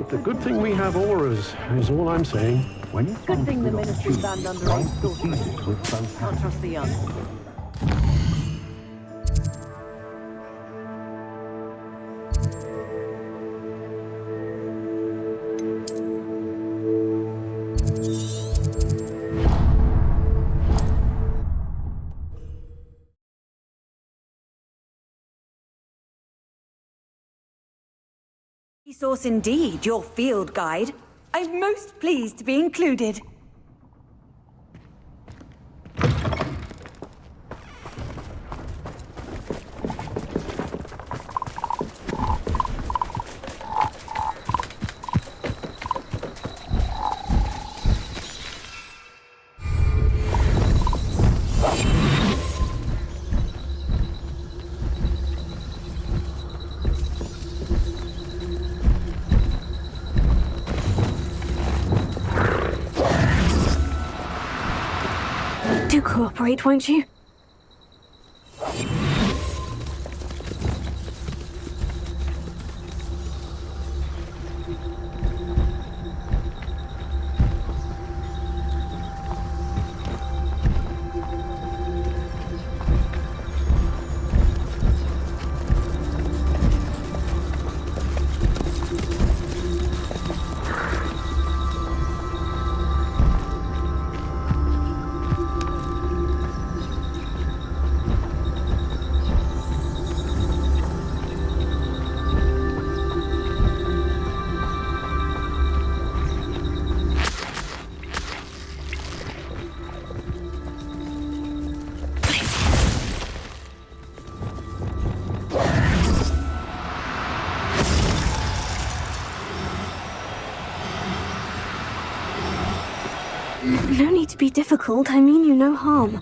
It's a good thing we have auras, is all I'm saying. When you Good thing the ministry band under try eight to still seize it with both Can't hands. trust the young. Resource indeed, your field guide. I'm most pleased to be included. Do cooperate, won't you? No need to be difficult. I mean you no harm.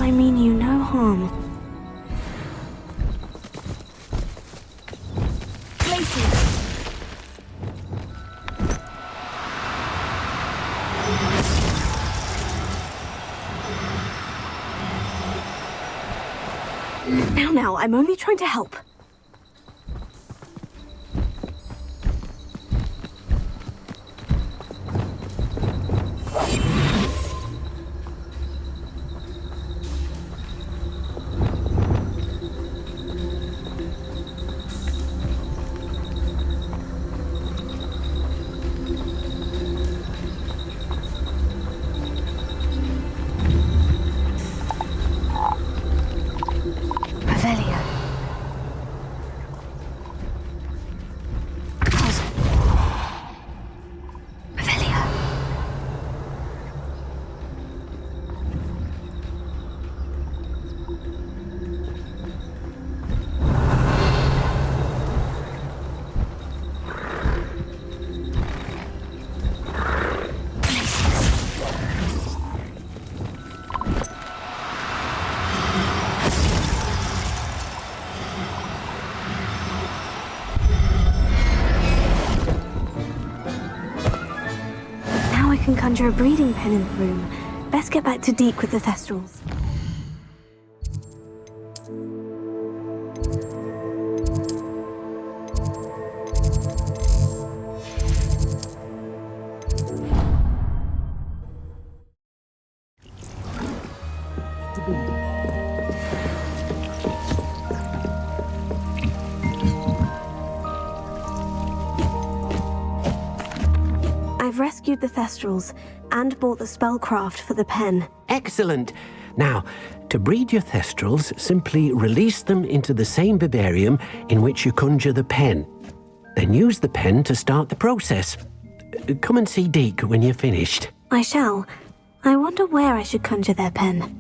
I mean you no harm. Now, I'm only trying to help. Can conjure a breeding pen in the room. Best get back to Deke with the Thestrals. I've rescued the Thestrals and bought the spellcraft for the pen. Excellent. Now, to breed your Thestrals, simply release them into the same vivarium in which you conjure the pen. Then use the pen to start the process. Come and see Deke when you're finished. I shall. I wonder where I should conjure their pen.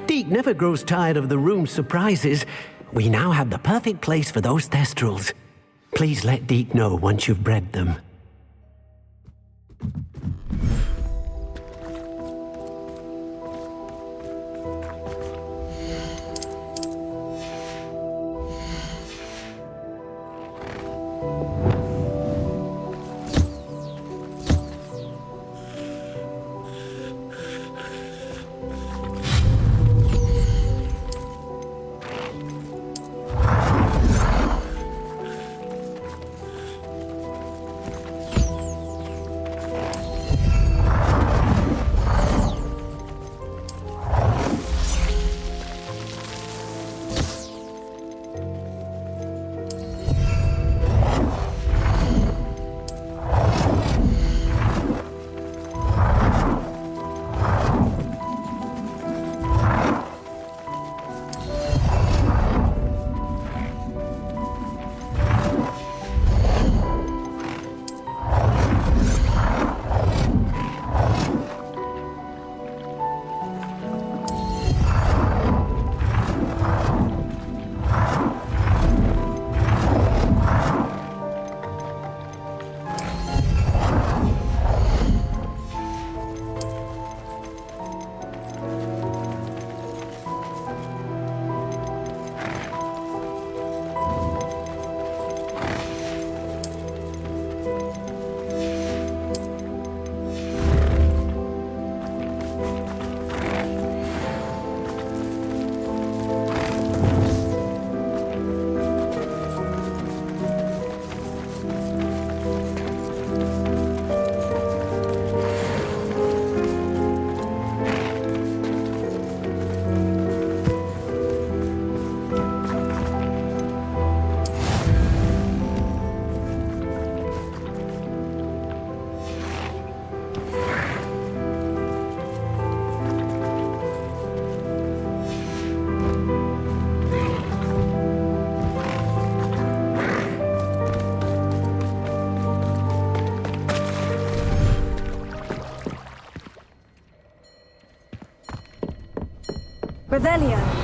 Deke never grows tired of the room's surprises. We now have the perfect place for those Thestrals. Please let Deke know once you've bred them. Revelio.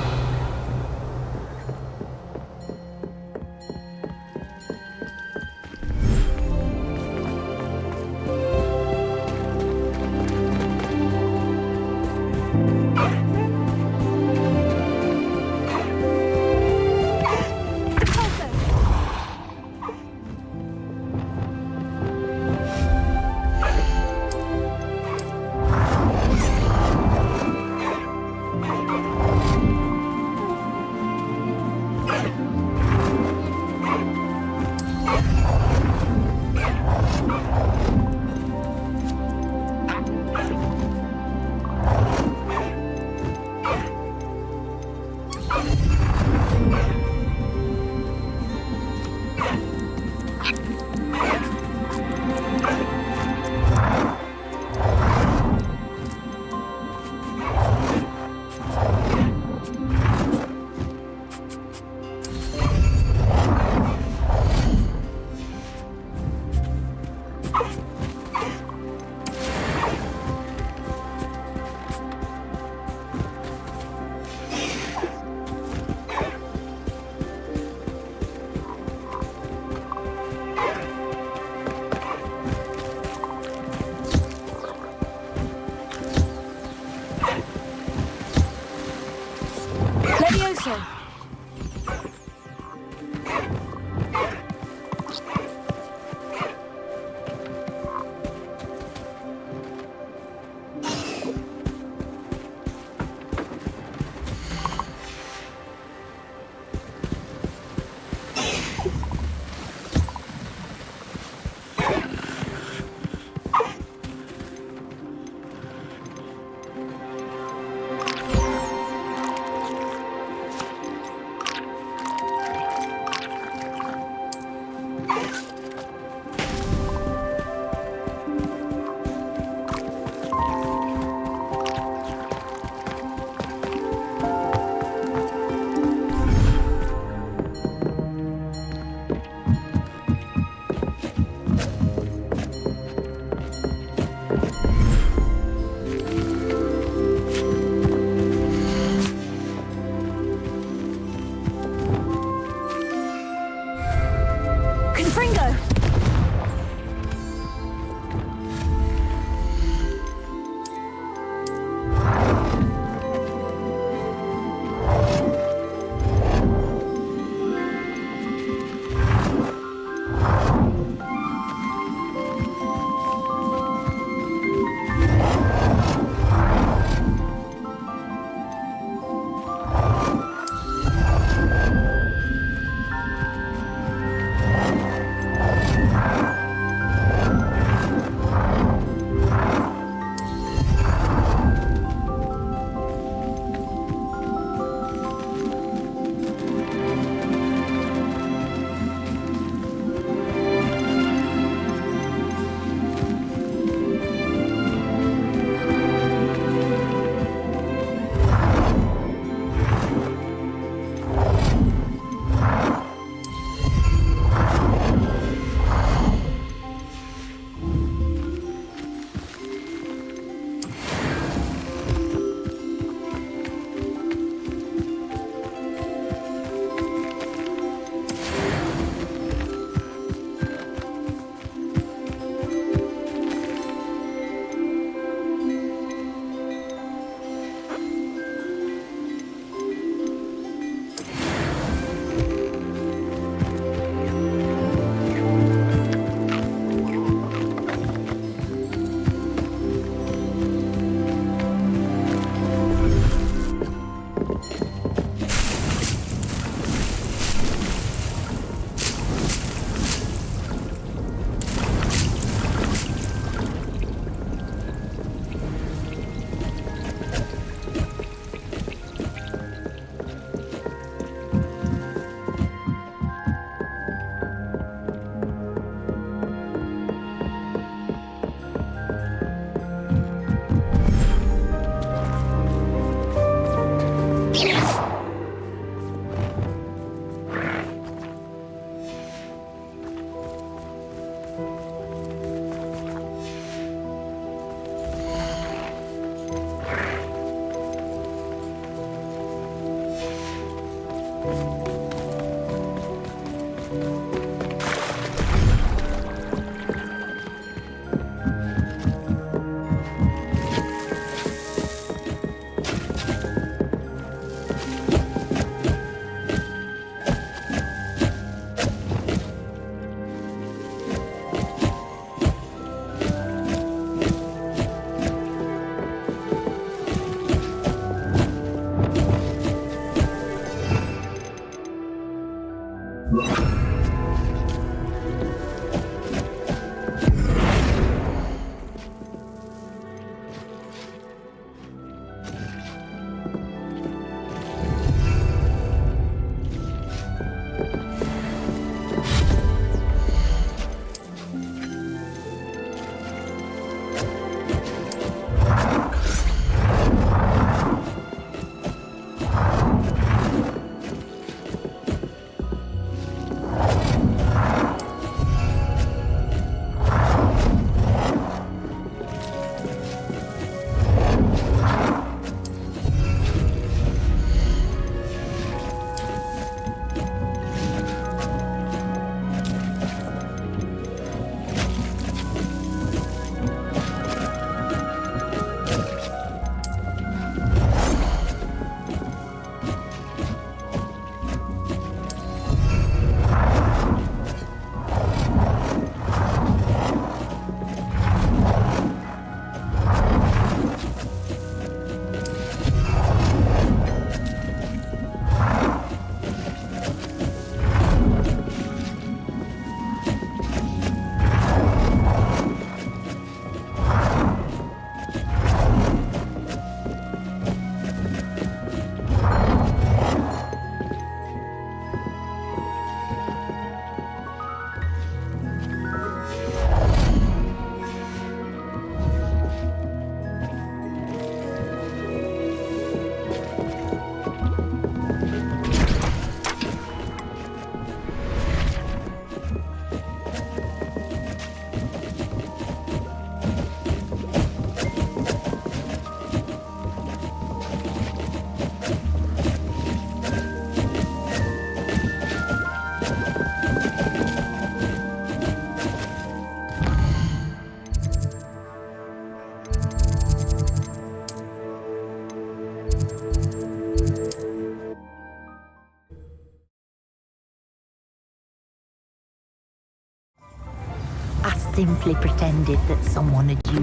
simply pretended that someone had you.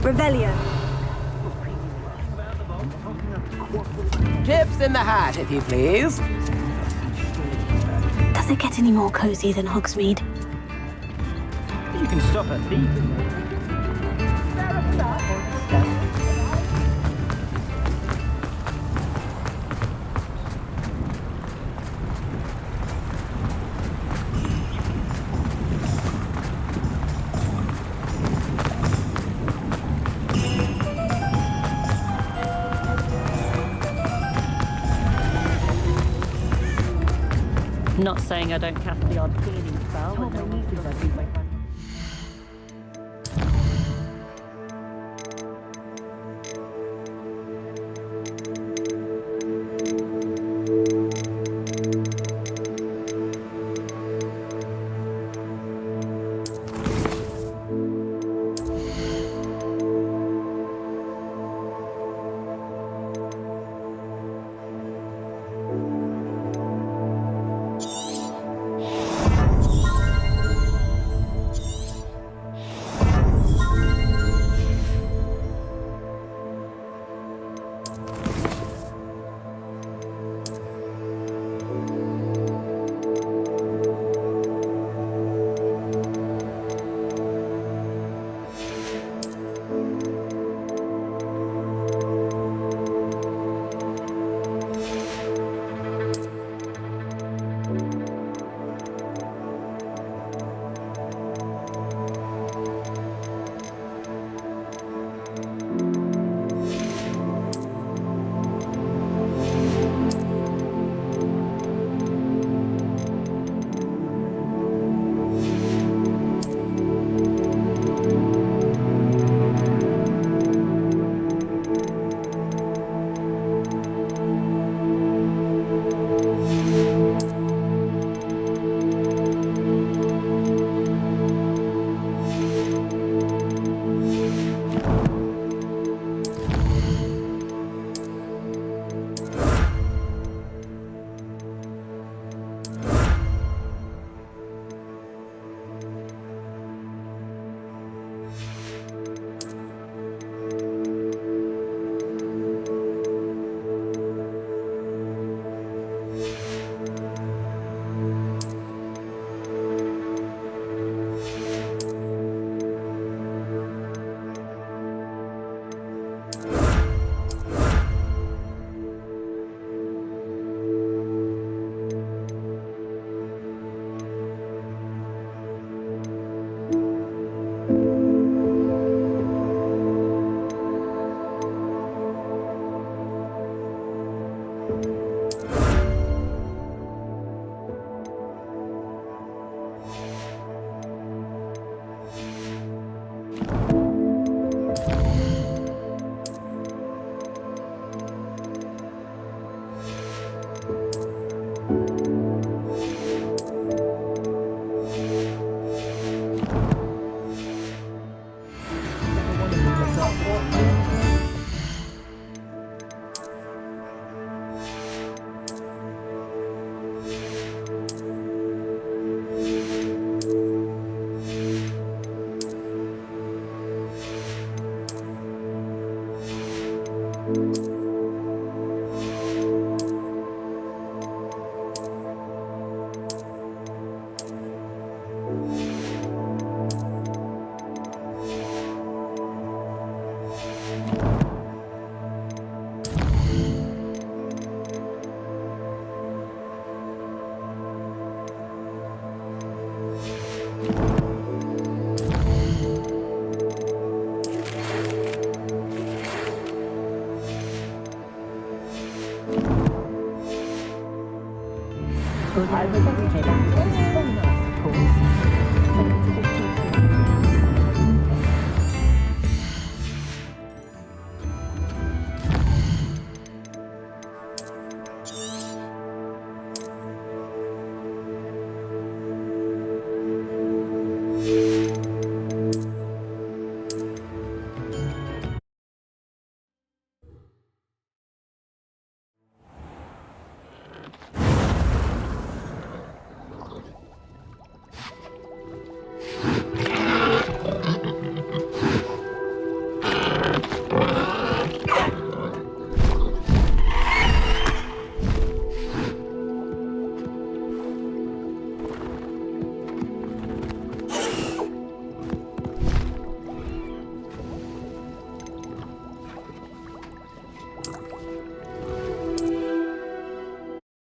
Revelio. Chips in the hat, if you please. Does it get any more cozy than Hogsmeade? You can stop a thief. Not saying I don't cast the odd cleaning spell, but no one sees I keep my hand. I will